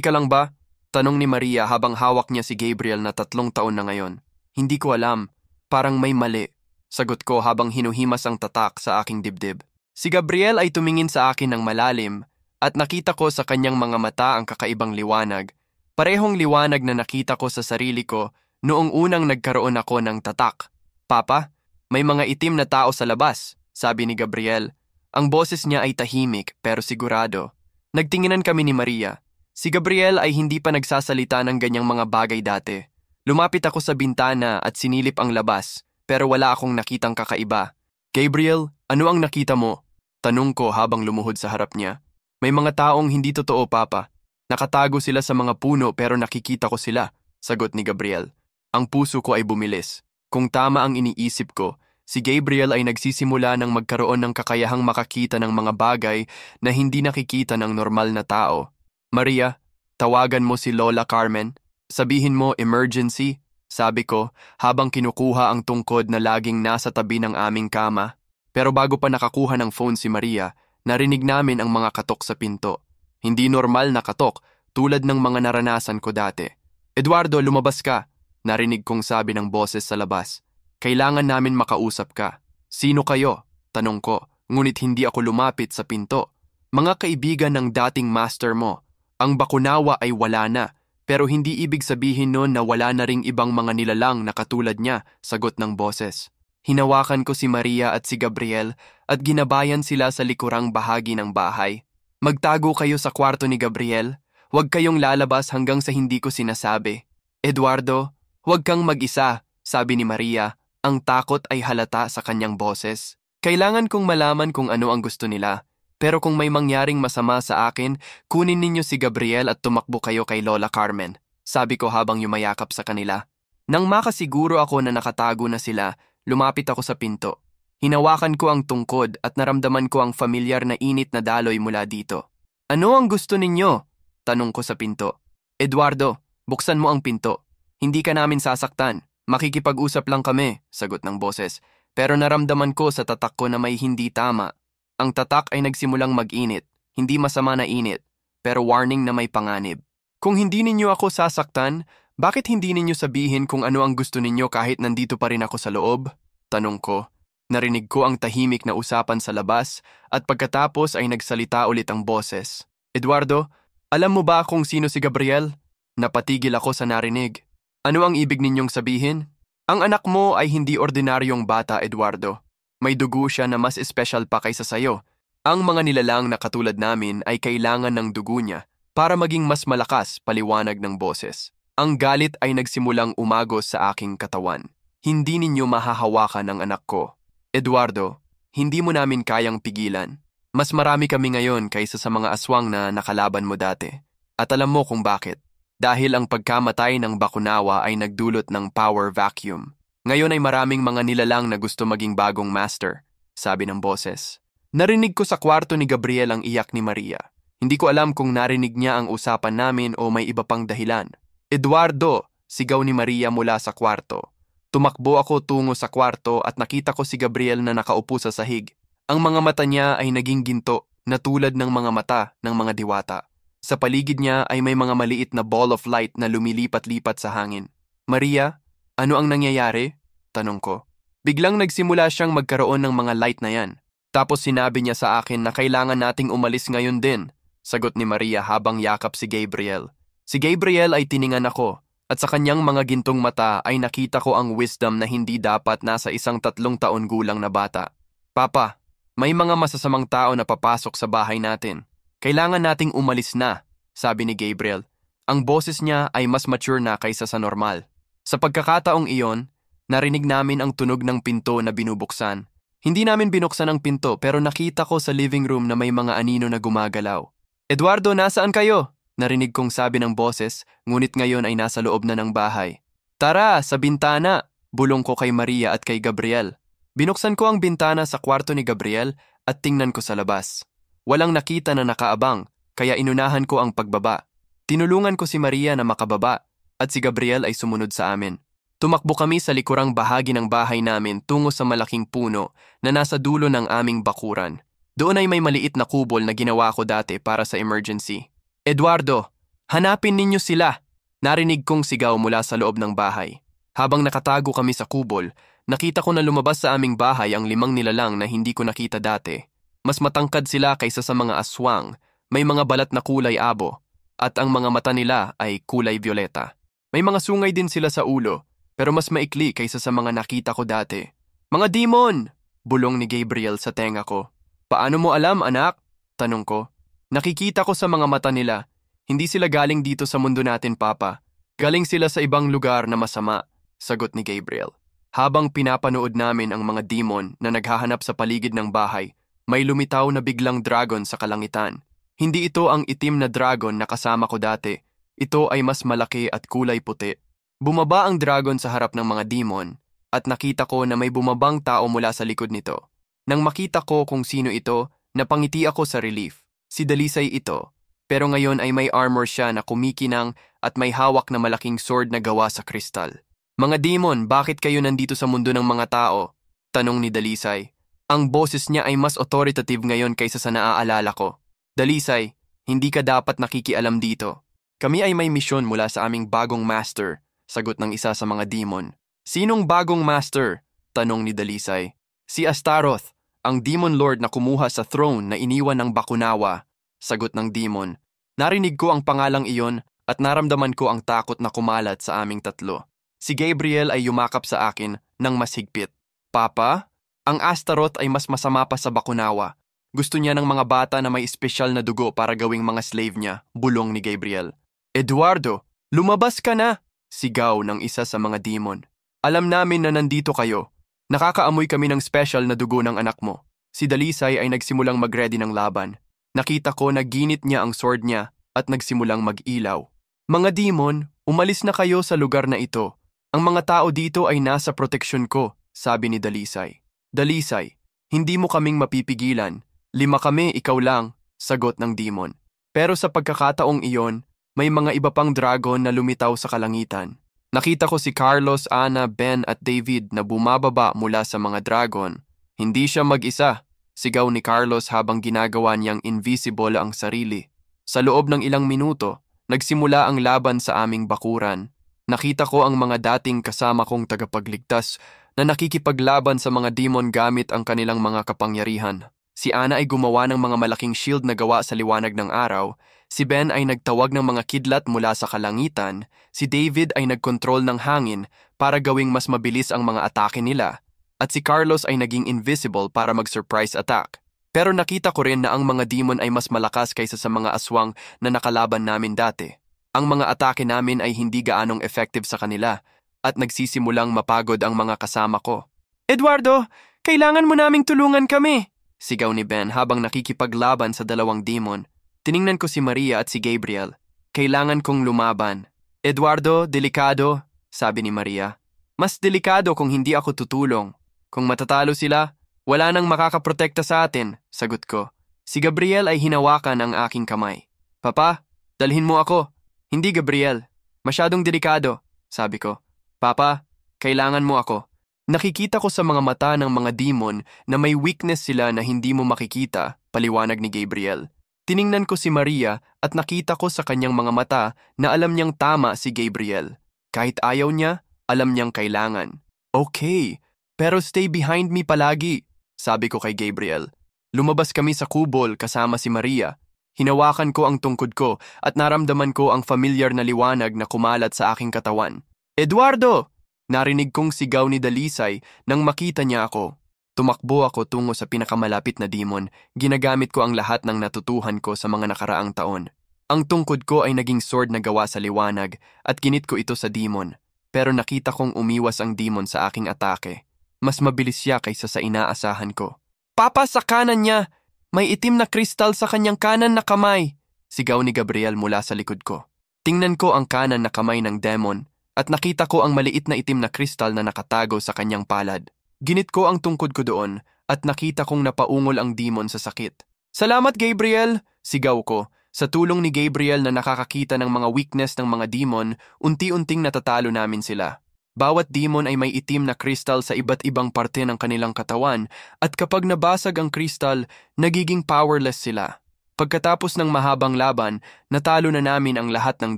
ka lang ba? Tanong ni Maria habang hawak niya si Gabriel na 3 taon na ngayon. Hindi ko alam, parang may mali. Sagot ko habang hinuhimas ang tatak sa aking dibdib. Si Gabriel ay tumingin sa akin ng malalim at nakita ko sa kanyang mga mata ang kakaibang liwanag. Parehong liwanag na nakita ko sa sarili ko noong unang nagkaroon ako ng tatak. Papa, may mga itim na tao sa labas, sabi ni Gabriel. Ang boses niya ay tahimik pero sigurado. Nagtinginan kami ni Maria. Si Gabriel ay hindi pa nagsasalita ng ganyang mga bagay dati. Lumapit ako sa bintana at sinilip ang labas pero wala akong nakitang kakaiba. Gabriel, ano ang nakita mo? Tanong ko habang lumuhod sa harap niya. May mga taong hindi totoo, Papa. Nakatago sila sa mga puno pero nakikita ko sila, sagot ni Gabriel. Ang puso ko ay bumilis. Kung tama ang iniisip ko, si Gabriel ay nagsisimula ng magkaroon ng kakayahang makakita ng mga bagay na hindi nakikita ng normal na tao. Maria, tawagan mo si Lola Carmen. Sabihin mo emergency, sabi ko habang kinukuha ang tungkod na laging nasa tabi ng aming kama. Pero bago pa nakakuha ng phone si Maria, narinig namin ang mga katok sa pinto. Hindi normal na katok tulad ng mga naranasan ko dati. Eduardo, lumabas ka. Narinig kong sabi ng boses sa labas. Kailangan namin makausap ka. Sino kayo? Tanong ko, ngunit hindi ako lumapit sa pinto. Mga kaibigan ng dating master mo. Ang Bakunawa ay wala na, pero hindi ibig sabihin nun na wala na ring ibang mga nilalang na katulad niya, sagot ng boses. Hinawakan ko si Maria at si Gabriel at ginabayan sila sa likurang bahagi ng bahay. Magtago kayo sa kwarto ni Gabriel. Huwag kayong lalabas hanggang sa hindi ko sinasabi. Eduardo, huwag kang mag-isa, sabi ni Maria. Ang takot ay halata sa kanyang boses. Kailangan kong malaman kung ano ang gusto nila. Pero kung may mangyaring masama sa akin, kunin ninyo si Gabriel at tumakbo kayo kay Lola Carmen, sabi ko habang yumayakap sa kanila. Nang makasiguro ako na nakatago na sila, lumapit ako sa pinto. Hinawakan ko ang tungkod at naramdaman ko ang familiar na init na daloy mula dito. Ano ang gusto ninyo? Tanong ko sa pinto. Eduardo, buksan mo ang pinto. Hindi ka namin sasaktan, Makikipag-usap lang kami, sagot ng boses. Pero naramdaman ko sa tatak ko na may hindi tama. Ang tatak ay nagsimulang mag-init, hindi masama na init, pero warning na may panganib. Kung hindi ninyo ako sasaktan, bakit hindi ninyo sabihin kung ano ang gusto ninyo kahit nandito pa rin ako sa loob? Tanong ko. Narinig ko ang tahimik na usapan sa labas at pagkatapos ay nagsalita ulit ang boses. Eduardo, alam mo ba kung sino si Gabriel? Napatigil ako sa narinig. Ano ang ibig ninyong sabihin? Ang anak mo ay hindi ordinaryong bata, Eduardo. May dugo siya na mas espesyal pa kaysa sayo. Ang mga nilalang na katulad namin ay kailangan ng dugo niya para maging mas malakas, paliwanag ng boses. Ang galit ay nagsimulang umagos sa aking katawan. Hindi ninyo mahahawakan ang anak ko. Eduardo, hindi mo namin kayang pigilan. Mas marami kami ngayon kaysa sa mga aswang na nakalaban mo dati. At alam mo kung bakit. Dahil ang pagkamatay ng Bakunawa ay nagdulot ng power vacuum. Ngayon ay maraming mga nilalang na gusto maging bagong master, sabi ng boses. Narinig ko sa kwarto ni Gabriel ang iyak ni Maria. Hindi ko alam kung narinig niya ang usapan namin o may iba pang dahilan. Eduardo, sigaw ni Maria mula sa kwarto. Tumakbo ako tungo sa kwarto at nakita ko si Gabriel na nakaupo sa sahig. Ang mga mata niya ay naging ginto na tulad ng mga mata ng mga diwata. Sa paligid niya ay may mga maliit na ball of light na lumilipat-lipat sa hangin. Maria, ano ang nangyayari? Tanong ko. Biglang nagsimula siyang magkaroon ng mga light na yan. Tapos sinabi niya sa akin na kailangan nating umalis ngayon din. Sagot ni Maria habang yakap si Gabriel. Si Gabriel ay tiningan ako. At sa kanyang mga gintong mata ay nakita ko ang wisdom na hindi dapat nasa isang 3 taon gulang na bata. Papa, may mga masasamang tao na papasok sa bahay natin. Kailangan nating umalis na, sabi ni Gabriel. Ang boses niya ay mas mature na kaysa sa normal. Sa pagkakataong iyon, narinig namin ang tunog ng pinto na binubuksan. Hindi namin binuksan ang pinto pero nakita ko sa living room na may mga anino na gumagalaw. Eduardo, nasaan kayo? Narinig kong sabi ng boses, ngunit ngayon ay nasa loob na ng bahay. Tara, sa bintana! Bulong ko kay Maria at kay Gabriel. Binuksan ko ang bintana sa kwarto ni Gabriel at tingnan ko sa labas. Walang nakita na nakaabang, kaya inunahan ko ang pagbaba. Tinulungan ko si Maria na makababa at si Gabriel ay sumunod sa amin. Tumakbo kami sa likurang bahagi ng bahay namin tungo sa malaking puno na nasa dulo ng aming bakuran. Doon ay may maliit na kubol na ginawa ko dati para sa emergency. Eduardo, hanapin ninyo sila! Narinig kong sigaw mula sa loob ng bahay. Habang nakatago kami sa kubol, nakita ko na lumabas sa aming bahay ang 5 nilalang na hindi ko nakita dati. Mas matangkad sila kaysa sa mga aswang, may mga balat na kulay abo, at ang mga mata nila ay kulay violeta. May mga sungay din sila sa ulo, pero mas maikli kaysa sa mga nakita ko dati. Mga demon! Bulong ni Gabriel sa tenga ko. Paano mo alam, anak? Tanong ko. Nakikita ko sa mga mata nila. Hindi sila galing dito sa mundo natin, Papa. Galing sila sa ibang lugar na masama, sagot ni Gabriel. Habang pinapanood namin ang mga demon na naghahanap sa paligid ng bahay, may lumitaw na biglang dragon sa kalangitan. Hindi ito ang itim na dragon na kasama ko dati. Ito ay mas malaki at kulay puti. Bumaba ang dragon sa harap ng mga demon at nakita ko na may bumabang tao mula sa likod nito. Nang makita ko kung sino ito, napangiti ako sa relief. Si Dalisay ito, pero ngayon ay may armor siya na kumikinang at may hawak na malaking sword na gawa sa kristal. Mga demon, bakit kayo nandito sa mundo ng mga tao? Tanong ni Dalisay. Ang boses niya ay mas authoritative ngayon kaysa sa naaalala ko. Dalisay, hindi ka dapat nakikialam dito. Kami ay may misyon mula sa aming bagong master, sagot ng isa sa mga demon. Sinong bagong master? Tanong ni Dalisay. Si Astaroth, ang demon lord na kumuha sa throne na iniwan ng Bakunawa, sagot ng demon. Narinig ko ang pangalang iyon at naramdaman ko ang takot na kumalat sa aming tatlo. Si Gabriel ay yumakap sa akin ng mas higpit. Papa, ang Astaroth ay mas masama pa sa Bakunawa. Gusto niya ng mga bata na may espesyal na dugo para gawing mga slave niya, bulong ni Gabriel. Eduardo, lumabas ka na! Sigaw ng isa sa mga demon. Alam namin na nandito kayo. Nakakaamoy kami ng special na dugo ng anak mo. Si Dalisay ay nagsimulang mag-ready ng laban. Nakita ko na ginit niya ang sword niya at nagsimulang mag-ilaw. Mga demon, umalis na kayo sa lugar na ito. Ang mga tao dito ay nasa proteksyon ko, sabi ni Dalisay. Dalisay, hindi mo kaming mapipigilan. 5 kami, ikaw lang, sagot ng demon. Pero sa pagkakataong iyon, may mga iba pang dragon na lumitaw sa kalangitan. Nakita ko si Carlos, Ana, Ben at David na bumababa mula sa mga dragon. Hindi siya mag-isa, sigaw ni Carlos habang ginagawa niyang invisible ang sarili. Sa loob ng ilang minuto, nagsimula ang laban sa aming bakuran. Nakita ko ang mga dating kasama kong tagapagligtas na nakikipaglaban sa mga demon gamit ang kanilang mga kapangyarihan. Si Ana ay gumawa ng mga malaking shield na gawa sa liwanag ng araw. Si Ben ay nagtawag ng mga kidlat mula sa kalangitan. Si David ay nagkontrol ng hangin para gawing mas mabilis ang mga atake nila. At si Carlos ay naging invisible para mag-surprise attack. Pero nakita ko rin na ang mga demon ay mas malakas kaysa sa mga aswang na nakalaban namin dati. Ang mga atake namin ay hindi gaanong effective sa kanila at nagsisimulang mapagod ang mga kasama ko. "Eduardo, kailangan mo naming tulungan kami!" Sigaw ni Ben habang nakikipaglaban sa dalawang demon. Tiningnan ko si Maria at si Gabriel. "Kailangan kong lumaban." "Eduardo, delikado," sabi ni Maria. "Mas delikado kung hindi ako tutulong. Kung matatalo sila, wala nang makakaprotekta sa atin," sagot ko. Si Gabriel ay hinawakan ang aking kamay. "Papa, dalhin mo ako." "Hindi, Gabriel. Masyadong delikado," sabi ko. "Papa, kailangan mo ako." Nakikita ko sa mga mata ng mga demon na may weakness sila na hindi mo makikita, paliwanag ni Gabriel. Tiningnan ko si Maria at nakita ko sa kanyang mga mata na alam niyang tama si Gabriel. Kahit ayaw niya, alam niyang kailangan. "Okay, pero stay behind me palagi," sabi ko kay Gabriel. Lumabas kami sa kubol kasama si Maria. Hinawakan ko ang tungkod ko at naramdaman ko ang familiar na liwanag na kumalat sa aking katawan. "Eduardo!" Narinig kong sigaw ni Dalisay nang makita niya ako. Tumakbo ako tungo sa pinakamalapit na demon. Ginagamit ko ang lahat ng natutuhan ko sa mga nakaraang taon. Ang tungkod ko ay naging sword na gawa sa liwanag at ginit ko ito sa demon. Pero nakita kong umiwas ang demon sa aking atake. Mas mabilis siya kaysa sa inaasahan ko. "Papa, sa kanan niya! May itim na kristal sa kanyang kanan na kamay!" Sigaw ni Gabriel mula sa likod ko. Tingnan ko ang kanan na kamay ng demon at nakita ko ang maliit na itim na kristal na nakatago sa kanyang palad. Ginit ko ang tungkod ko doon at nakita kong napaungol ang demon sa sakit. "Salamat, Gabriel!" Sigaw ko. Sa tulong ni Gabriel na nakakakita ng mga weakness ng mga demon, unti-unting natatalo namin sila. Bawat demon ay may itim na kristal sa iba't ibang parte ng kanilang katawan at kapag nabasag ang kristal, nagiging powerless sila. Pagkatapos ng mahabang laban, natalo na namin ang lahat ng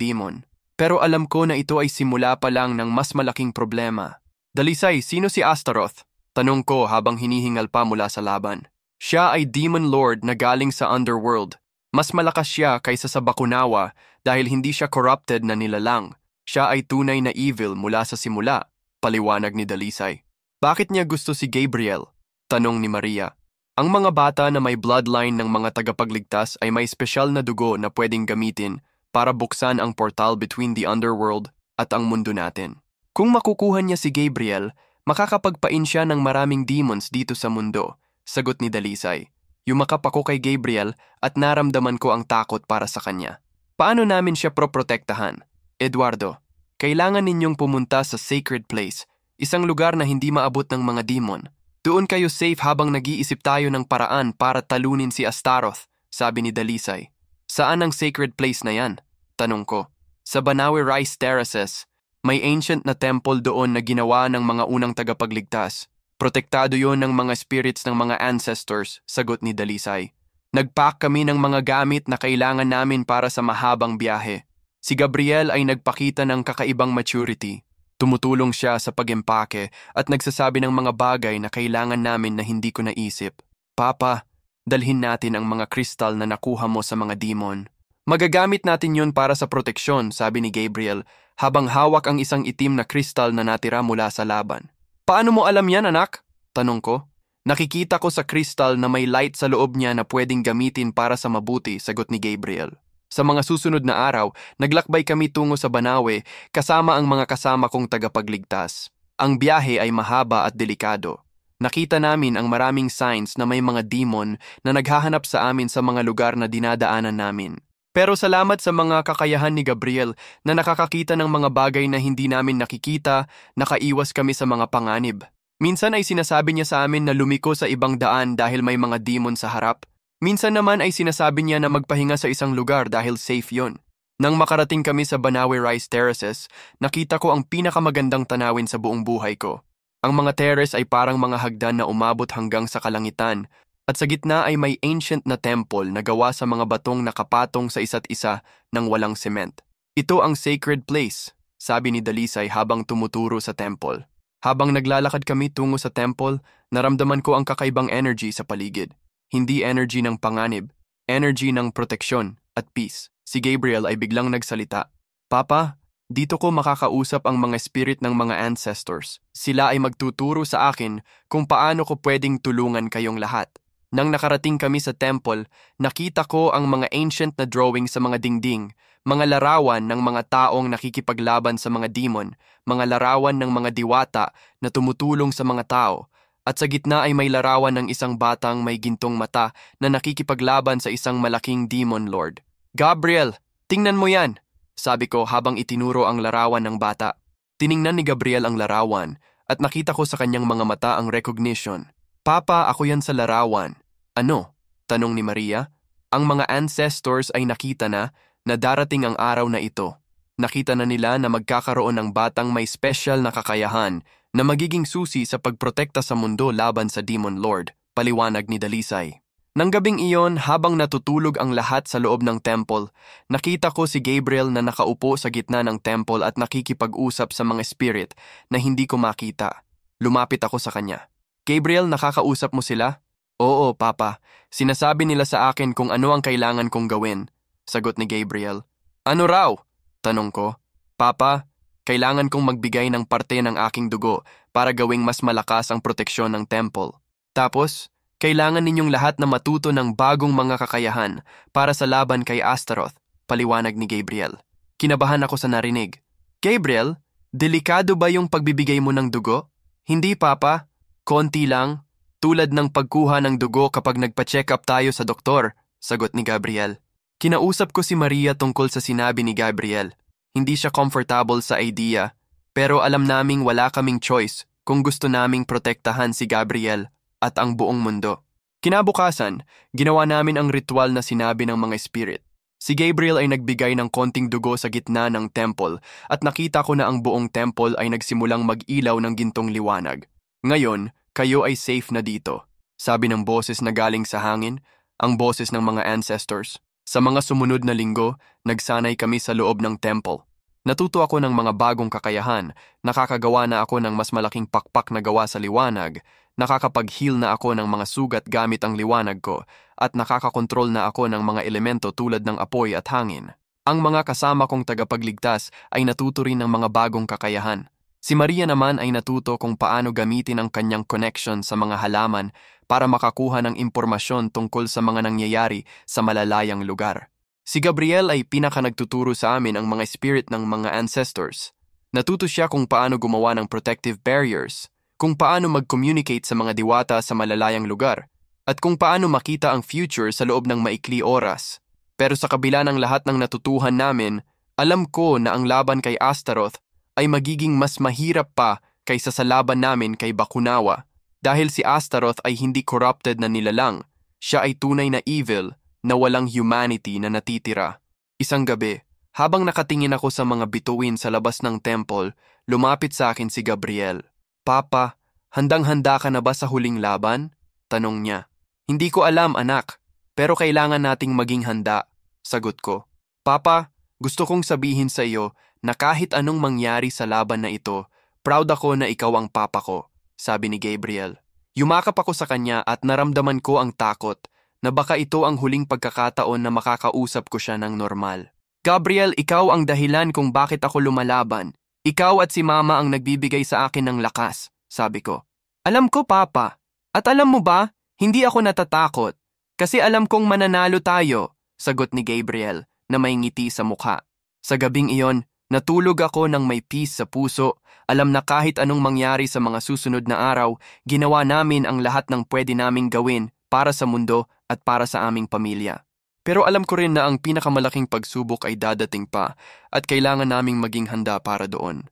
demon. Pero alam ko na ito ay simula pa lang ng mas malaking problema. "Dalisay, sino si Astaroth?" Tanong ko habang hinihingal pa mula sa laban. Siya ay demon lord na galing sa underworld. Mas malakas siya kaysa sa Bakunawa dahil hindi siya corrupted na nilalang. Siya ay tunay na evil mula sa simula, paliwanag ni Dalisay. "Bakit niya gusto si Gabriel?" Tanong ni Maria. "Ang mga bata na may bloodline ng mga tagapagligtas ay may espesyal na dugo na pwedeng gamitin para buksan ang portal between the underworld at ang mundo natin. Kung makukuha niya si Gabriel, makakapagpain siya ng maraming demons dito sa mundo," sagot ni Dalisay. Yumakap ako kay Gabriel at naramdaman ko ang takot para sa kanya. "Paano namin siya proprotektahan?" "Eduardo, kailangan ninyong pumunta sa sacred place, isang lugar na hindi maabot ng mga demon. Doon kayo safe habang nag-iisip tayo ng paraan para talunin si Astaroth," sabi ni Dalisay. "Saan ang sacred place na yan?" Tanong ko. "Sa Banawe Rice Terraces. May ancient na temple doon na ginawa ng mga unang tagapagligtas. Protektado yon ng mga spirits ng mga ancestors," sagot ni Dalisay. "Nagpack kami ng mga gamit na kailangan namin para sa mahabang biyahe." Si Gabriel ay nagpakita ng kakaibang maturity. Tumutulong siya sa pag-empake at nagsasabi ng mga bagay na kailangan namin na hindi ko naisip. "Papa, dalhin natin ang mga kristal na nakuha mo sa mga demon." "Magagamit natin yun para sa proteksyon," sabi ni Gabriel, habang hawak ang isang itim na kristal na natira mula sa laban. "Paano mo alam yan, anak?" Tanong ko. "Nakikita ko sa kristal na may light sa loob niya na pwedeng gamitin para sa mabuti," sagot ni Gabriel. Sa mga susunod na araw, naglakbay kami tungo sa Banawe kasama ang mga kasama kong tagapagligtas. Ang biyahe ay mahaba at delikado. Nakita namin ang maraming signs na may mga demon na naghahanap sa amin sa mga lugar na dinadaanan namin. Pero salamat sa mga kakayahan ni Gabriel na nakakakita ng mga bagay na hindi namin nakikita, nakaiwas kami sa mga panganib. Minsan ay sinasabi niya sa amin na lumiko sa ibang daan dahil may mga demon sa harap. Minsan naman ay sinasabi niya na magpahinga sa isang lugar dahil safe yon. Nang makarating kami sa Banawe Rice Terraces, nakita ko ang pinakamagandang tanawin sa buong buhay ko. Ang mga terrace ay parang mga hagdan na umabot hanggang sa kalangitan, at sa gitna ay may ancient na temple na gawa sa mga batong nakapatong sa isa't isa ng walang cement. Ito ang sacred place, sabi ni Dalisay habang tumuturo sa temple. Habang naglalakad kami tungo sa temple, naramdaman ko ang kakaibang energy sa paligid. Hindi energy ng panganib, energy ng proteksyon at peace. Si Gabriel ay biglang nagsalita, "Papa, dito ko makakausap ang mga spirit ng mga ancestors. Sila ay magtuturo sa akin kung paano ko pwedeng tulungan kayong lahat." Nang nakarating kami sa temple, nakita ko ang mga ancient na drawing sa mga dingding, mga larawan ng mga taong nakikipaglaban sa mga demon, mga larawan ng mga diwata na tumutulong sa mga tao, at sa gitna ay may larawan ng isang batang may gintong mata na nakikipaglaban sa isang malaking demon lord. "Gabriel, tingnan mo yan," sabi ko habang itinuro ang larawan ng bata. Tiningnan ni Gabriel ang larawan at nakita ko sa kanyang mga mata ang recognition. "Papa, ako yan sa larawan." "Ano?" tanong ni Maria. "Ang mga ancestors ay nakita na darating ang araw na ito. Nakita na nila na magkakaroon ng batang may special na kakayahan na magiging susi sa pagprotekta sa mundo laban sa Demon Lord," paliwanag ni Dalisay. Nang gabing iyon, habang natutulog ang lahat sa loob ng temple, nakita ko si Gabriel na nakaupo sa gitna ng temple at nakikipag-usap sa mga spirit na hindi ko makita. Lumapit ako sa kanya. "Gabriel, nakakausap mo sila?" "Oo, Papa. Sinasabi nila sa akin kung ano ang kailangan kong gawin," sagot ni Gabriel. "Ano raw?" tanong ko. "Papa, kailangan kong magbigay ng parte ng aking dugo para gawing mas malakas ang proteksyon ng temple. Tapos, kailangan ninyong lahat na matuto ng bagong mga kakayahan para sa laban kay Astaroth," paliwanag ni Gabriel. Kinabahan ako sa narinig. "Gabriel, delikado ba yung pagbibigay mo ng dugo?" "Hindi, Papa. Konti lang. Tulad ng pagkuha ng dugo kapag nagpa-check up tayo sa doktor," sagot ni Gabriel. Kinausap ko si Maria tungkol sa sinabi ni Gabriel. Hindi siya comfortable sa idea, pero alam naming wala kaming choice kung gusto naming protektahan si Gabriel at ang buong mundo. Kinabukasan, ginawa namin ang ritual na sinabi ng mga spirit. Si Gabriel ay nagbigay ng konting dugo sa gitna ng temple at nakita ko na ang buong temple ay nagsimulang mag-ilaw ng gintong liwanag. "Ngayon, kayo ay safe na dito," sabi ng boses na galing sa hangin, ang boses ng mga ancestors. Sa mga sumunod na linggo, nagsanay kami sa loob ng temple. Natuto ako ng mga bagong kakayahan, nakakagawa na ako ng mas malaking pakpak na gawa sa liwanag, nakakapag-heal na ako ng mga sugat gamit ang liwanag ko, at nakakakontrol na ako ng mga elemento tulad ng apoy at hangin. Ang mga kasama kong tagapagligtas ay natuto rin ng mga bagong kakayahan. Si Maria naman ay natuto kung paano gamitin ang kanyang connection sa mga halaman para makakuha ng impormasyon tungkol sa mga nangyayari sa malalayang lugar. Si Gabriel ay nagtuturo sa amin ang mga spirit ng mga ancestors. Natuto siya kung paano gumawa ng protective barriers, kung paano mag-communicate sa mga diwata sa malalayang lugar, at kung paano makita ang future sa loob ng maikli oras. Pero sa kabila ng lahat ng natutuhan namin, alam ko na ang laban kay Astaroth ay magiging mas mahirap pa kaysa sa laban namin kay Bakunawa. Dahil si Astaroth ay hindi corrupted na nilalang, siya ay tunay na evil na walang humanity na natitira. Isang gabi, habang nakatingin ako sa mga bituin sa labas ng temple, lumapit sa akin si Gabriel. "Papa, handang-handa ka na ba sa huling laban?" tanong niya. "Hindi ko alam, anak, pero kailangan nating maging handa," sagot ko. "Papa, gusto kong sabihin sa iyo na kahit anong mangyari sa laban na ito, proud ako na ikaw ang papa ko," sabi ni Gabriel. Yumakap ako sa kanya at naramdaman ko ang takot na baka ito ang huling pagkakataon na makakausap ko siya ng normal. "Gabriel, ikaw ang dahilan kung bakit ako lumalaban. Ikaw at si Mama ang nagbibigay sa akin ng lakas," sabi ko. "Alam ko, Papa. At alam mo ba, hindi ako natatakot. Kasi alam kong mananalo tayo," sagot ni Gabriel na may ngiti sa mukha. Sa gabing iyon, natulog ako ng may peace sa puso. Alam na kahit anong mangyari sa mga susunod na araw, ginawa namin ang lahat ng pwede naming gawin para sa mundo at para sa aming pamilya. Pero alam ko rin na ang pinakamalaking pagsubok ay dadating pa at kailangan naming maging handa para doon.